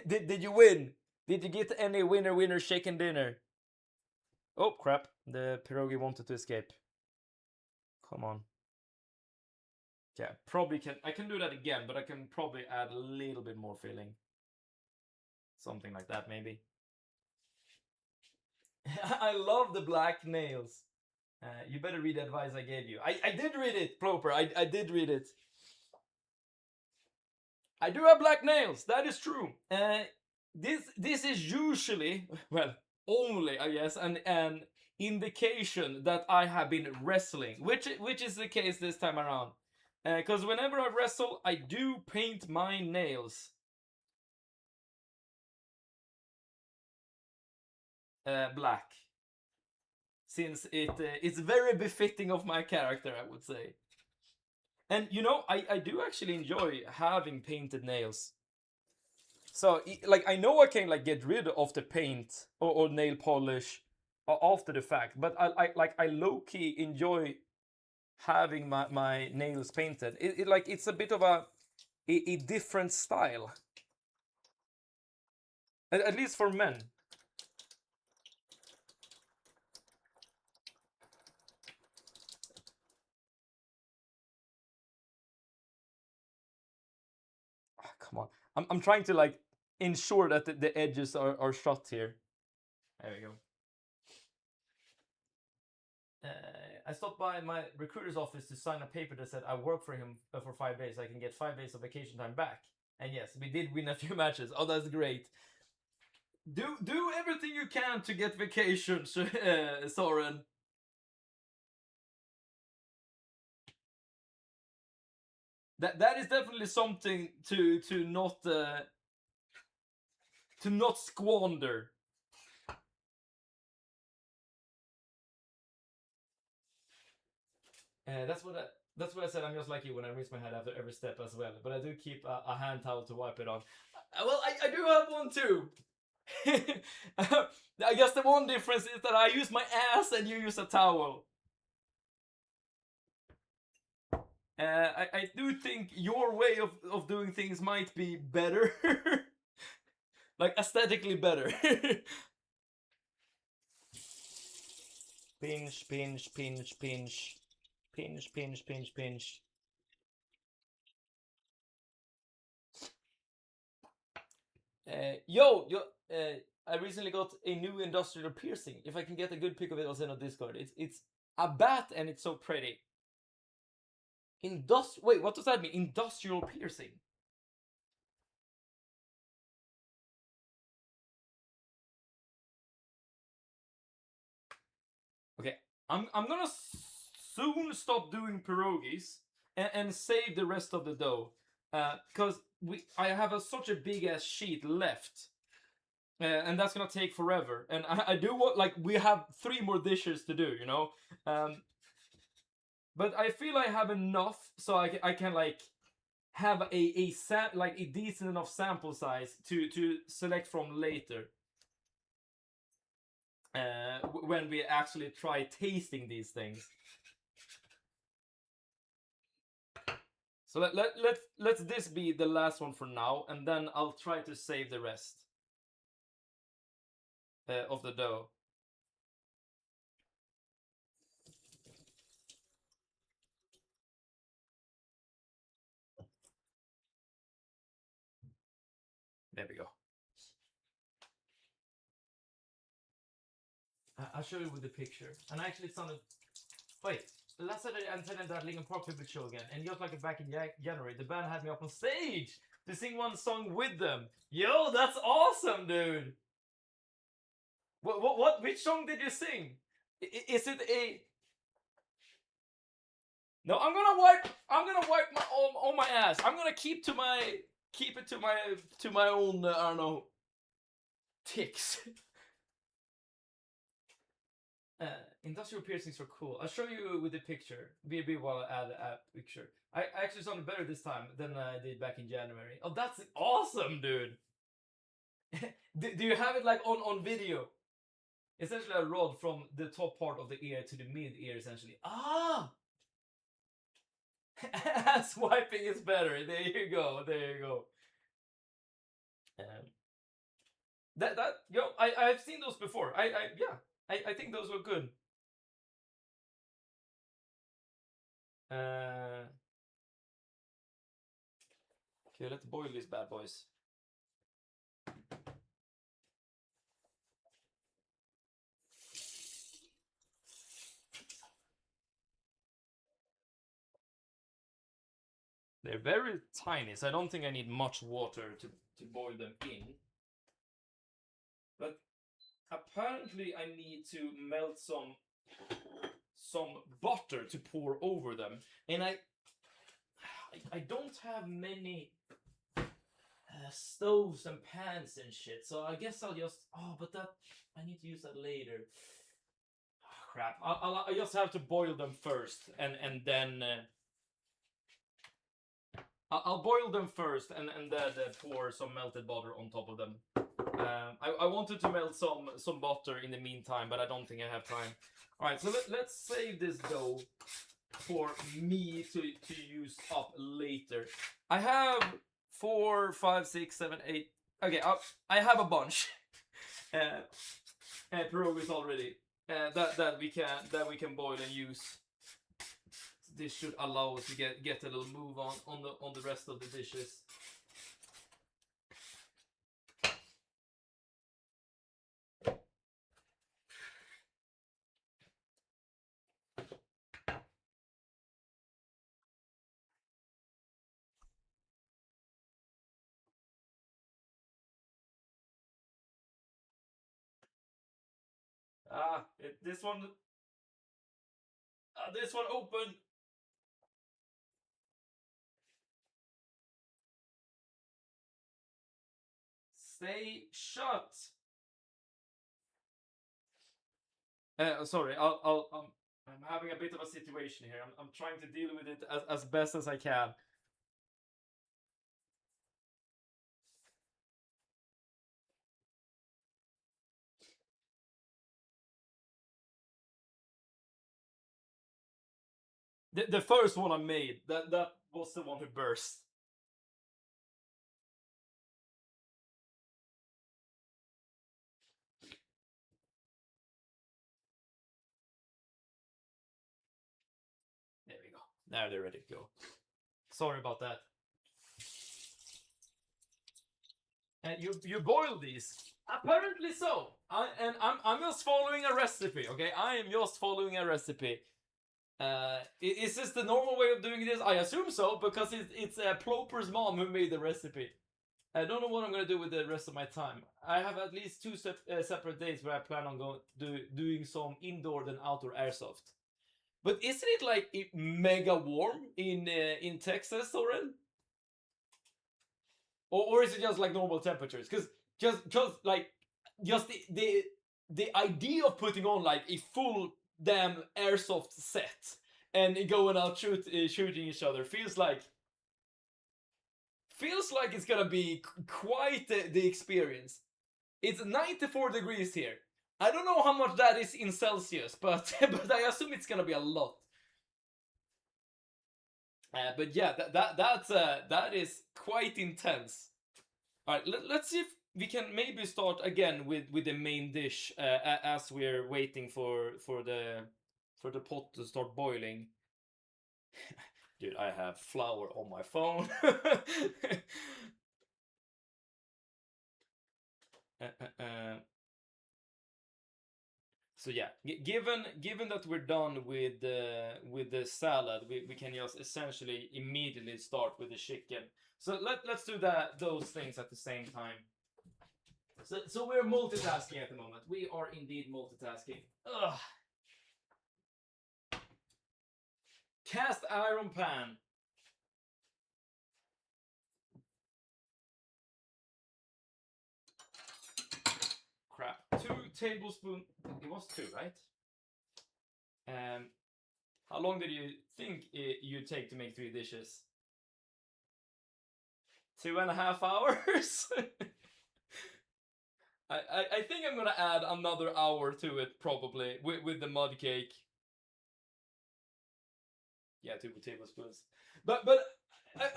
Did you win? Did you get any winner chicken dinner? Oh crap, the pierogi wanted to escape. Come on. Yeah, probably can. I can do that again, but I can probably add a little bit more filling. Something like that, maybe. I love the black nails. You better read the advice I gave you. I did read it, Ploper. I did read it. I do have black nails. That is true. This is usually, well, only I guess, an indication that I have been wrestling, which is the case this time around. Because whenever I wrestle, I do paint my nails. Black. Since it's very befitting of my character, I would say. And you know, I do actually enjoy having painted nails. So like I know I can like get rid of the paint or nail polish after the fact, but I low key enjoy having my nails painted. Like it's a bit of a different style. At least for men. Come on. I'm trying to like ensure that the edges are shot here. There we go. I stopped by my recruiter's office to sign a paper that said I work for him for 5 days. I can get 5 days of vacation time back. And yes, we did win a few matches. Oh, that's great. Do everything you can to get vacation, Soren. That is definitely something to not squander. That's what I said. I'm just like you when I rinse my head after every step as well. But I do keep a hand towel to wipe it on. Well, I do have one too. I guess the one difference is that I use my ass and you use a towel. I do think your way of doing things might be better. Like aesthetically better. Pinch, pinch, pinch, pinch. Pinch, pinch, pinch, pinch. Yo, I recently got a new industrial piercing. If I can get a good pic of it, I'll send on Discord. It's a bat and it's so pretty. Wait, what does that mean? Industrial piercing. Okay, I'm gonna soon stop doing pierogies and save the rest of the dough, because I have such a big ass sheet left, and that's gonna take forever. And I do what like we have 3 more dishes to do, you know. But I feel I have enough, so I can like have a decent enough sample size to select from later. When we actually try tasting these things. So let's this be the last one for now, and then I'll try to save the rest of the dough. There we go. I'll show you with the picture. And actually it sounded... Wait, last Saturday I attended that Linkin Park Pivot show again, and just like back in January, the band had me up on stage to sing one song with them. Yo, that's awesome, dude! Which song did you sing? Is it a... No, I'm gonna wipe my on my ass. I'm gonna keep it to my own I don't know, ticks. Industrial piercings are cool. I'll show you with the picture. Maybe while I add a picture. I actually sounded better this time than I did back in January. Oh, that's awesome, dude. do you have it like on video? Essentially a rod from the top part of the ear to the mid ear, essentially. Ah! Swiping is better. There you go. There you go. I've seen those before. I think those were good. Okay, let's boil these bad boys. They're very tiny, so I don't think I need much water to boil them in. But apparently I need to melt some butter to pour over them. And I don't have many stoves and pans and shit, so I guess I'll just... Oh, but that... I need to use that later. Oh, crap. I just have to boil them first, and then... I'll boil them first and then pour some melted butter on top of them. I wanted to melt some butter in the meantime, but I don't think I have time. Alright, so let's save this dough for me to use up later. I have 4, 5, 6, 7, 8... Okay, I have a bunch. Pierogies already. That we can boil and use. This should allow us to get a little move on the rest of the dishes. This one open. Stay shut. Sorry, I'm having a bit of a situation here. I'm trying to deal with it as best as I can. The first one I made, that was the one who burst. There we go. Now they're ready to go. Sorry about that. And you boil these? Apparently so. I'm just following a recipe, okay? I am just following a recipe. Is this the normal way of doing this? I assume so, because it's Ploper's mom who made the recipe. I don't know what I'm gonna do with the rest of my time. I have at least 2 separate days where I plan on doing some indoor and outdoor airsoft. But isn't it like mega warm in Texas, Soren? Or is it just like normal temperatures? Because just the idea of putting on like a full damn airsoft set and going out shooting each other feels like it's gonna be quite the experience. It's 94 degrees here. I don't know how much that is in Celsius, but I assume it's gonna be a lot. But yeah, that is quite intense. All right, let's see if we can maybe start again with the main dish as we're waiting for the pot to start boiling. Dude, I have flour on my phone. So yeah, given that we're done with the salad, we can just essentially immediately start with the chicken. So let's do those things at the same time. So we're multitasking at the moment. We are indeed multitasking. Ugh. Cast iron pan. Crap. 2 tablespoons. It was 2, right? How long did you think you take to make 3 dishes? 2.5 hours? I think I'm gonna add another hour to it probably with the mud cake. Yeah, 2 tablespoons. But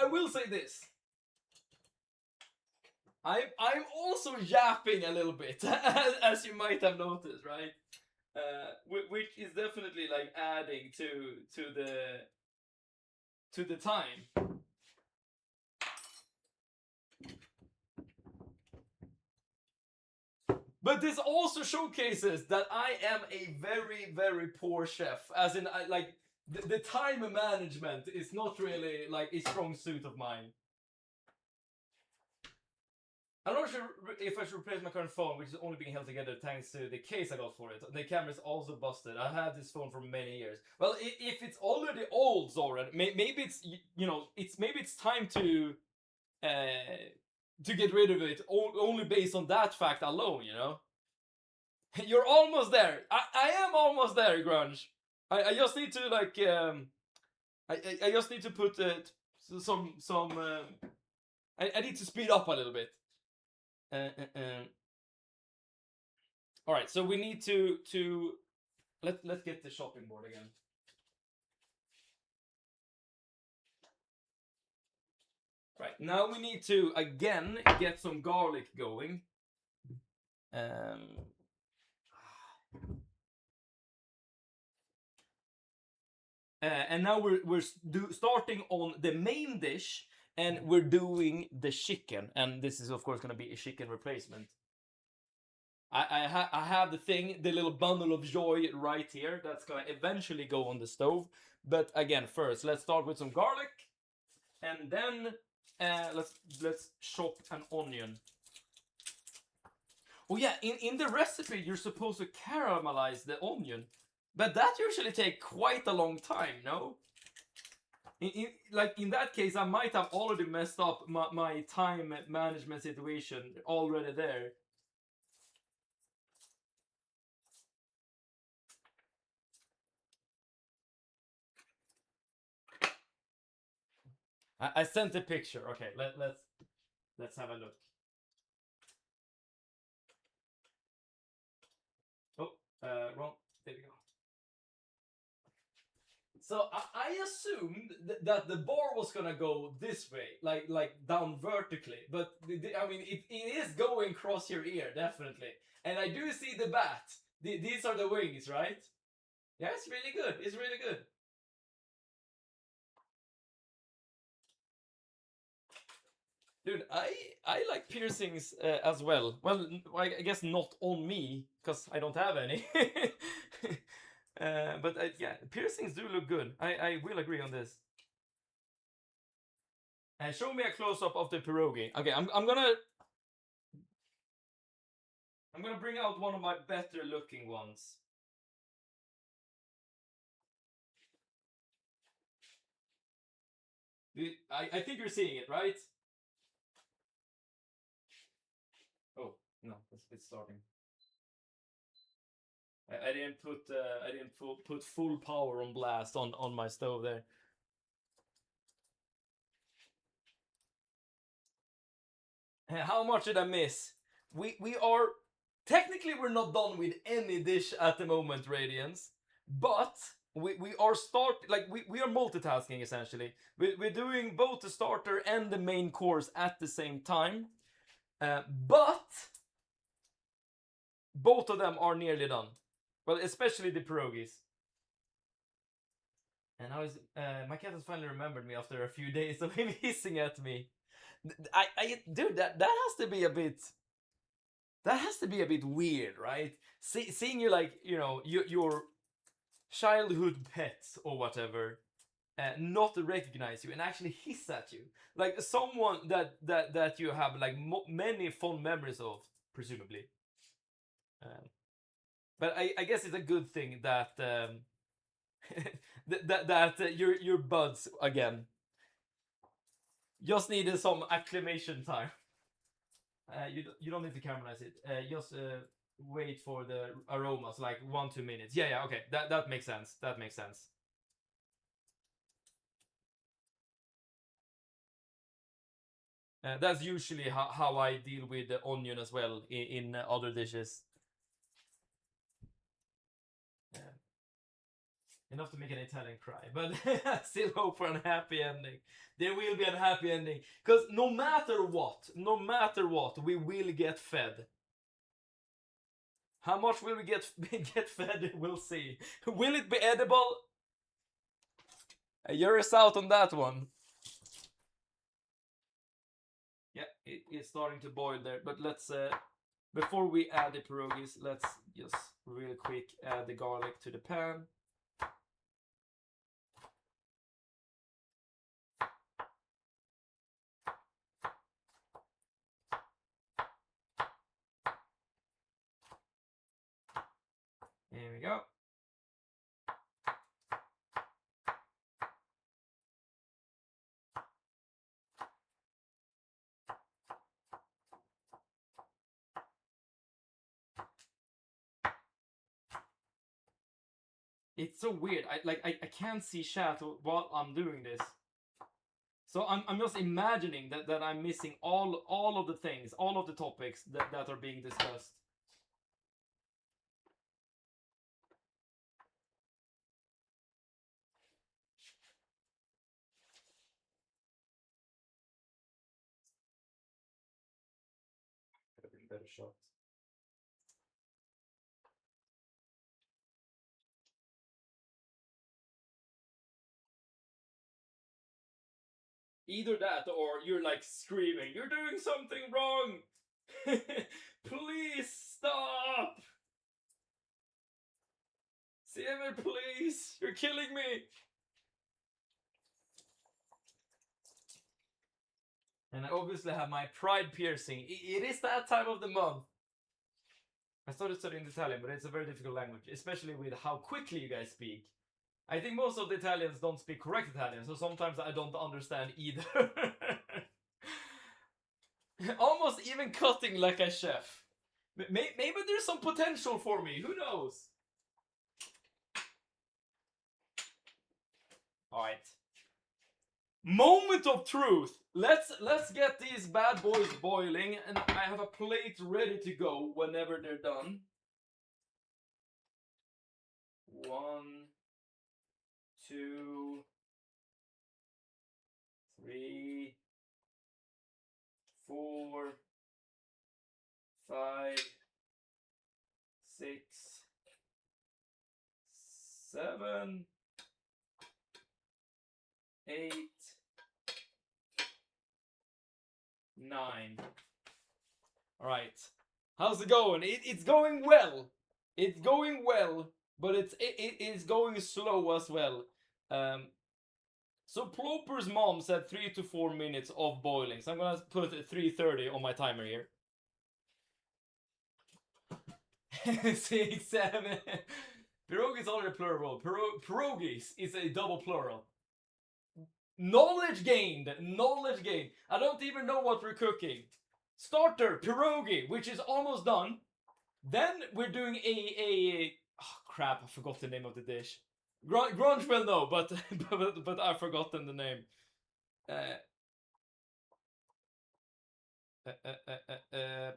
I will say this. I'm also yapping a little bit, as you might have noticed, right? Which is definitely like adding to the time. But this also showcases that I am a very, very poor chef. As in, the time management is not really like a strong suit of mine. I'm not sure if I should replace my current phone, which is only being held together thanks to the case I got for it. The camera is also busted. I had this phone for many years. Well, if it's already old, Zoran, maybe it's maybe it's time to get rid of it only based on that fact alone. You know. You're almost there. I am almost there, Grunge. I just need to like I just need to put some I need to speed up a little bit. All right, so we need to let's get the shopping board again. Right, now we need to again get some garlic going. And now we're starting on the main dish, and we're doing the chicken, and this is of course going to be a chicken replacement. I have the little bundle of joy right here that's going to eventually go on the stove. But again, first let's start with some garlic, and then let's chop an onion. Oh yeah, in the recipe you're supposed to caramelize the onion, but that usually takes quite a long time, no? In that case, I might have already messed up my time management situation already there. I sent a picture. Okay, let's have a look. Oh, wrong. There we go. So I assumed that the bar was gonna go this way, like down vertically, but I mean it is going across your ear definitely, and I do see the bat. These are the wings, right? Yeah, it's really good. It's really good. Dude, I like piercings as well. Well, I guess not on me because I don't have any. But yeah, piercings do look good. I will agree on this. Show me a close up of the pierogi. Okay, I'm gonna bring out one of my better looking ones. I think you're seeing it, right? Oh no, it's starting. I didn't put full power on blast on my stove there. How much did I miss? We are technically we're not done with any dish at the moment, Radiance, but we are we are multitasking essentially. We're doing both the starter and the main course at the same time, but both of them are nearly done. Well, especially the pierogies. And now my cat has finally remembered me after a few days of him hissing at me. Dude, that has to be a bit. That has to be a bit weird, right? Seeing you like your childhood pets or whatever, not recognize you and actually hiss at you, like someone that you have like many fond memories of, presumably. But I guess it's a good thing that that your buds again just needed some acclimation time. You don't need to caramelize it. Just wait for the aromas, like 1-2 minutes. Yeah, okay, that makes sense. That makes sense. That's usually how I deal with the onion as well in other dishes. Yeah. Enough to make an Italian cry, but I still hope for a happy ending. There will be a happy ending, because no matter what, we will get fed. How much will we get get fed? We'll see. Will it be edible? Jury's out on that one. Yeah, it is starting to boil there, but let's before we add the pierogies, let's just real quick add the garlic to the pan. Here we go. It's so weird. I can't see chat while I'm doing this. So I'm just imagining that I'm missing all of the things, all of the topics that are being discussed. Better shot. Either that or you're like screaming, "You're doing something wrong! Please stop! Siever, please! You're killing me!" And I obviously have my pride piercing. It is that time of the month. I started studying Italian, but it's a very difficult language, especially with how quickly you guys speak. I think most of the Italians don't speak correct Italian, so sometimes I don't understand either. Almost even cutting like a chef. Maybe there's some potential for me, who knows? Alright. Moment of truth. Let's get these bad boys boiling, and I have a plate ready to go whenever they're done. 1, 2, 3, 4, 5, 6, 7, 8, 9. All right. How's it going? It's going well. It's going well, but it is going slow as well. So Ploper's mom said 3 to 4 minutes of boiling. So I'm gonna put 3:30 on my timer here. 6, 7. Pierogi is already plural. Pierogis is a double plural. Knowledge gained. Knowledge gained. I don't even know what we're cooking. Starter, pierogi, which is almost done. Then we're doing oh crap, I forgot the name of the dish. Grunge will know, but I've forgotten the name.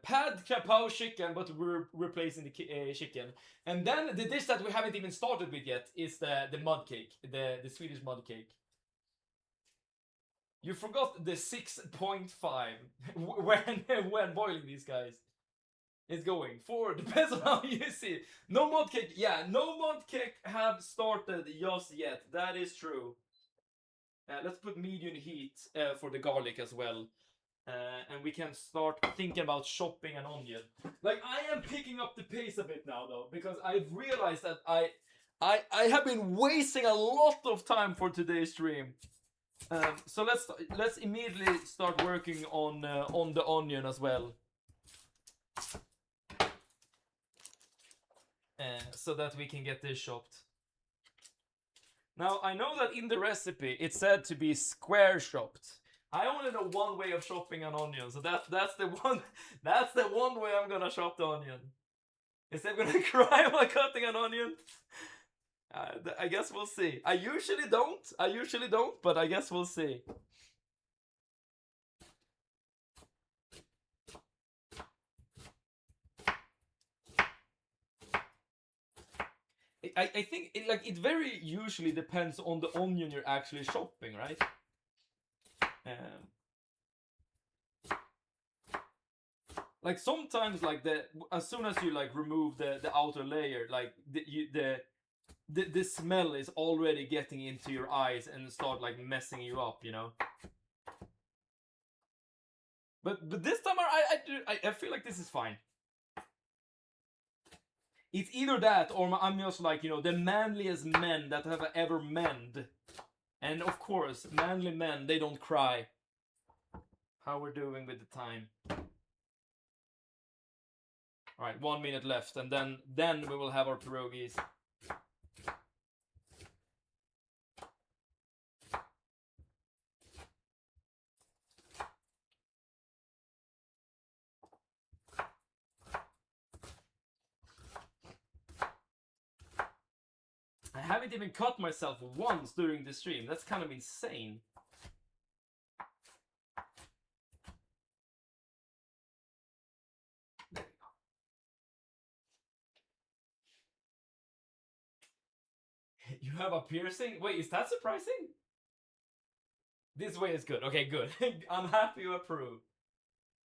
Pad kapow chicken, but we're replacing the chicken. And then the dish that we haven't even started with yet is the mud cake, the Swedish mud cake. You forgot the 6.5 when boiling these guys. It's going forward. Depends on how you see it. No mud cake. Yeah, no mud cake have started just yet. That is true. Let's put medium heat for the garlic as well. And we can start thinking about chopping an onion. Like, I am picking up the pace a bit now, though, because I've realized that I have been wasting a lot of time for today's stream. So let's immediately start working on the onion as well. So that we can get this chopped. Now, I know that in the recipe it said to be square chopped. I only know one way of chopping an onion, so that's the one way I'm gonna chop the onion. Is Seb gonna cry while cutting an onion? I guess we'll see. I usually don't, but I guess we'll see. I think it very usually depends on the onion you're actually shopping, right? Like sometimes as soon as you like remove the outer layer, like the smell is already getting into your eyes and start like messing you up, you know. But this time I feel like this is fine. It's either that or I'm just like, you know, the manliest men that have ever manned. And of course, manly men, they don't cry. How we're doing with the time. Alright, 1 minute left, and then we will have our pierogies. I haven't even cut myself once during the stream. That's kind of insane. There we go. You have a piercing? Wait, is that surprising? This way is good. Okay, good. I'm happy you approve.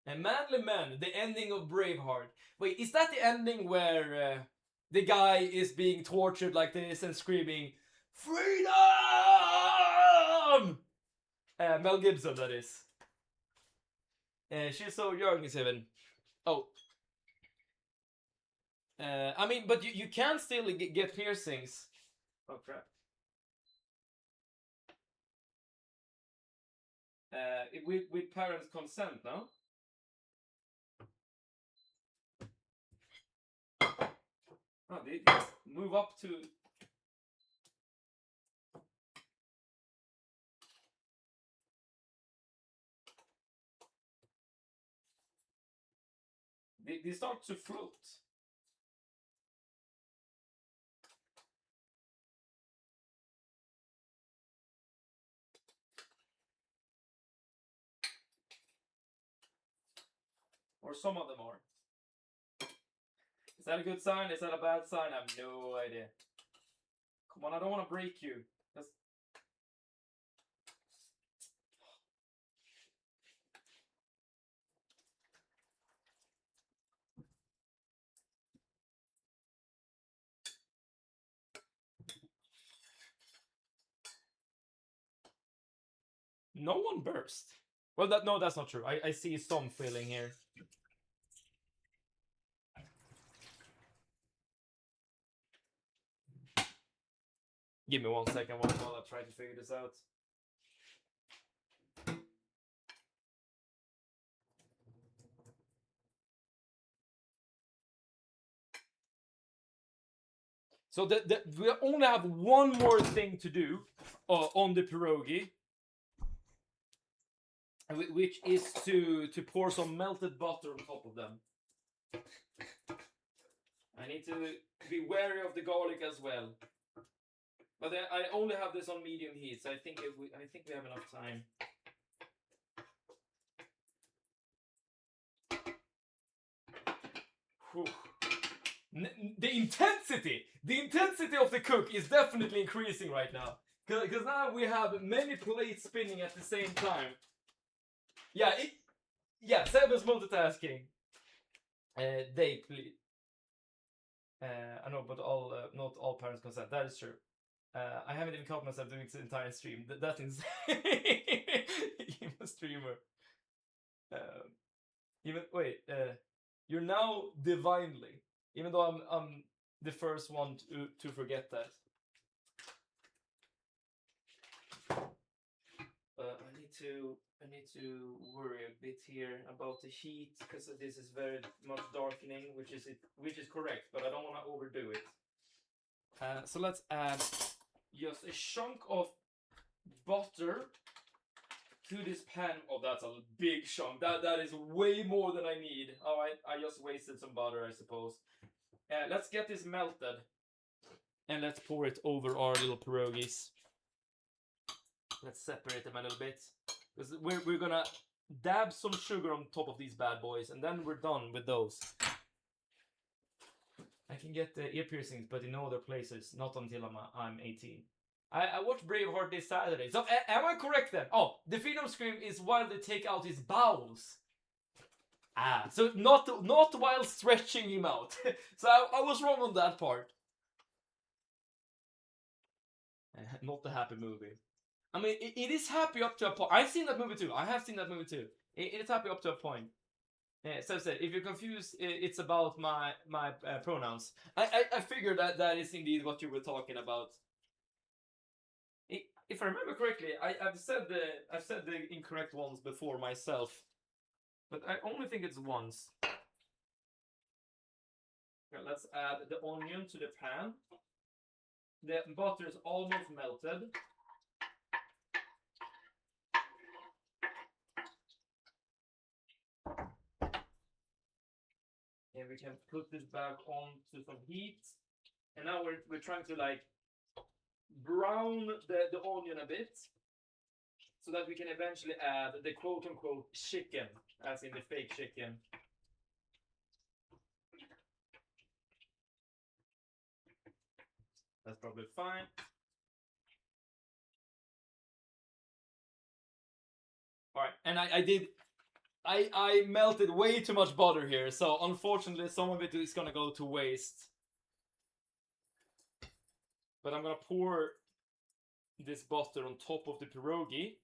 And Manly Men, the ending of Braveheart. Wait, is that the ending where the guy is being tortured like this and screaming, "Freedom!" Mel Gibson, that is. She's so young, Seven. Oh. I mean, but you can still get piercings. Oh, crap. With parents' consent, no? Oh, they move up to... They start to float. Or some of them are. Is that a good sign? Is that a bad sign? I have no idea. Come on, I don't want to break you. That's... No one burst. Well, that's not true. I see some filling here. Give me 1 second while I try to figure this out. So we only have one more thing to do on the pierogi, which is to pour some melted butter on top of them. I need to be wary of the garlic as well. But I only have this on medium heat, so I think we have enough time. Whew. The intensity of the cook is definitely increasing right now, because now we have many plates spinning at the same time. Yeah, Seven's multitasking. They please. I know, but not all parents consent. That is true. I haven't even caught myself doing the entire stream. That's insane. I'm a streamer. You're now divinely. Even though I'm the first one to forget that. I need to worry a bit here about the heat, because this is very much darkening, which is correct, but I don't want to overdo it. So let's add just a chunk of butter to this pan. Oh, that's a big chunk. That is way more than I need. All right, I just wasted some butter, I suppose. Let's get this melted. And let's pour it over our little pierogies. Let's separate them a little bit. Because we're gonna dab some sugar on top of these bad boys, and then we're done with those. I can get the ear piercings, but in no other places, not until I'm 18. I watched Braveheart this Saturday. So am I correct then? Oh, the Freedom Scream is while they take out his bowels. So not while stretching him out. So I was wrong on that part. Not a happy movie. I mean, it is happy up to a point. I've seen that movie too. I have seen that movie too. It is happy up to a point. So said, if you're confused, it's about my pronouns. I figured that is indeed what you were talking about. If I remember correctly, I've said the incorrect ones before myself, but I only think it's once. Okay, let's add the onion to the pan. The butter is almost melted. And we can put this back on to some heat. And now we're trying to like brown the onion a bit, so that we can eventually add the quote-unquote chicken, as in the fake chicken. That's probably fine. Alright, and I melted way too much butter here, so unfortunately some of it is gonna go to waste. But I'm gonna pour this butter on top of the pierogi.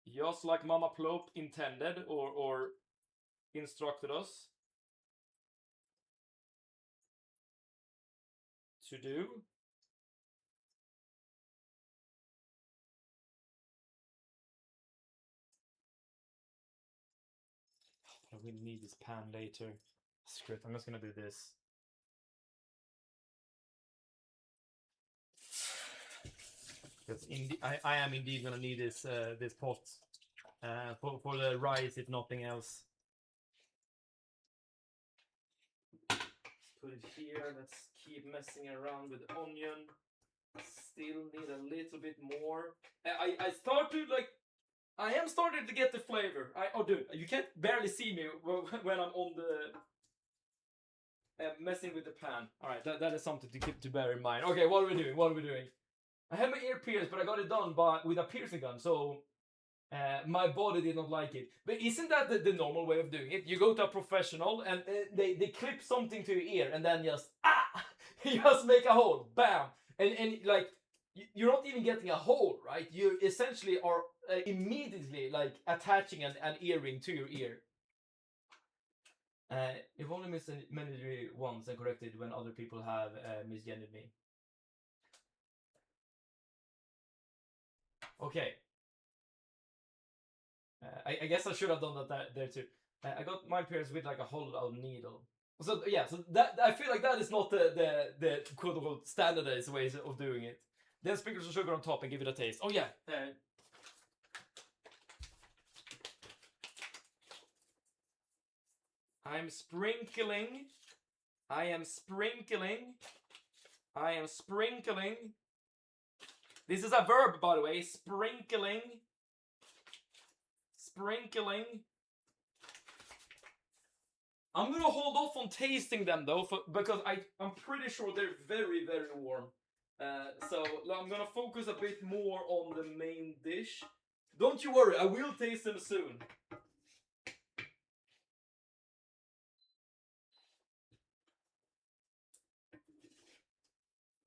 Just like Mama Plop intended or instructed us to do. I will need this pan later. Screw it, I'm just gonna do this. Because I am indeed gonna need this pot for the rice, if nothing else. Let's put it here. Let's keep messing around with the onion. Still need a little bit more. I started like I am starting to get the flavor. Oh, dude, you can't barely see me when I'm on the messing with the pan. All right, that is something to bear in mind. Okay, what are we doing? I have my ear pierced, but I got it done with a piercing gun, so my body did not like it. But isn't that the normal way of doing it? You go to a professional and they clip something to your ear and then just just make a hole, bam, and like you're not even getting a hole, right? You essentially are immediately like attaching an earring to your ear. You've only misgendered once and corrected when other people have misgendered me. Okay. I guess I should have done that there too. I got my pierced with like a hollowed-out needle. So yeah, so that I feel like that is not the quote-unquote standardized ways of doing it. Then sprinkle some sugar on top and give it a taste. Oh yeah. I am sprinkling. This is a verb, by the way. Sprinkling. I'm gonna hold off on tasting them though, because I'm pretty sure they're very, very warm. So I'm gonna focus a bit more on the main dish. Don't you worry, I will taste them soon.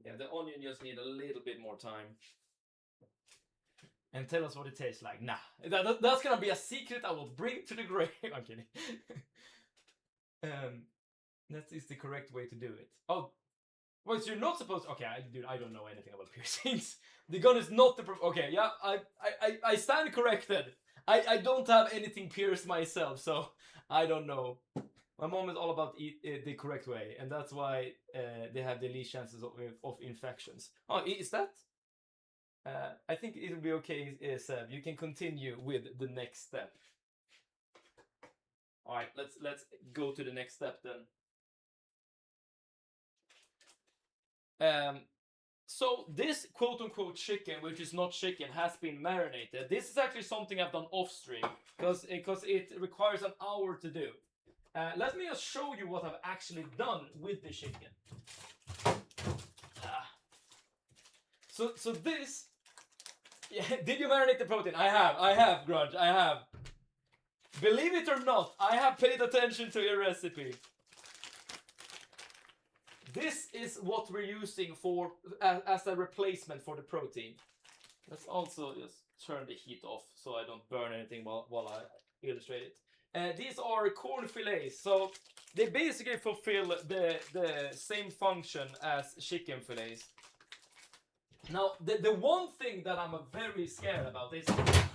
Yeah, the onion just need a little bit more time. And tell us what it tastes like. Nah, that's gonna be a secret I will bring to the grave. I'm kidding. That is the correct way to do it. Oh, well, so you're not supposed to... Okay, dude, I don't know anything about piercings. The gun is not the... Okay, yeah, I stand corrected. I don't have anything pierced myself, so I don't know. My mom is all about the correct way, and that's why they have the least chances of infections. Oh, is that? I think it'll be okay, Seb. You can continue with the next step. All right, let's go to the next step then. So this quote unquote chicken, which is not chicken, has been marinated. This is actually something I've done off stream because it requires an hour to do. Let me just show you what I've actually done with the chicken. So this, yeah, did you marinate the protein? I have, Grudge, I have. Believe it or not, I have paid attention to your recipe. This is what we're using for as a replacement for the protein. Let's also just turn the heat off so I don't burn anything while I illustrate it. These are corn fillets, so they basically fulfill the same function as chicken fillets. Now, the one thing that I'm very scared about is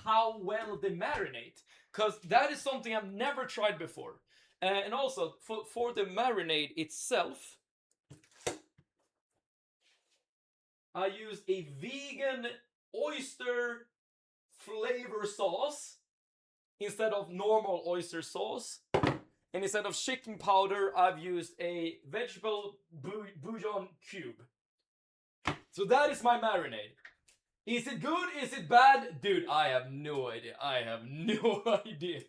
how well they marinate, because that is something I've never tried before. And also, for the marinade itself, I used a vegan oyster flavor sauce instead of normal oyster sauce. And instead of chicken powder, I've used a vegetable bouillon cube. So that is my marinade. Is it good? Is it bad? Dude, I have no idea. I have no idea.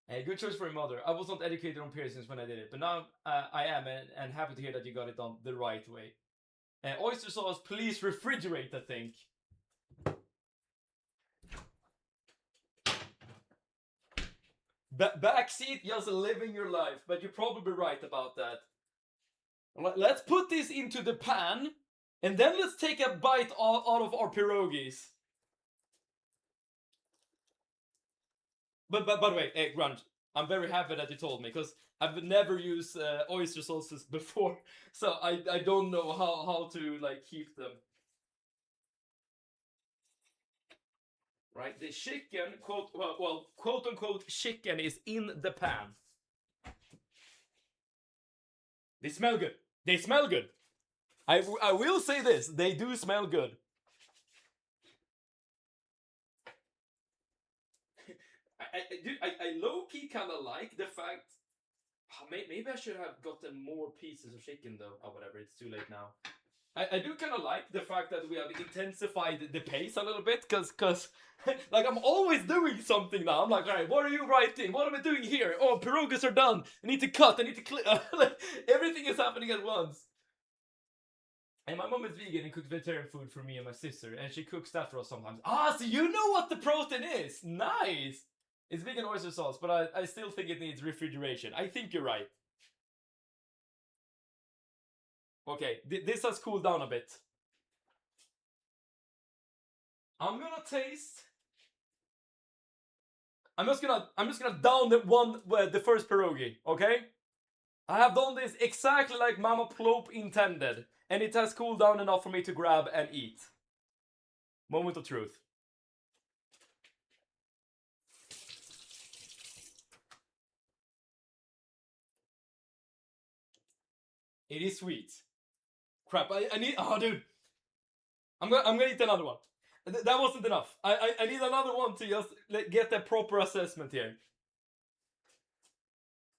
Hey, good choice for your mother. I was not educated on piercings when I did it, but now I am, and happy to hear that you got it done the right way. Oyster sauce, please refrigerate that thing. Backseat, just living your life, but you're probably right about that. Let's put this into the pan, and then let's take a bite out of our pierogies. But by the way, hey, Grunge, I'm very happy that you told me, because I've never used oyster sauces before, so I don't know how to like keep them. Right, the chicken, quote unquote chicken, is in the pan. They smell good. They smell good. I will say this, they do smell good. I low-key kind of like the fact... Maybe I should have gotten more pieces of chicken though. Oh, whatever, it's too late now. I do kind of like the fact that we have intensified the pace a little bit, because like I'm always doing something now. I'm like, all right, what are you writing? What am I doing here? Oh, pierogies are done. I need to cut. I need to click. Like, everything is happening at once. And my mom is vegan and cooks vegetarian food for me and my sister, and she cooks that for us sometimes. Ah, so you know what the protein is. Nice. It's vegan oyster sauce, but I still think it needs refrigeration. I think you're right. Okay, this has cooled down a bit. I'm gonna taste. I'm just gonna down the first pierogi, okay? I have done this exactly like Mama Plope intended, and it has cooled down enough for me to grab and eat. Moment of truth. It is sweet. Crap, I need... Oh, dude. I'm gonna eat another one. That wasn't enough. I need another one to just get the proper assessment here.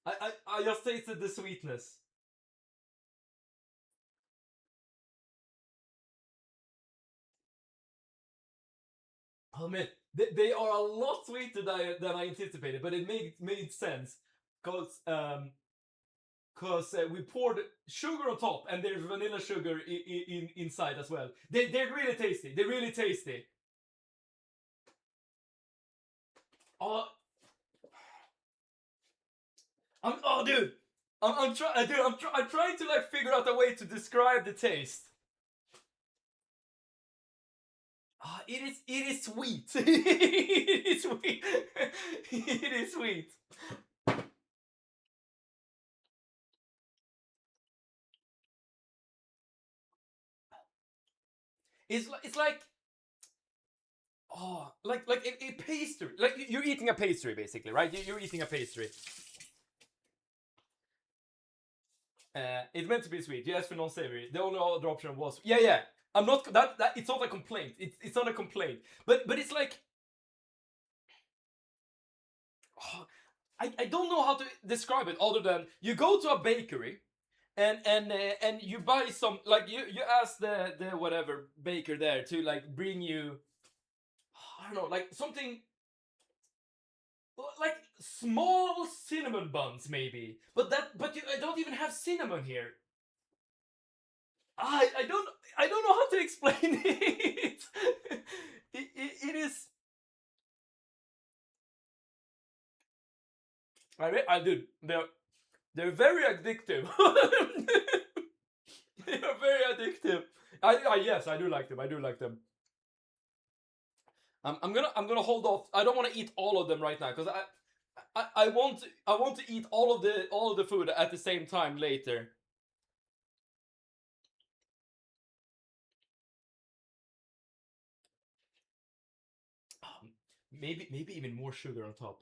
I just tasted the sweetness. Oh man, they are a lot sweeter than I anticipated, but it made sense, because we poured sugar on top, and there's vanilla sugar inside as well. They're really tasty. They're really tasty. Oh, dude, I'm trying to like figure out a way to describe the taste. It is sweet. It is sweet. It is sweet. It's like, oh, like a pastry. Like you're eating a pastry, basically, right? You're eating a pastry. It's meant to be sweet. You asked for non-savory. The only other option was... Yeah. I'm not... That it's not a complaint. It's not a complaint. But it's like... I don't know how to describe it other than you go to a bakery and you buy some, like, you ask the whatever baker there to like bring you, I don't know, like something like small cinnamon buns maybe, but I don't even have cinnamon here. I don't know how to explain it. It is. I did. They're very addictive. They are very addictive. Yes, I do like them. I do like them. I'm gonna hold off. I don't want to eat all of them right now because I want to eat all of the food at the same time later. Maybe even more sugar on top.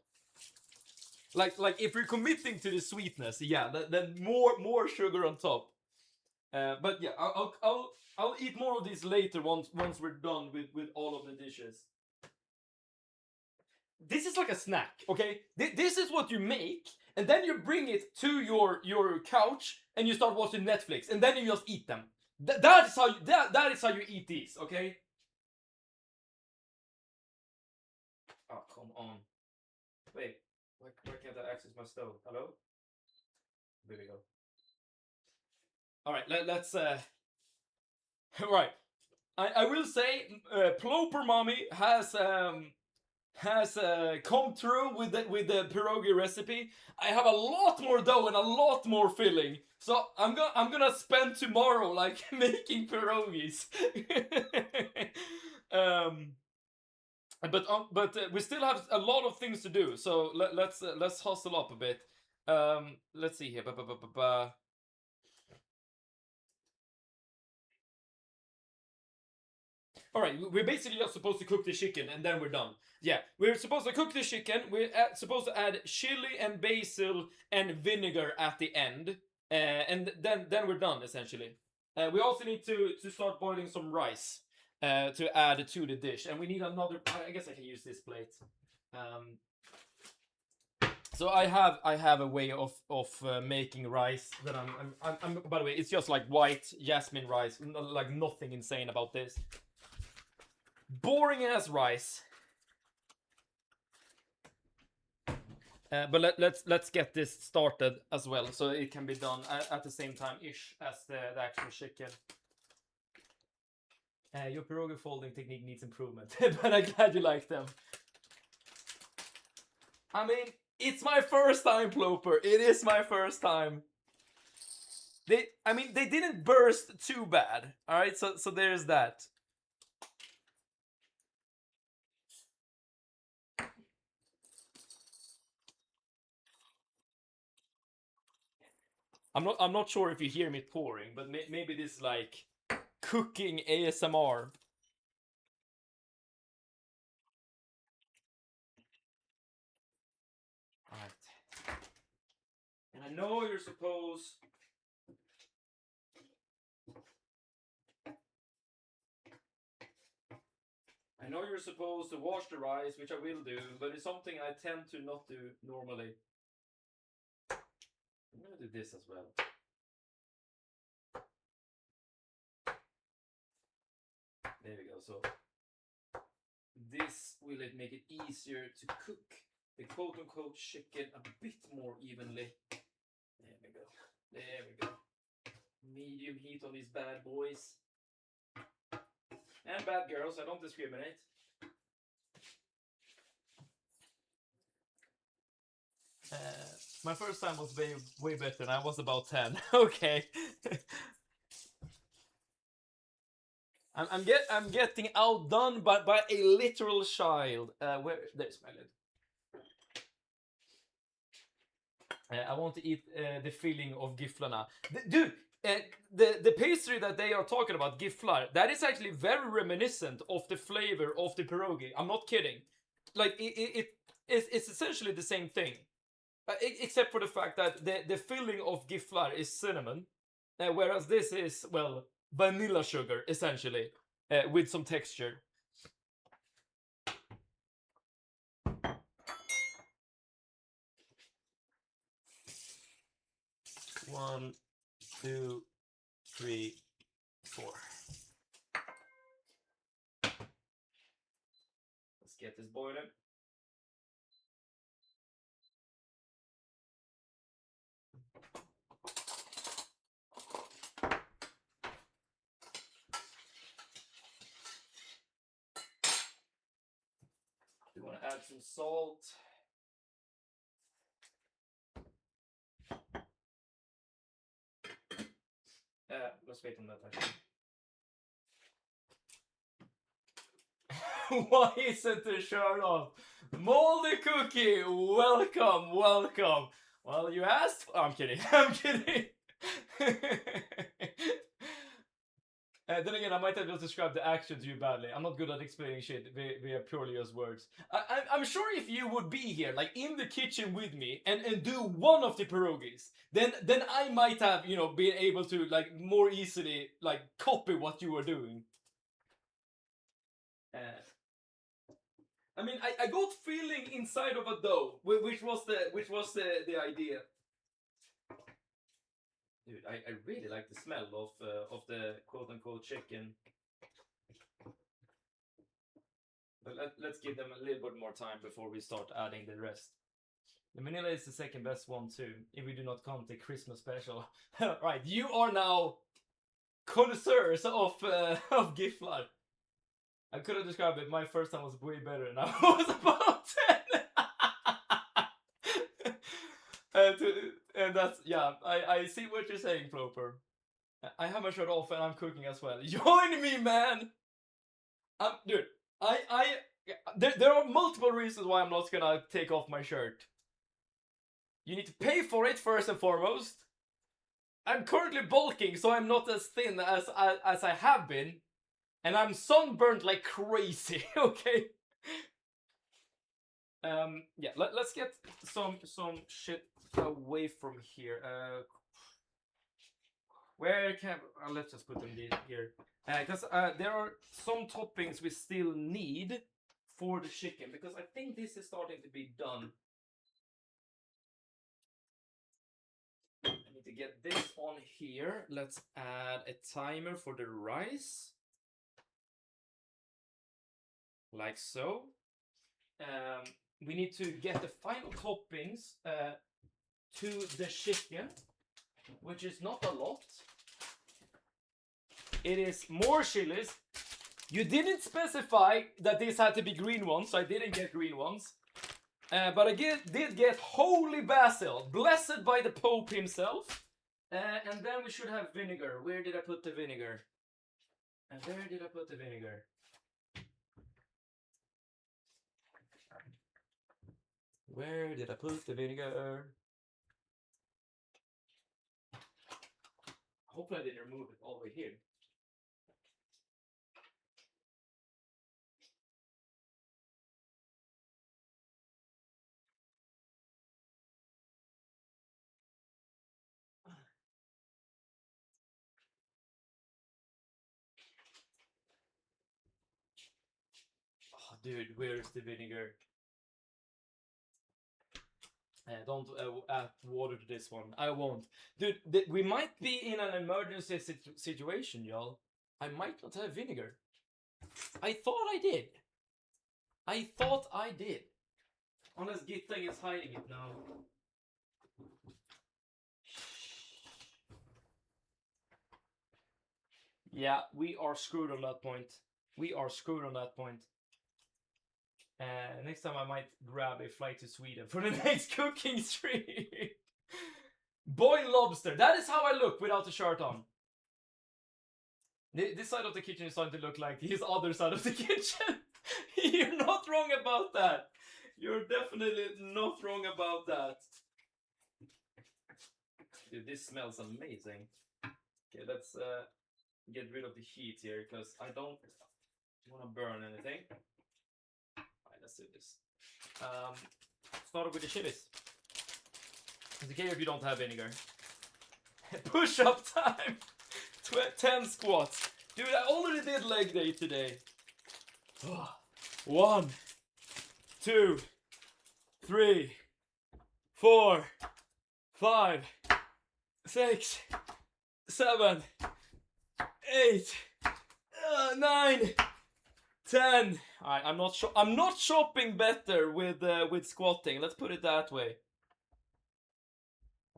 Like if you're committing to the sweetness, yeah, then more sugar on top. But yeah, I'll eat more of these later once we're done with all of the dishes. This is like a snack, okay? This is what you make, and then you bring it to your couch and you start watching Netflix, and then you just eat them. That is how that is how you eat these, okay? Oh, come on. Wait, why can't I access my stove? Hello? There we go. All right, let's right. I will say, Ploper Mommy has come through with the pierogi recipe. I have a lot more dough and a lot more filling, so I'm gonna spend tomorrow like making pierogies. um, but we still have a lot of things to do, so let's hustle up a bit. Let's see here. All right, we're basically just supposed to cook the chicken and then we're done. Yeah, we're supposed to cook the chicken. We're supposed to add chili and basil and vinegar at the end, and then we're done essentially. We also need to start boiling some rice to add to the dish, and we need another. I guess I can use this plate. Um, so I have a way of making rice that I'm. By the way, it's just like white jasmine rice, like nothing insane about this. Boring ass rice. But let's get this started as well, so it can be done at the same time ish as the actual chicken. Your pierogi folding technique needs improvement, but I'm glad you like them. I mean, it's my first time, Ploper. It is my first time. They didn't burst too bad. All right, so there's that. I'm not sure if you hear me pouring, but maybe this is like cooking ASMR. All right. And I know you're supposed. I know you're supposed to wash the rice, which I will do, but it's something I tend to not do normally. I'm gonna do this as well. There we go. So this will make it easier to cook the quote-unquote chicken a bit more evenly. There we go. There we go. Medium heat on these bad boys. And bad girls, I don't discriminate. My first time was way better, and I was about 10. Okay. I'm getting outdone by a literal child. There's my lid. I want to eat the filling of gifflarna. Dude, the pastry that they are talking about, gifflar, that is actually very reminiscent of the flavor of the pierogi. I'm not kidding. Like it's essentially the same thing, except for the fact that the filling of gifflar is cinnamon, whereas this is, well, vanilla sugar essentially, with some texture. 1, 2, 3, 4. Let's get this boiling. We want to add some salt. Let's wait on that actually. Why isn't the shirt off? Moldy Cookie, welcome, welcome. Well, you asked. Oh, I'm kidding. I'm kidding. Then again, I might have just described the action to you badly. I'm not good at explaining shit via purely as words. I'm sure if you would be here, like in the kitchen with me, and do one of the pierogies, then I might have, you know, been able to like more easily like copy what you were doing. I mean, I got feeling inside of a dough, which was the idea. Dude, I really like the smell of the quote-unquote chicken. But let's give them a little bit more time before we start adding the rest. The vanilla is the second best one too, if we do not count the Christmas special. Right, you are now connoisseurs of gift life. I could have described it. My first time was way better, and I was about 10. And that's, yeah, I see what you're saying, Floper. I have my shirt off and I'm cooking as well. Join me, man! Dude, there are multiple reasons why I'm not gonna take off my shirt. You need to pay for it first and foremost. I'm currently bulking, so I'm not as thin as I have been. And I'm sunburned like crazy, okay? Yeah, let's get some shit away from here. Where can let's just put them here, because there are some toppings we still need for the chicken, because I think this is starting to be done. I need to get this on here. Let's add a timer for the rice, like so. We need to get the final toppings to the chicken, which is not a lot. It is more chilies. You didn't specify that this had to be green ones, so I didn't get green ones. But I did get holy basil, blessed by the Pope himself. And then we should have vinegar. Where did I put the vinegar? Where did I put the vinegar? Where did I put the vinegar? Hopefully I didn't remove it all the way here. Oh, dude, where is the vinegar? Don't add water to this one. I won't. Dude, we might be in an emergency situation, y'all. I might not have vinegar. I thought I did. Unless Gittang is hiding it now. Yeah, we are screwed on that point. Next time I might grab a flight to Sweden for the next cooking stream. Boiled lobster. That is how I look without the shirt on. This side of the kitchen is starting to look like his other side of the kitchen. You're not wrong about that. You're definitely not wrong about that. Dude, this smells amazing. Okay, let's get rid of the heat here, because I don't want to burn anything. Alright, let's do this. Start with the chilies. It's okay if you don't have vinegar. Push-up time! 10 squats. Dude, I already did leg day today. 1, 2, 3, 4, 5, 6, 7, 8, 9, 10. Alright, I'm not shopping better with squatting. Let's put it that way.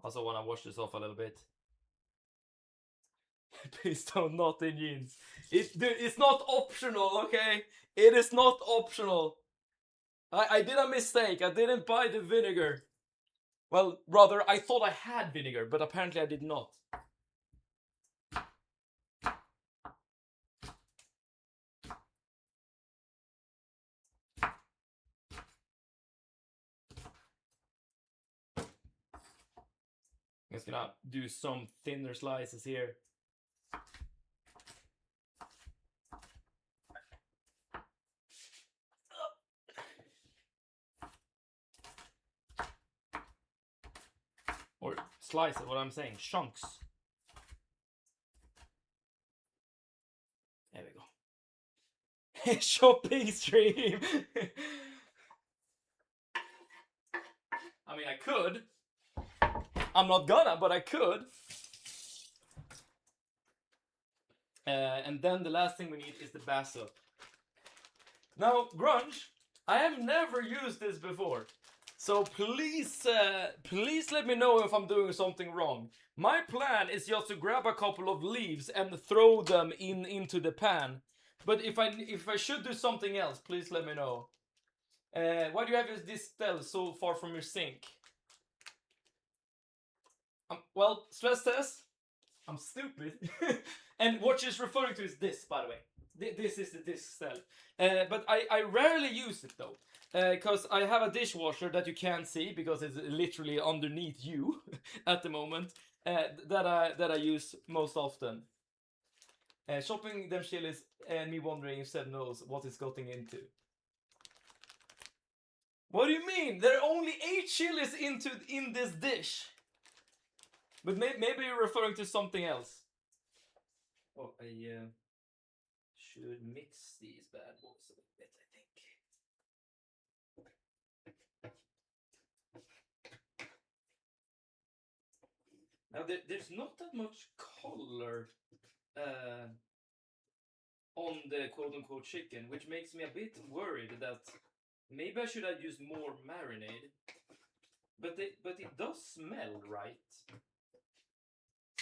Also want to wash this off a little bit. Please don't, not in jeans. It's not optional, okay? It is not optional. I did a mistake. I didn't buy the vinegar. Well, rather, I thought I had vinegar, but apparently I did not. I'm just gonna do some thinner slices here. Or slice it, what I'm saying, chunks. There we go. Shopping stream! I mean, I could. I'm not gonna, but I could. And then the last thing we need is the basil. Now, Grunge, I have never used this before. So please, please let me know if I'm doing something wrong. My plan is just to grab a couple of leaves and throw them into the pan. But if I should do something else, please let me know. Why do you have this stell so far from your sink? Well, stress test. I'm stupid. And what she's referring to is this, by the way. This is the disc stell. But I rarely use it though. Because I have a dishwasher that you can't see because it's literally underneath you at the moment. That I use most often. Shopping them chilies and me wondering if Seb knows what it's getting into. What do you mean? There are only 8 chilies in this dish. But maybe you're referring to something else. Oh, I should mix these bad boys a bit, I think. Now, there's not that much color on the quote-unquote chicken, which makes me a bit worried that maybe I should have used more marinade. But it does smell right.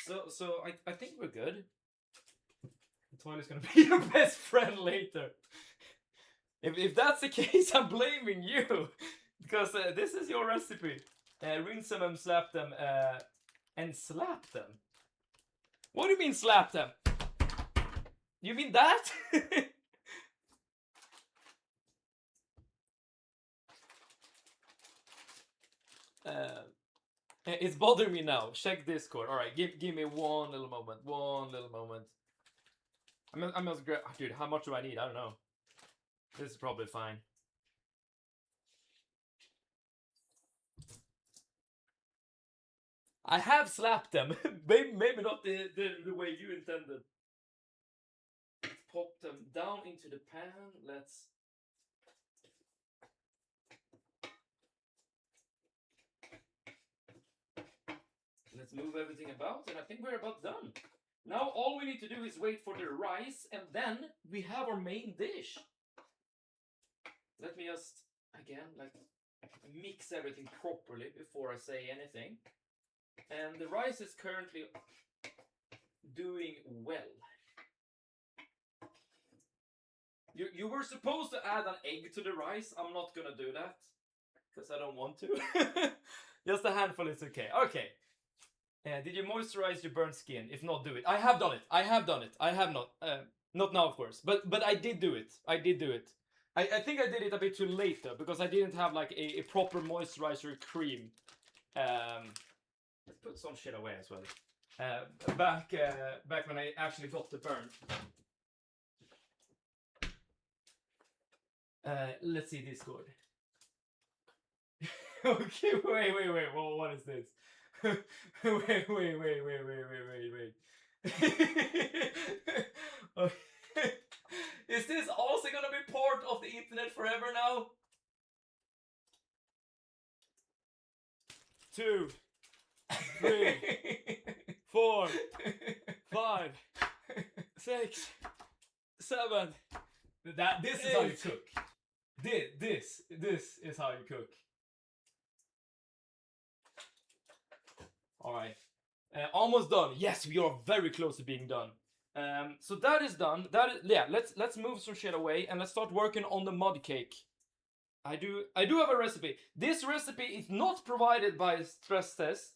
So I think we're good. The toilet's gonna be your best friend later. If that's the case, I'm blaming you. Because this is your recipe. Rinse them and slap them. And slap them? What do you mean slap them? You mean that? It's bothering me now. Check Discord. Alright, give me one little moment. I'm just dude, how much do I need? I don't know. This is probably fine. I have slapped them. Maybe not the way you intended. Pop them down into the pan. Let's move everything about, and I think we're about done. Now all we need to do is wait for the rice, and then we have our main dish. Let me just, again, like, mix everything properly before I say anything. And the rice is currently doing well. You were supposed to add an egg to the rice. I'm not gonna do that, because I don't want to. Just a handful is okay. Okay. Did you moisturize your burnt skin? If not, do it. I have done it. I have not. Not now, of course. But I did do it. I think I did it a bit too late though, because I didn't have like a proper moisturizer cream. Let's put some shit away as well. Back when I actually got the burn. Let's see Discord. Okay, wait. Well, what is this? wait. Okay. Is this also gonna be part of the internet forever now? 2, 3. 4, 5, 6, 7. This is how you cook. This is how you cook. All right, almost done. Yes, we are very close to being done. So that is done. Yeah. Let's move some shit away and let's start working on the mud cake. I do have a recipe. This recipe is not provided by Stress Test,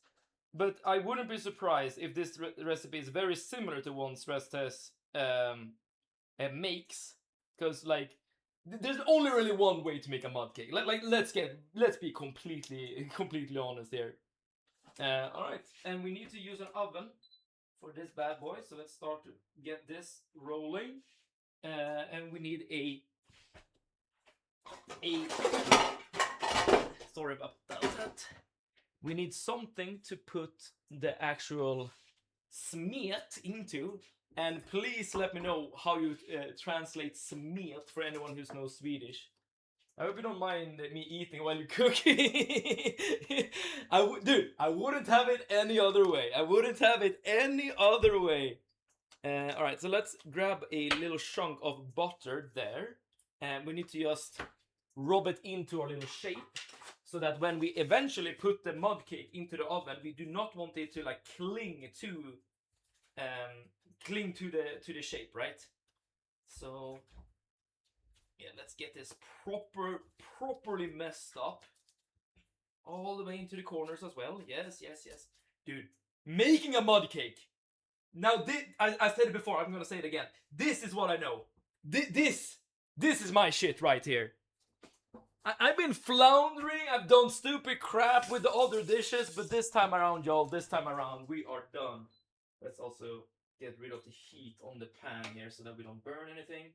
but I wouldn't be surprised if this recipe is very similar to one Stress Test makes, because like there's only really one way to make a mud cake. Like let's be completely honest here. All right, and we need to use an oven for this bad boy. So let's start to get this rolling, and we need a sorry about that. We need something to put the actual smet into. And please let me know how you translate smet for anyone who knows Swedish. I hope you don't mind me eating while you cook. Dude, I wouldn't have it any other way. Alright, so let's grab a little chunk of butter there. And we need to just rub it into our little shape, so that when we eventually put the mud cake into the oven, we do not want it to like cling to the shape, right? So yeah, let's get this properly messed up all the way into the corners as well. Yes. Dude, making a mud cake. Now I said it before, I'm gonna say it again. This is what I know. This is my shit right here. I've been floundering, I've done stupid crap with the other dishes, but this time around, y'all, we are done. Let's also get rid of the heat on the pan here so that we don't burn anything.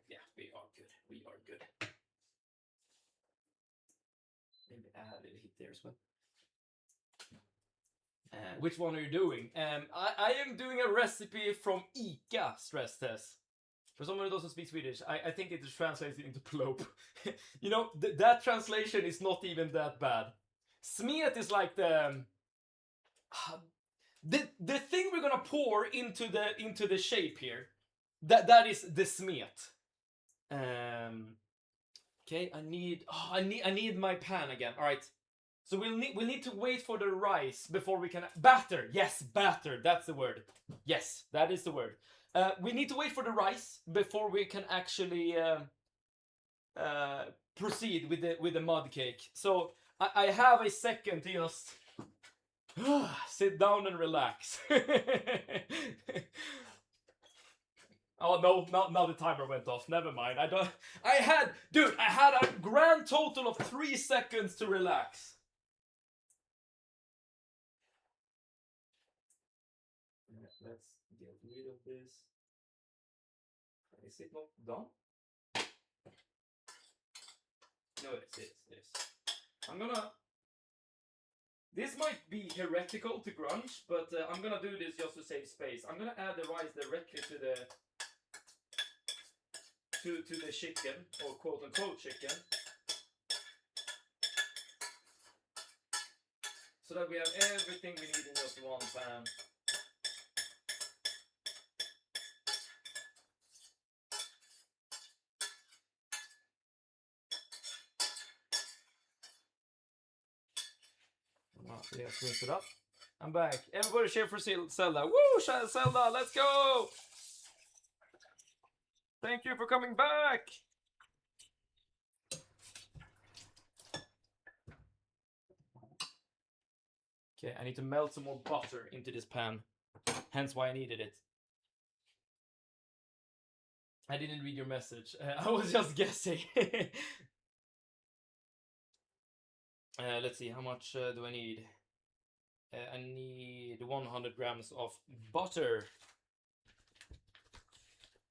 Yeah, we are good. Maybe add a little heat there as well. Which one are you doing? I am doing a recipe from ICA, Stress Test. For someone who doesn't speak Swedish, I think it translates into plope. You know, that translation is not even that bad. Smet is like the thing we're gonna pour into the shape here. That is the smet. Okay, I need my pan again. All right. So we'll need to wait for the rice before we can batter. Yes, batter. That's the word. Yes, that is the word. We need to wait for the rice before we can actually proceed with the mud cake. So I have a second to just sit down and relax. Oh no! Now the timer went off. Never mind. I had a grand total of 3 seconds to relax. Let's get rid of this. Is it not done? No, it is. I'm gonna... This might be heretical to grunge, but I'm gonna do this just to save space. I'm gonna add the rice directly to the chicken, or quote-unquote chicken. So that we have everything we need in just one pan. Let's rinse it up. I'm back. Everybody cheer for Zelda. Woo! Zelda, let's go! Thank you for coming back! Okay, I need to melt some more butter into this pan. Hence why I needed it. I didn't read your message. I was just guessing. Let's see, how much do I need? I need 100 grams of butter.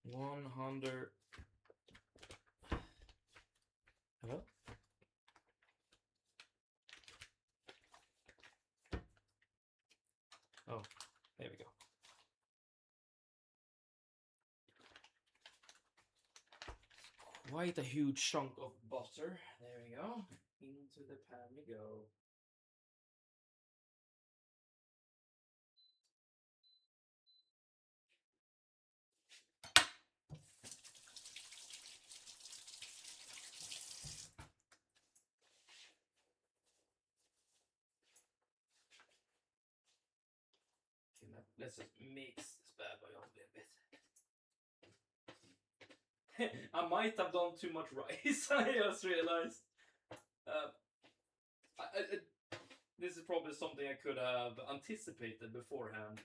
100. Hello? Oh, there we go. quite a huge chunk of butter. There we go. Into the pan we go. Let's just mix this bad boy up a little bit. I might have done too much rice. I just realized. This is probably something I could have anticipated beforehand.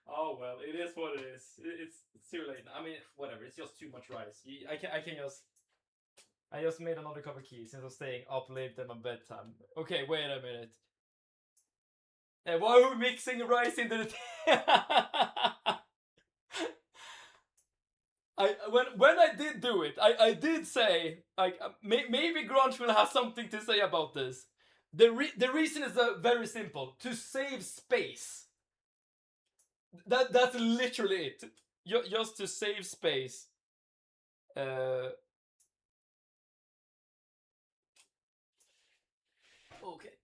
Oh well, it is what it is. It's too late. I mean, whatever. It's just too much rice. I just made another cup of tea since I'm staying up late at my bedtime. Okay, wait a minute. Why are we mixing rice into the when I did do it, I did say like maybe Grunge will have something to say about this. The reason is very simple: to save space. That's literally it. Just to save space. Okay,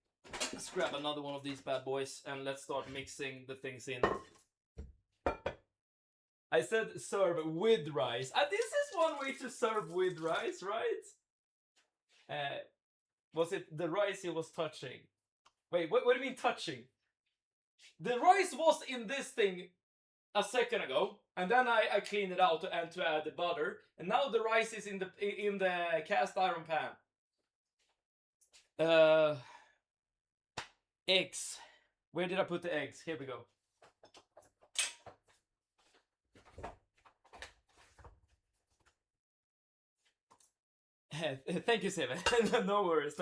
let's grab another one of these bad boys and let's start mixing the things in. I said serve with rice. This is one way to serve with rice, right? Was it the rice he was touching? Wait, what do you mean touching? The rice was in this thing a second ago, and then I cleaned it out to add the butter, and now the rice is in the cast iron pan. Eggs. Where did I put the eggs? Here we go. Thank you, Seven. No worries.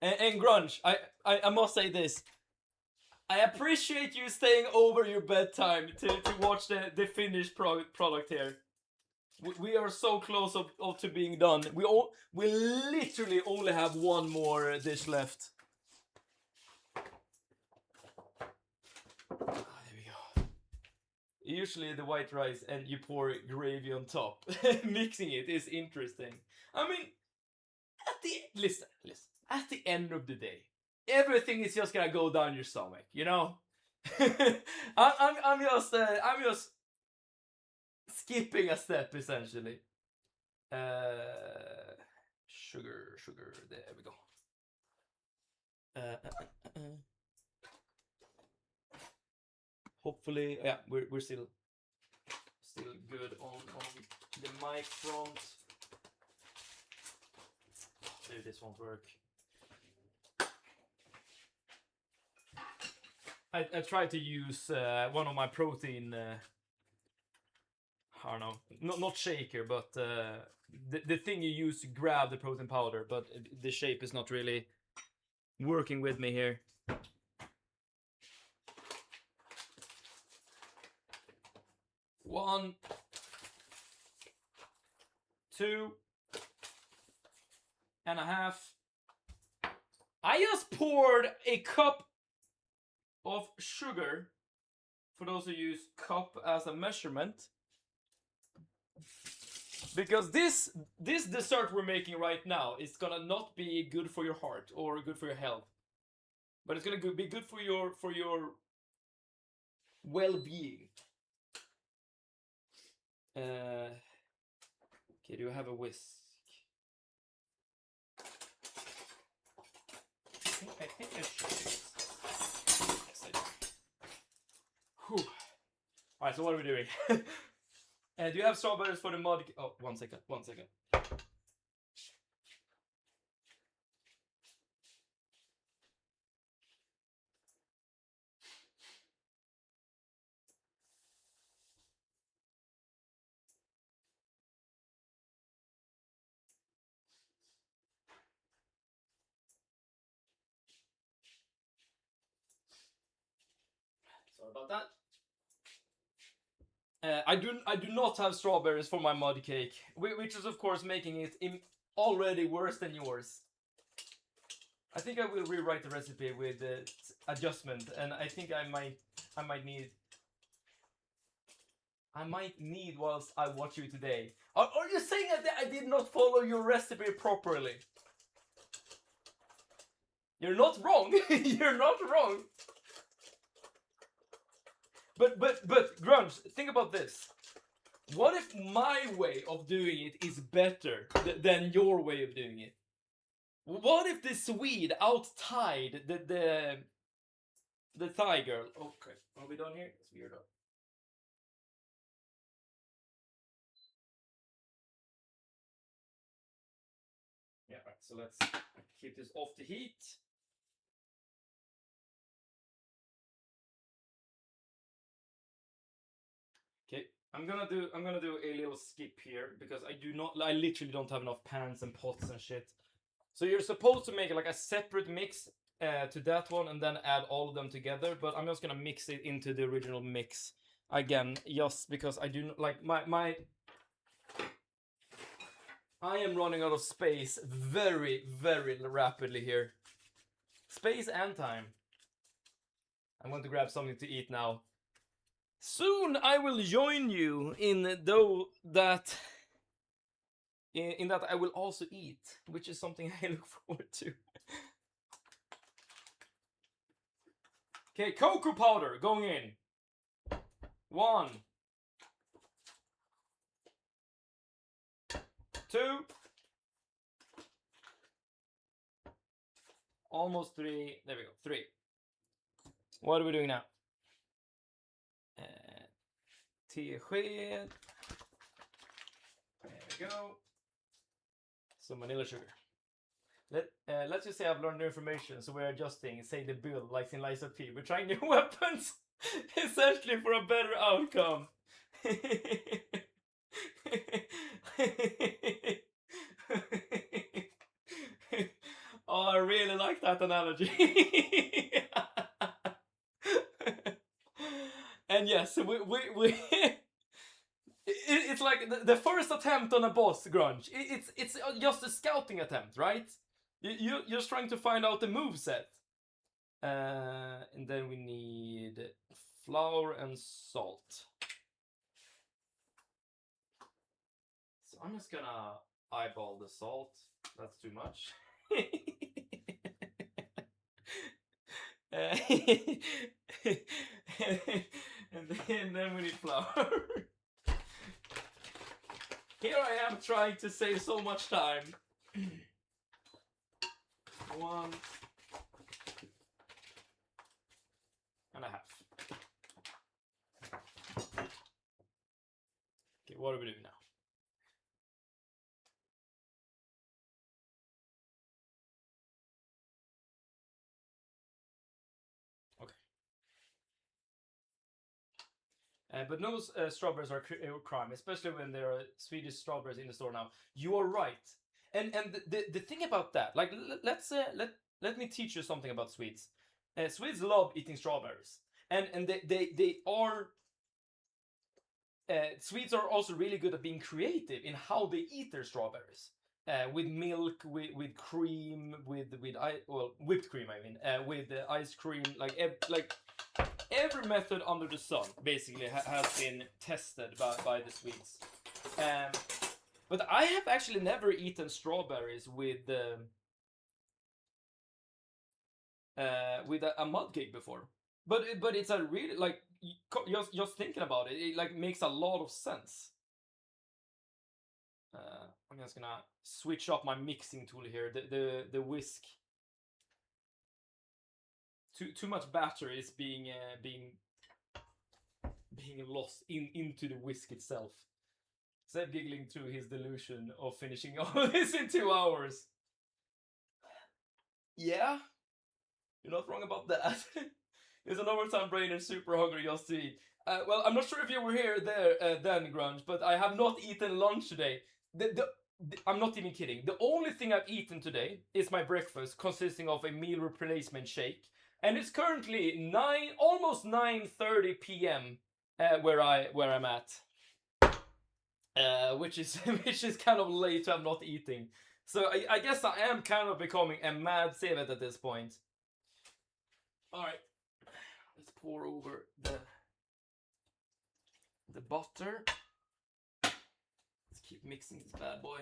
And Grunge, I must say this. I appreciate you staying over your bedtime to watch the finished product here. We are so close to being done. We literally only have one more dish left. There we go. Usually the white rice and you pour gravy on top. Mixing it is interesting. I mean, listen. At the end of the day, everything is just gonna go down your stomach, you know. I'm just skipping a step essentially. Sugar. There we go. Hopefully, yeah, we're still good on the mic front. Maybe this won't work. I tried to use one of my protein. I don't know, not shaker, but the thing you use to grab the protein powder, but the shape is not really working with me here. 1, 2 and a half. I just poured a cup of sugar, for those who use cup as a measurement, because this dessert we're making right now is gonna not be good for your heart or good for your health, but it's gonna be good for your well-being. Okay, do you have a whisk? I think I should. Yes, I do. Whew. Alright, so what are we doing? Do you have strawberries for the mud? Oh, one second. Sorry about that. I do not have strawberries for my mud cake, which is of course making it already worse than yours. I think I will rewrite the recipe with adjustment, and I think I might need whilst I watch you today. Are you saying that I did not follow your recipe properly? You're not wrong. You're not wrong. But Grunge, think about this. What if my way of doing it is better than your way of doing it? What if the Swede out-tied the Thai girl? Okay, are we done here? It's weird. Yeah, right. So let's keep this off the heat. Okay, I'm gonna do a little skip here because I literally don't have enough pans and pots and shit. So you're supposed to make like a separate mix to that one and then add all of them together, but I'm just gonna mix it into the original mix again, just because I do not like my I am running out of space very, very rapidly here. Space and time. I'm going to grab something to eat now. Soon I will join you in that I will also eat, which is something I look forward to. Okay, cocoa powder going in. 1, 2, almost 3. There we go, 3. What are we doing now? Tesked. There we go. Some vanilla sugar. Let's just say I've learned new information, so we're adjusting, say the build, like in Liza P. We're trying new weapons, essentially for a better outcome. Oh, I really like that analogy. And yes, we it's like the first attempt on a boss, Grunge. It's just a scouting attempt, right? You're just trying to find out the moveset. And then we need flour and salt. So I'm just gonna eyeball the salt. That's too much. And then we need flour. Here I am trying to save so much time. 1 and a half. Okay, what are we doing now? Okay. But no strawberries are crime, especially when there are Swedish strawberries in the store now. You are right. And the thing about that, like let me teach you something about Swedes. Swedes love eating strawberries, and they are. Swedes are also really good at being creative in how they eat their strawberries. With milk, with cream, with whipped cream. I mean, with ice cream, like every method under the sun basically has been tested by the Swedes. But I have actually never eaten strawberries with a mud cake before. But it's a really like just thinking about it, it like makes a lot of sense. I'm just gonna switch up my mixing tool here. The whisk. Too much batter is being lost into the whisk itself. Seb giggling through his delusion of finishing all this in 2 hours. Yeah, you're not wrong about that. It's an overtime brain and super hungry just to eat. Well, I'm not sure if you were here then, Grunge, but I have not eaten lunch today. I'm not even kidding. The only thing I've eaten today is my breakfast, consisting of a meal replacement shake, and it's currently almost 9:30 p.m. Where I'm at, which is kind of late. I'm not eating, So I guess I am kind of becoming a mad civet at this point. All right, let's pour over the butter. Let's keep mixing this bad boy.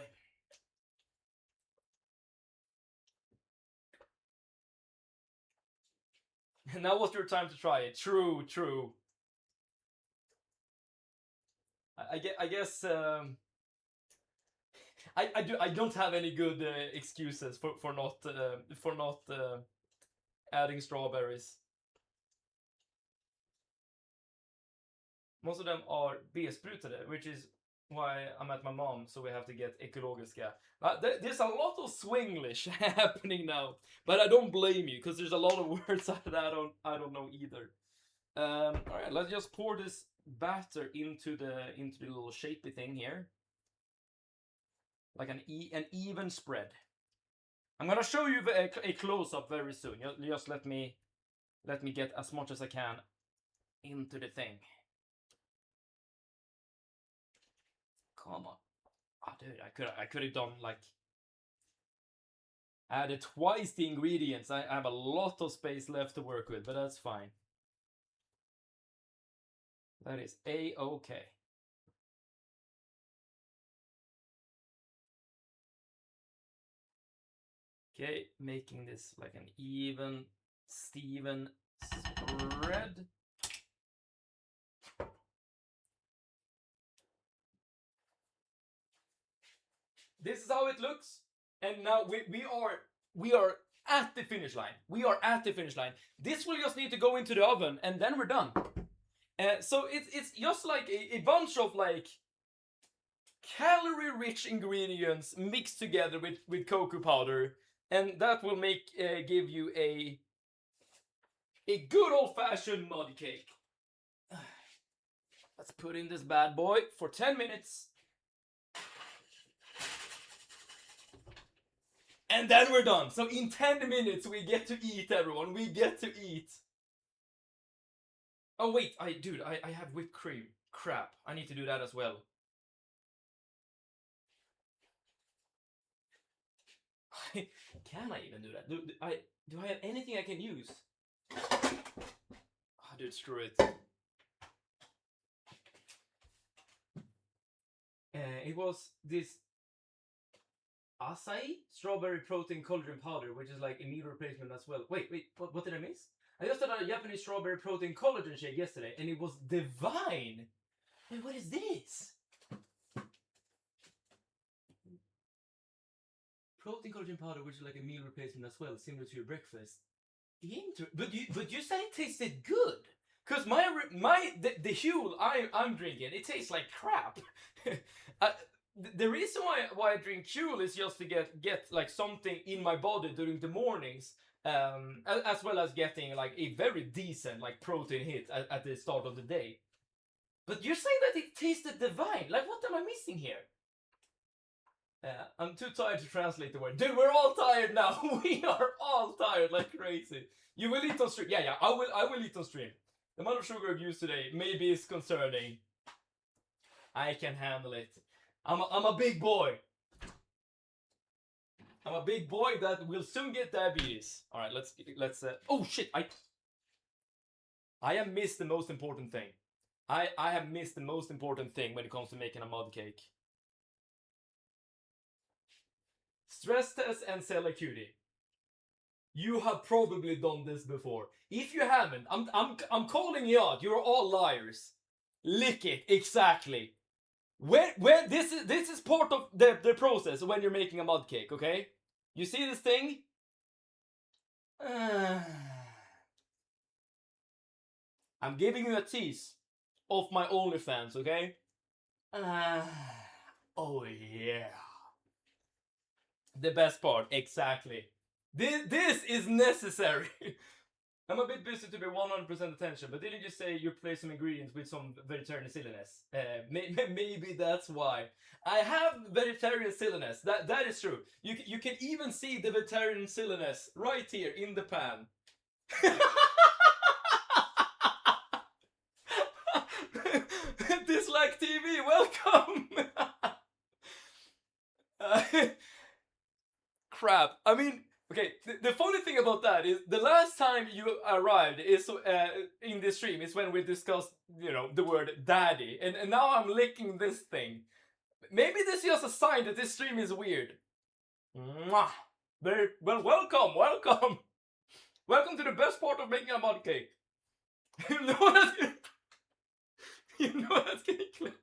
And now was your time to try it. True, true. I guess I don't have any good excuses for not adding strawberries. Most of them are besprutade, which is why I'm at my mom, so we have to get ekologiska. There's a lot of Swinglish happening now, but I don't blame you because there's a lot of words that I don't know either. All right, let's just pour this batter into the little shapy thing here, like an even spread. I'm gonna show you a close up very soon. Just let me get as much as I can into the thing. Come on. Oh, dude, I could have done like added twice the ingredients. I have a lot of space left to work with, but that's fine. That is a-okay. Okay, making this like an even Steven spread. This is how it looks, and now we are at the finish line. We are at the finish line. This will just need to go into the oven, and then we're done. So it's just like a bunch of like calorie-rich ingredients mixed together with cocoa powder, and that will give you a good old-fashioned mud cake. Let's put in this bad boy for 10 minutes. And then we're done. So in 10 minutes we get to eat, everyone. We get to eat. Oh wait, I have whipped cream. Crap, I need to do that as well. Can I even do that? Do I have anything I can use? Oh, dude, screw it. It was this acai strawberry protein collagen powder, which is like a meal replacement as well. Wait, what did I miss? I just had a Japanese strawberry protein collagen shake yesterday, and it was divine. Wait, what is this? Protein collagen powder, which is like a meal replacement as well, similar to your breakfast. But you said it tasted good. Cause the Huel I'm drinking, it tastes like crap. The reason why I drink Huel is just to get like something in my body during the mornings, as well as getting like a very decent like protein hit at the start of the day. But you're saying that it tasted divine. Like, what am I missing here? I'm too tired to translate the word. Dude, we're all tired now. We are all tired like crazy. You will eat on stream. Yeah, I will eat on stream. The amount of sugar I've used today maybe is concerning. I can handle it. I'm a big boy. I'm a big boy that will soon get diabetes. All right, let's. Oh shit! I have missed the most important thing. I have missed the most important thing when it comes to making a mud cake. Stress test and Cellar Cutie. You have probably done this before. If you haven't, I'm calling you out. You're all liars. Lick it exactly. Where this is part of the process when you're making a mud cake. Okay, you see this thing? I'm giving you a tease of my OnlyFans. Okay. Oh yeah. The best part, exactly. This is necessary. I'm a bit busy to be 100% attention, but didn't you say you replace some ingredients with some vegetarian silliness? Maybe that's why. I have vegetarian silliness. That is true. You can even see the vegetarian silliness right here in the pan. Dislike TV, welcome. crap. I mean, okay, the funny thing about that is the last time you arrived is in the stream is when we discussed, you know, the word daddy, and now I'm licking this thing. Maybe this is just a sign that this stream is weird. Mwah. Very well. Welcome, welcome, welcome to the best part of making a mud cake. You know that's you know that's getting clipped.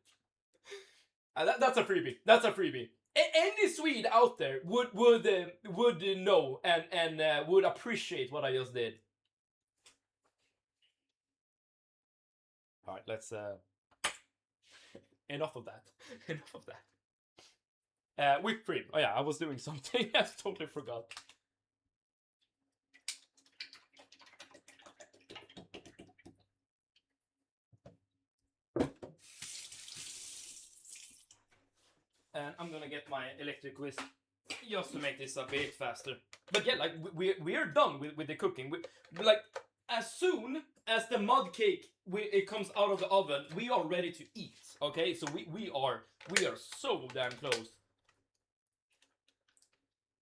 That's a freebie. That's a freebie. Any Swede out there would know and would appreciate what I just did. All right, let's enough of that. Enough of that. Whipped cream. Oh yeah, I was doing something. I totally forgot. And I'm gonna get my electric whisk just to make this a bit faster. But yeah, like we are done with the cooking. Like as soon as the mud cake it comes out of the oven, we are ready to eat. Okay, so we are so damn close.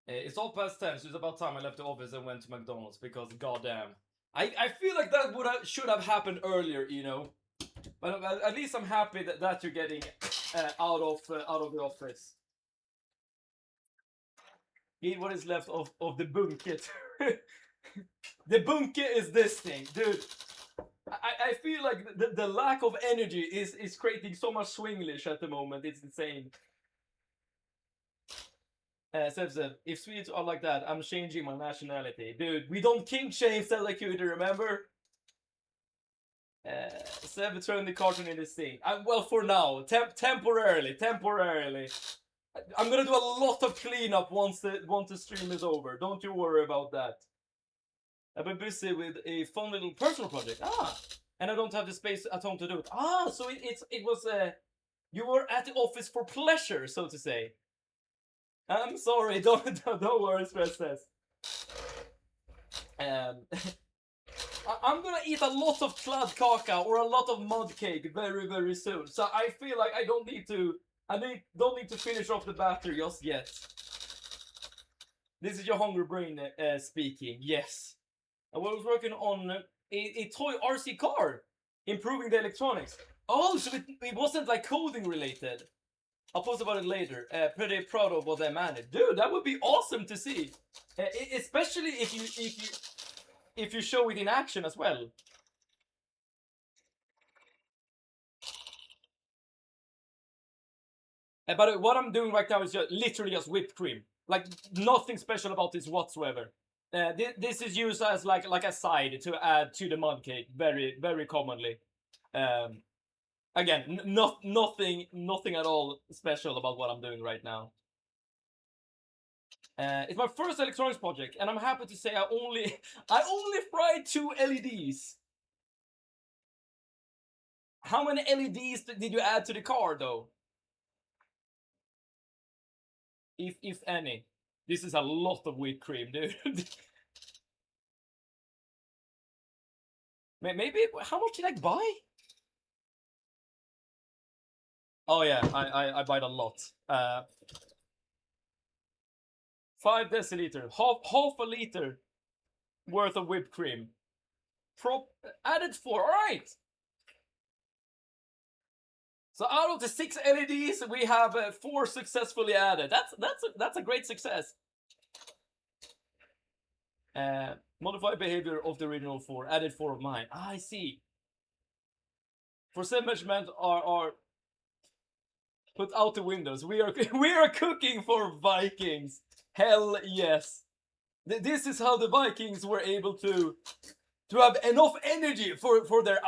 It's all past 10, so it's about time I left the office and went to McDonald's because goddamn, I feel like that should have happened earlier, you know. But at least I'm happy that you're getting out of the office. Eat what is left of the bunket. The bunket is this thing, dude. I feel like the lack of energy is creating so much swinglish at the moment. It's insane. Seb, if Swedes are like that, I'm changing my nationality. Dude, we don't kink shame Selacuta, remember? Seb turned the cartoon in this thing. Well, for now. Temporarily. I'm gonna do a lot of cleanup once the stream is over. Don't you worry about that. I've been busy with a fun little personal project. And I don't have the space at home to do it. So it was you were at the office for pleasure, so to say. I'm sorry, don't worry, Stress says. I'm gonna eat a lot of kladdkaka or a lot of mud cake very, very soon. So I feel like I don't need to finish off the battery just yet. This is your hungry brain speaking. Yes. I was working on a toy RC car, improving the electronics. Oh, so it wasn't like coding related. I'll post about it later. Pretty proud of what I managed. Dude, that would be awesome to see. Especially if you show it in action as well. But what I'm doing right now is literally just whipped cream. Like nothing special about this whatsoever. This is used as like a side to add to the mud cake very, very commonly. Again, nothing at all special about what I'm doing right now. It's my first electronics project, and I'm happy to say I only fried 2 LEDs. How many LEDs did you add to the car, though? If any. This is a lot of whipped cream, dude. Maybe, how much did I buy? Oh yeah, I buy a lot. 5 deciliter, half a liter worth of whipped cream. Added 4, all right. So out of the 6 LEDs, we have 4 successfully added. That's a great success. Modified behavior of the original 4, added 4 of mine. I see. For some measurement are put out the windows. We are cooking for Vikings. Hell yes. This is how the Vikings were able to have enough energy for their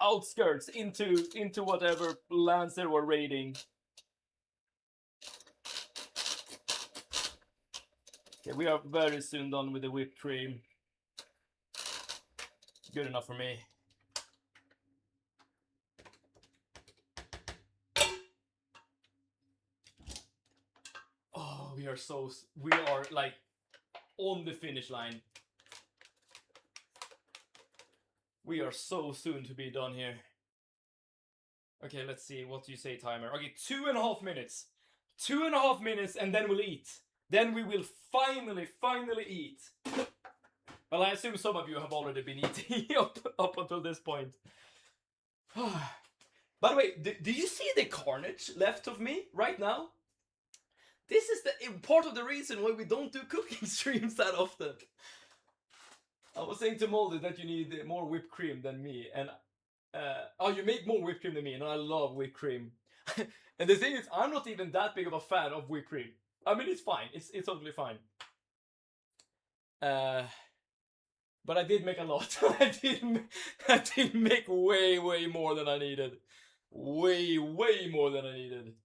outskirts into whatever lands they were raiding. Okay, we are very soon done with the whipped cream. Good enough for me. Oh, we are like on the finish line. We are so soon to be done here. Okay, let's see. What do you say, timer? Okay, 2.5 minutes. 2.5 minutes, and then we'll eat. Then we will finally eat. Well, I assume some of you have already been eating up until this point. By the way, do you see the carnage left of me right now? This is the part of the reason why we don't do cooking streams that often. I was saying to Moldy that you need more whipped cream than me, and oh, you make more whipped cream than me, and I love whipped cream. And the thing is, I'm not even that big of a fan of whipped cream. I mean, it's fine. It's totally fine. But I did make a lot. I did make way more than I needed. Way more than I needed.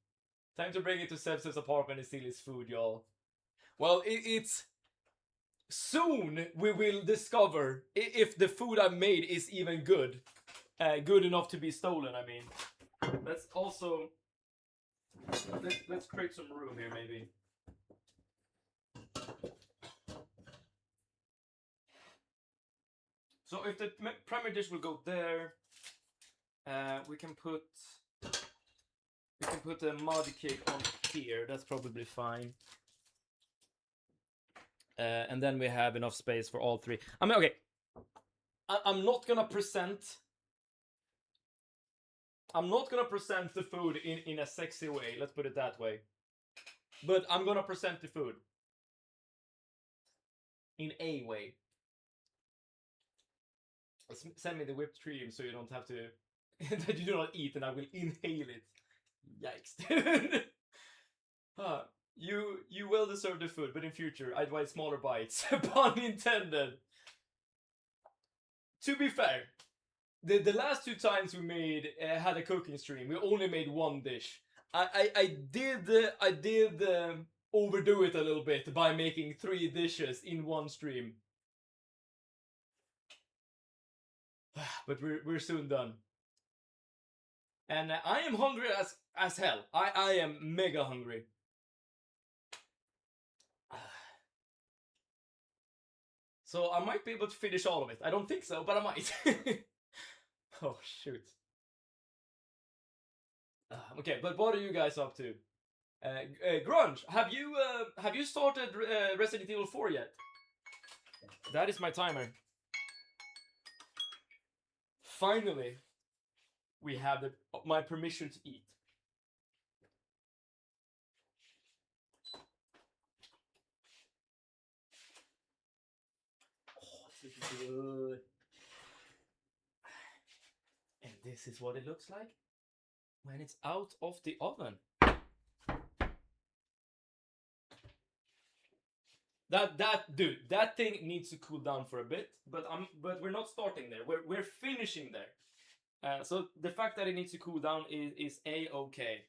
Time to bring it to Seb's apartment and steal his food, y'all. Well, it's soon we will discover if the food I made is even good. Good enough to be stolen, I mean. Let's also... Let's create some room here, maybe. So if the primary dish will go there, we can put the mud cake on here. That's probably fine. And then we have enough space for all three. I mean, okay. I'm not gonna present the food in a sexy way. Let's put it that way. But I'm gonna present the food in a way. Send me the whipped cream so you don't have to that you do not eat, and I will inhale it. Yikes, dude. You well deserve the food, but in future I'd buy smaller bites. Pun intended. To be fair, the last 2 times we had a cooking stream, we only made one dish. I did overdo it a little bit by making 3 dishes in one stream. But we're soon done. And I am hungry as hell. I am mega hungry. So I might be able to finish all of it. I don't think so, but I might. Oh shoot. Okay, but what are you guys up to? Grunge, have you started Resident Evil 4 yet? That is my timer. Finally, we have my permission to eat. Oh, this is good. And this is what it looks like when it's out of the oven. Dude, that thing needs to cool down for a bit, but we're not starting there. We're finishing there. So the fact that it needs to cool down is a-okay.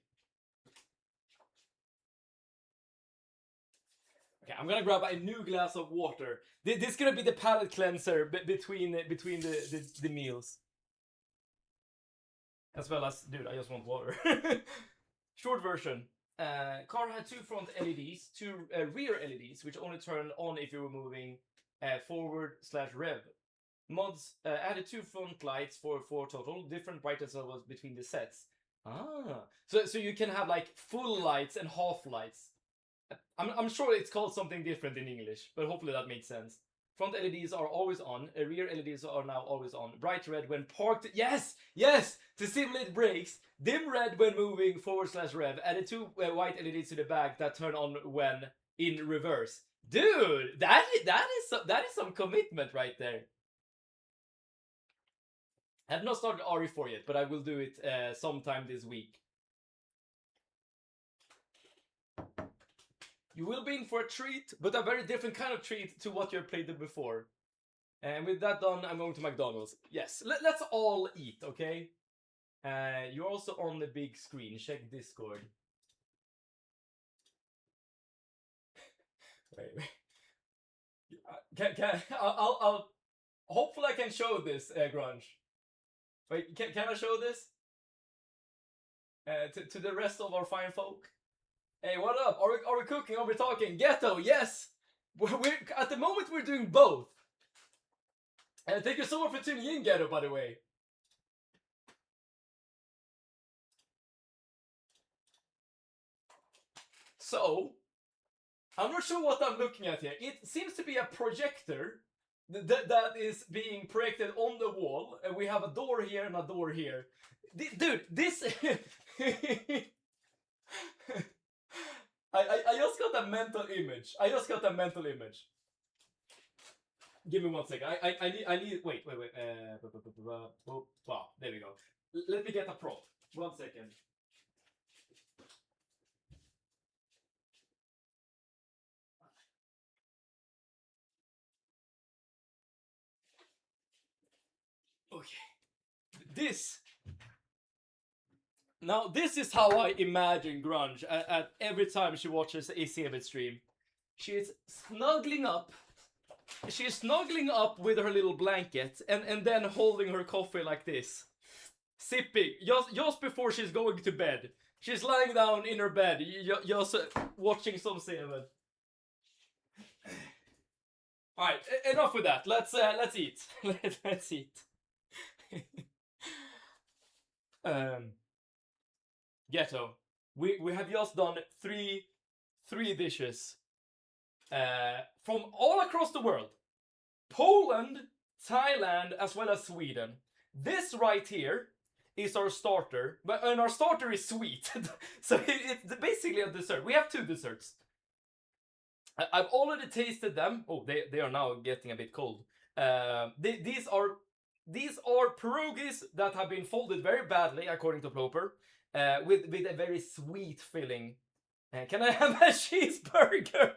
Okay, I'm gonna grab a new glass of water. This is gonna be the palate cleanser between the meals. As well as, dude, I just want water. Short version. Car had 2 front LEDs, 2 rear LEDs, which only turn on if you were moving forward/rev. Mods added 2 front lights for 4 total, different brightness levels between the sets. So you can have like full lights and half lights. I'm sure it's called something different in English, but hopefully that makes sense. Front LEDs are always on. Rear LEDs are now always on. Bright red when parked. Yes! To simulate brakes. Dim red when moving forward/rev. Added 2 white LEDs to the back that turn on when in reverse. Dude, that is some commitment right there. I have not started RE4 yet, but I will do it sometime this week. You will be in for a treat, but a very different kind of treat to what you have played before. And with that done, I'm going to McDonald's. Yes, let's all eat, okay? You're also on the big screen. Check Discord. Wait. I'll hopefully I can show this, Grunge. Wait, can I show this? To the rest of our fine folk? Hey, what up? Are we cooking? Are we talking? Ghetto, yes! We're at the moment we're doing both. And thank you so much for tuning in, Ghetto, by the way. So, I'm not sure what I'm looking at here. It seems to be a projector that is being projected on the wall. And we have a door here and a door here. Dude, this... I just got a mental image. I just got a mental image. Give me 1 second. I need. Wait. Wow, there we go. Let me get a prop. 1 second. Okay. Now, this is how I imagine Grunge at every time she watches a Cebit stream. She's snuggling up. She's snuggling up with her little blanket and then holding her coffee like this. Sipping. Just before she's going to bed. She's lying down in her bed, just watching some Cebit. Alright, enough with that. Let's eat. Let's eat. Ghetto. We have just done three dishes from all across the world. Poland, Thailand, as well as Sweden. This right here is our starter, and our starter is sweet. So it's basically a dessert. We have 2 desserts. I've already tasted them. Oh, they are now getting a bit cold. These are pierogies that have been folded very badly, according to Ploper, with a very sweet filling. Can I have a cheeseburger?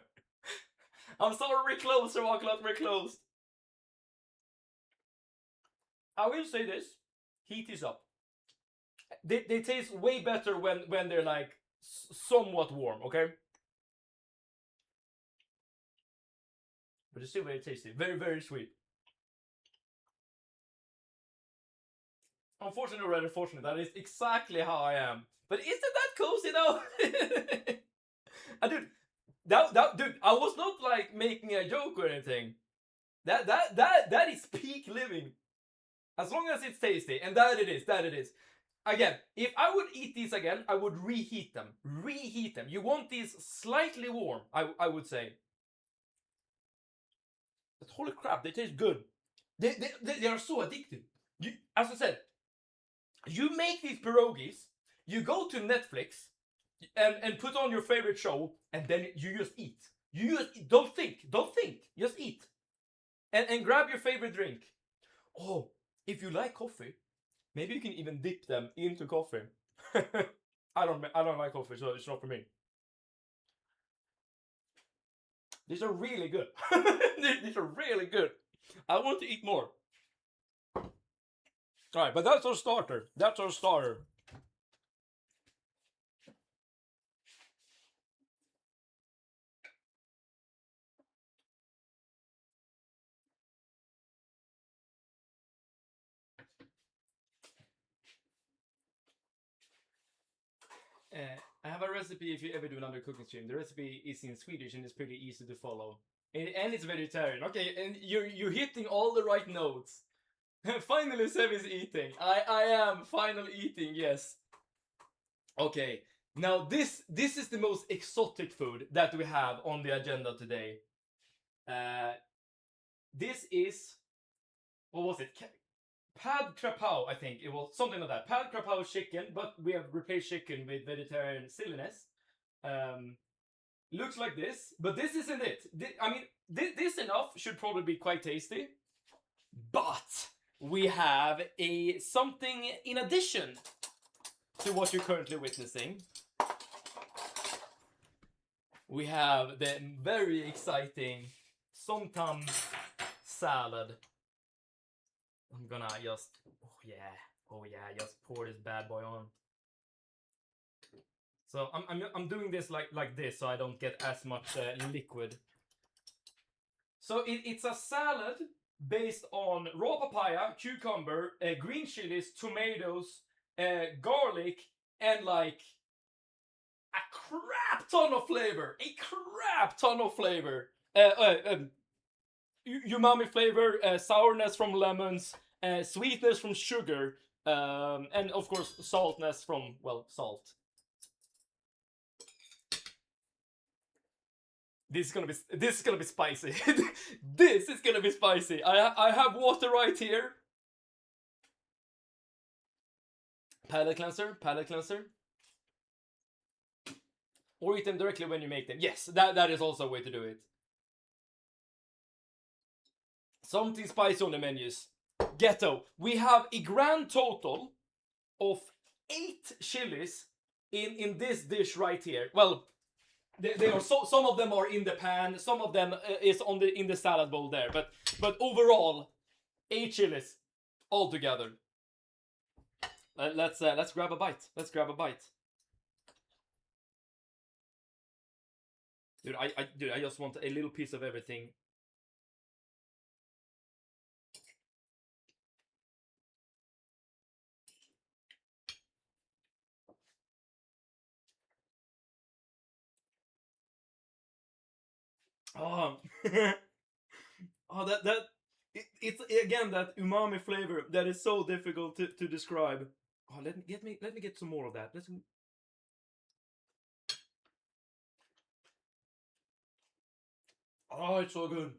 I'm sorry, we're closed, we're closed. I will say this: heat is up. They taste way better when they're like somewhat warm. Okay. But it's still very tasty. Very, very sweet. Unfortunately or rather fortunate, that is exactly how I am. But isn't that cozy though? Dude, I was not like making a joke or anything. That is peak living. As long as it's tasty, and that it is. Again, if I would eat these again, I would reheat them. Reheat them. You want these slightly warm, I would say. But holy crap, they taste good. They are so addictive. As I said, you make these pierogies, you go to Netflix and put on your favorite show, and then you just eat. You just don't think, just eat. And grab your favorite drink. Oh, if you like coffee, maybe you can even dip them into coffee. I don't like coffee, so it's not for me. These are really good. These are really good. I want to eat more. Alright, but that's our starter. I have a recipe if you ever do another cooking stream. The recipe is in Swedish and it's pretty easy to follow. And it's vegetarian. Okay, and you're hitting all the right notes. Finally, Seb is eating. I am finally eating, yes. Okay, now this is the most exotic food that we have on the agenda today. This is, what was it? Pad Krapau, I think it was something like that. Pad Krapau chicken, but we have replaced chicken with vegetarian silliness. Looks like this, but this isn't it. I mean, this enough should probably be quite tasty. But we have something in addition to what you're currently witnessing. We have the very exciting Somtam salad. I'm gonna just, oh yeah, just pour this bad boy on. So I'm doing this like this, so I don't get as much liquid. So it's a salad based on raw papaya, cucumber, green chilies, tomatoes, garlic, and like a crap ton of flavor. Umami flavor, sourness from lemons, sweetness from sugar, and of course saltness from, well, salt. This is gonna be spicy. This is gonna be spicy. I have water right here. Palate cleanser. Or eat them directly when you make them. Yes, that is also a way to do it. Something spicy on the menus. Ghetto. We have a grand total of 8 chilies in this dish right here. Well, they are some of them are in the pan, some of them is in the salad bowl there, but overall 8 chilies all together. Let's grab a bite. Let's grab a bite. Dude, I just want a little piece of everything. Oh, oh, it's again that umami flavor that is so difficult to describe. Oh, let me get some more of that. Oh, it's so good.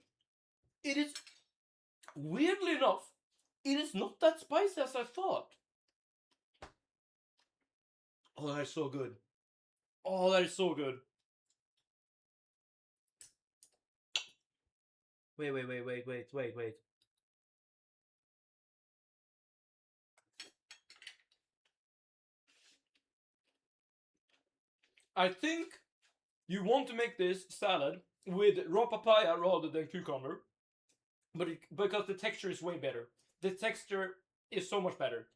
It is weirdly enough, it is not that spicy as I thought. Oh, that is so good. Oh, that is so good. Wait. I think you want to make this salad with raw papaya rather than cucumber, but because the texture is way better. The texture is so much better.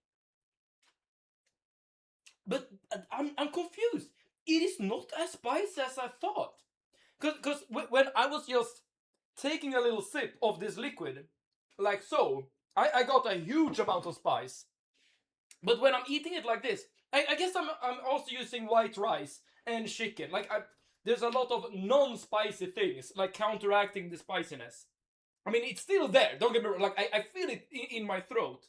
But I'm confused. It is not as spicy as I thought. Because when I was just taking a little sip of this liquid, like so, I got a huge amount of spice. But when I'm eating it like this, I guess I'm also using white rice and chicken. Like there's a lot of non-spicy things like counteracting the spiciness. I mean, it's still there. Don't get me wrong. Like I feel it in my throat.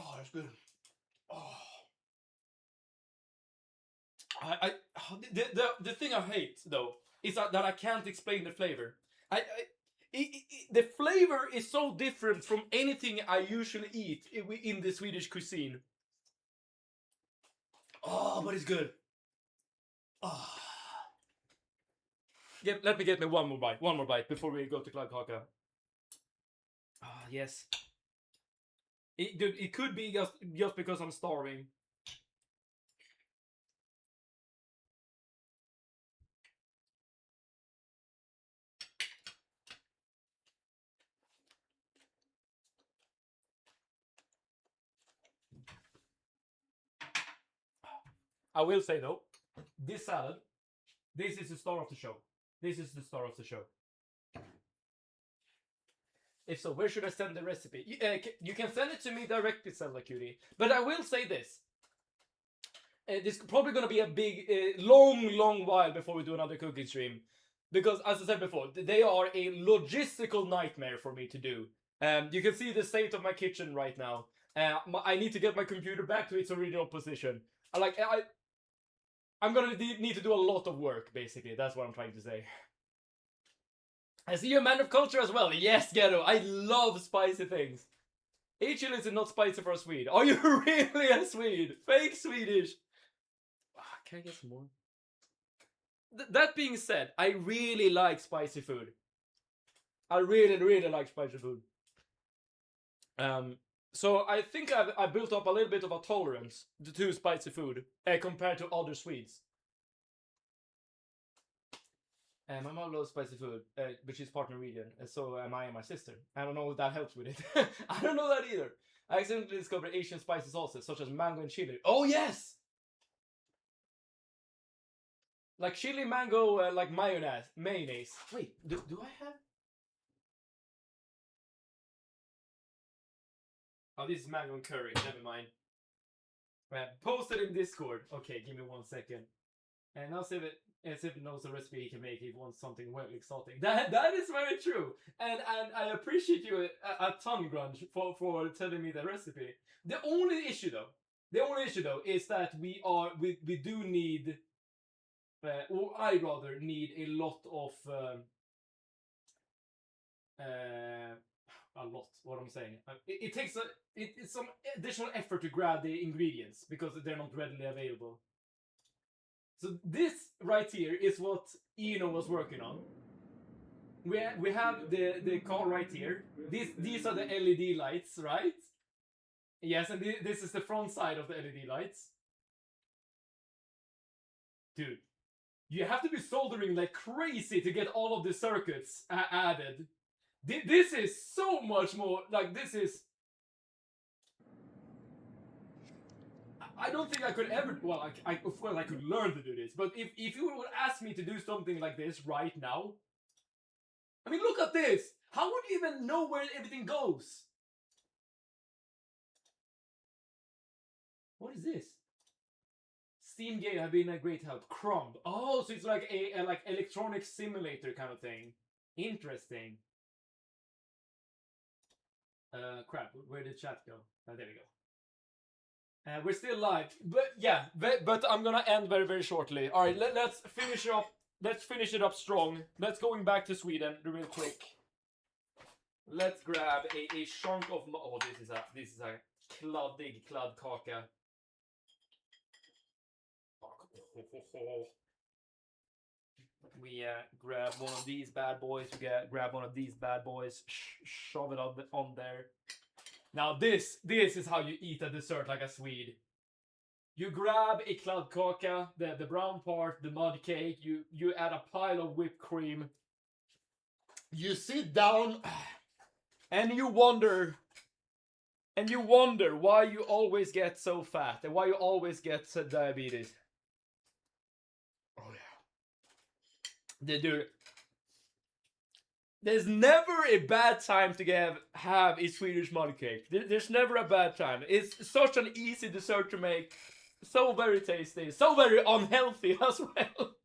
Oh, that's good. Oh, I the thing I hate though is that I can't explain the flavor. The flavor is so different from anything I usually eat in the Swedish cuisine. Oh, but it's good. Oh. Let me get me one more bite. One more bite before we go to Kladdkaka. Ah, yes. Dude, it could be just because I'm starving. I will say though, this salad, this is the star of the show. This is the star of the show. If so, where should I send the recipe? You can send it to me directly, Zelda Cutie. But I will say this. This is probably going to be a big, long while before we do another cooking stream. Because, as I said before, they are a logistical nightmare for me to do. You can see the state of my kitchen right now. I need to get my computer back to its original position. I'm gonna need to do a lot of work, basically. That's what I'm trying to say. I see you're a man of culture as well. Yes, Ghetto. I love spicy things. 8 chilies is not spicy for a Swede. Are you really a Swede? Fake Swedish. Can I get some more? That being said, I really like spicy food. I really like spicy food. So I think I built up a little bit of a tolerance to spicy food compared to other Swedes. My mom loves spicy food, but she's part Norwegian, and so am I and my sister. I don't know if that helps with it. I don't know that either. I accidentally discovered Asian spicy sauces such as mango and chili. Oh yes! Like chili, mango, like mayonnaise. Wait, do I have? Oh, this is mango and curry. Never mind. Post it in Discord. Okay, give me 1 second. And I'll save it. as if he knows the recipe he can make. He wants something well exotic. That is very true, and I appreciate you a ton, Grunge, for telling me the recipe. The only issue though, is that we do need, or I rather need a lot of. A lot. What I'm saying, it takes it's some additional effort to grab the ingredients because they're not readily available. So this right here is what Eno was working on. We have the car right here. These are the LED lights, right? Yes, and this is the front side of the LED lights. Dude, you have to be soldering like crazy to get all of the circuits added. This is so much more, like, this is... I don't think I could ever, well, of course I could learn to do this, but if you would ask me to do something like this right now, I mean, look at this! How would you even know where everything goes? What is this? Steam game have been a great help. Crumb. Oh, so it's like a like electronic simulator kind of thing. Interesting. Crap, where did chat go? Oh, there we go. We're still live, but yeah, but I'm gonna end very, very shortly. All right, let's finish it up. Let's finish it up strong. Let's going back to Sweden real quick. Let's grab a chunk of. Oh, this is a kladdig kladdkaka. We grab one of these bad boys. We grab one of these bad boys. Shove it on there. Now this is how you eat a dessert like a Swede. You grab a kladdkaka, the brown part, the mud cake. You add a pile of whipped cream. You sit down, and you wonder why you always get so fat and why you always get diabetes. Oh yeah, dude. There's never a bad time to have a Swedish mud cake. There's never a bad time. It's such an easy dessert to make. So very tasty. So very unhealthy as well.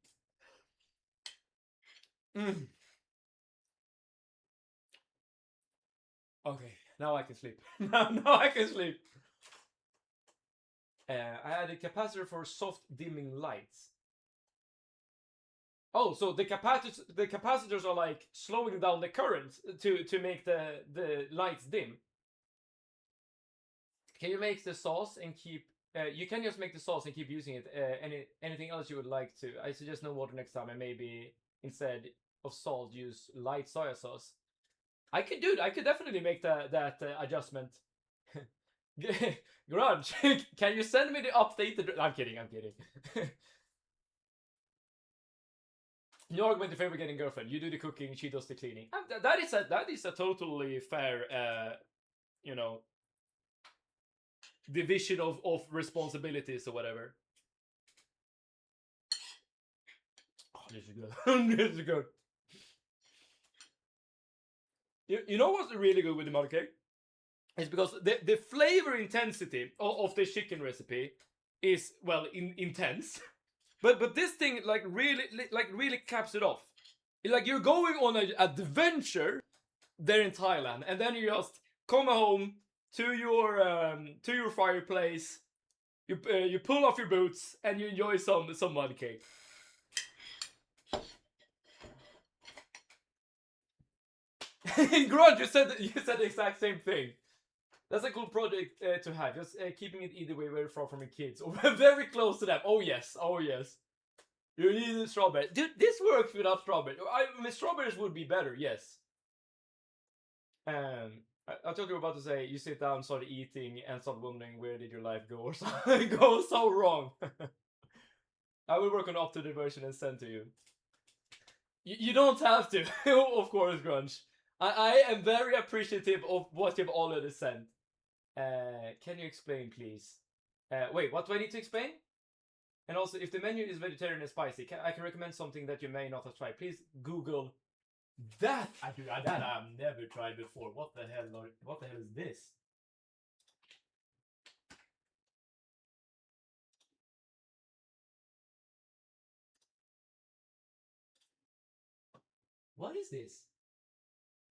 Okay, now I can sleep. now I can sleep. I had a capacitor for soft dimming lights. Oh, so the capacitors are like slowing down the current to make the lights dim. Can you make the sauce and keep? You can just make the sauce and keep using it. Anything else you would like to? I suggest no water next time, and maybe instead of salt, use light soy sauce. I could do it. I could definitely make that adjustment. Grudge, can you send me the updated? I'm kidding. You're going to favor getting girlfriend. You do the cooking, she does the cleaning. That is a totally fair, division of responsibilities or whatever. Oh, this is good. This is good. You know what's really good with the mud cake? It's because the flavor intensity of the chicken recipe is, well, intense. But this thing really caps it off. Like, you're going on an adventure there in Thailand, and then you just come home to your fireplace. You pull off your boots and you enjoy some mud cake. Grudge, you said the exact same thing. That's a cool project to have. Just keeping it either way very far from your kids, or very close to them. Oh yes. You need strawberry. Dude, this works without strawberry. I mean, strawberries would be better, yes. I thought you were about to say you sit down, start eating, and start wondering where did your life go, or something go so wrong. I will work on up to the version and send to you. You don't have to, of course, Grunge. I am very appreciative of what you've already sent. Can you explain, please? Wait, what do I need to explain? And also, if the menu is vegetarian and spicy, I can recommend something that you may not have tried. Please Google that. That I've never tried before. What the hell is this? What is this?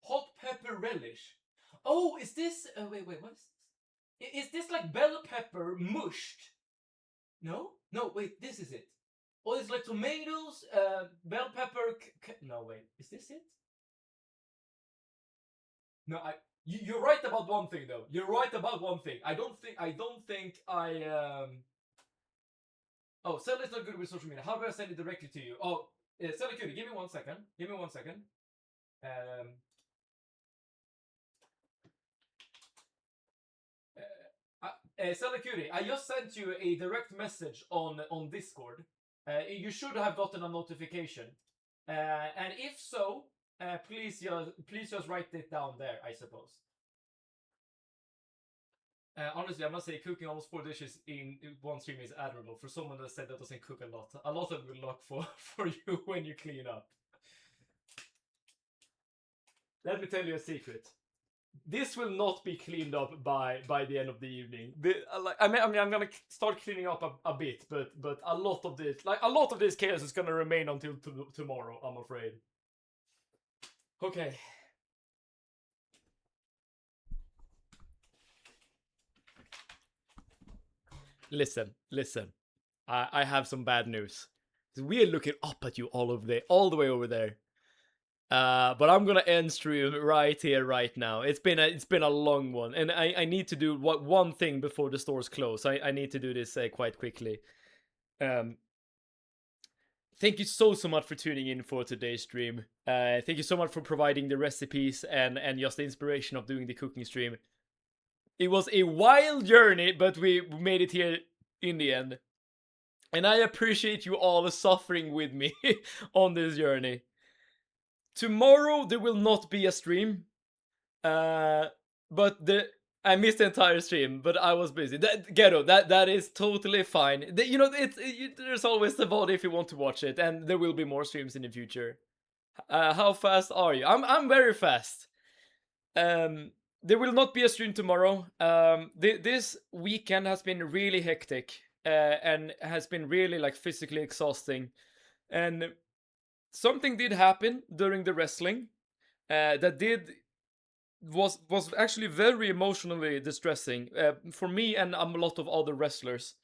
Hot pepper relish. Oh, is this? Wait, what is this? Is this like bell pepper mushed? No, no, wait, this is it. Oh, it's like tomatoes, bell pepper. No, wait, is this it? No, you're right about one thing though. You're right about one thing. I don't think I. Oh, Sell is not good with social media. How do I send it directly to you? Oh, Sell it, give me 1 second. Give me 1 second. Selekuri, I just sent you a direct message on Discord. You should have gotten a notification. And if so, please just write it down there, I suppose. Honestly, I must say, cooking almost 4 dishes in one stream is admirable. For someone that said that doesn't cook a lot. A lot of good luck for you when you clean up. Let me tell you a secret. This will not be cleaned up by the end of the evening. I'm gonna start cleaning up a bit, but a lot of this chaos is gonna remain until tomorrow, I'm afraid. Okay. Listen. I have some bad news. We are looking up at you all the way over there. But I'm gonna end stream right here, right now. It's been a long one, and I need to do one thing before the stores close. I need to do this quite quickly. Thank you so much for tuning in for today's stream. Thank you so much for providing the recipes and just the inspiration of doing the cooking stream. It was a wild journey, but we made it here in the end. And I appreciate you all suffering with me on this journey. Tomorrow there will not be a stream. But I missed the entire stream, but I was busy. That is totally fine. There's always the VOD if you want to watch it, and there will be more streams in the future. How fast are you? I'm very fast. There will not be a stream tomorrow. This weekend has been really hectic, and has been really like physically exhausting. And something did happen during the wrestling, that was actually very emotionally distressing for me and a lot of other wrestlers.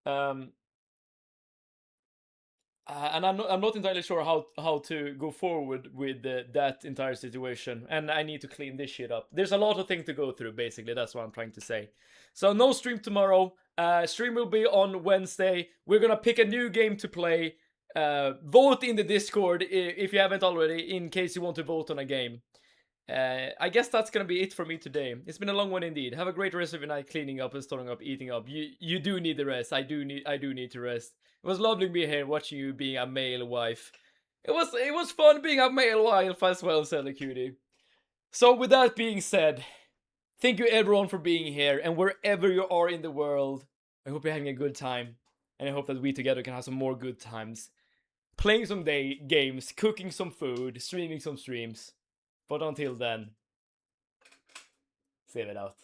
And I'm not entirely sure how to go forward with that entire situation, and I need to clean this shit up. There's a lot of things to go through, basically. That's what I'm trying to say. So no stream tomorrow. Stream will be on Wednesday. We're gonna pick a new game to play. Vote in the Discord if you haven't already, in case you want to vote on a game. I guess that's gonna be it for me today. It's been a long one indeed. Have a great rest of your night, cleaning up and storing up, eating up. You do need the rest. I do need to rest. It was lovely being here, watching you being a male wife. It was fun being a male wife as well, Sally Cutie. So with that being said, thank you everyone for being here, and wherever you are in the world, I hope you're having a good time, and I hope that we together can have some more good times. Playing some games, cooking some food, streaming some streams. But until then, save it out.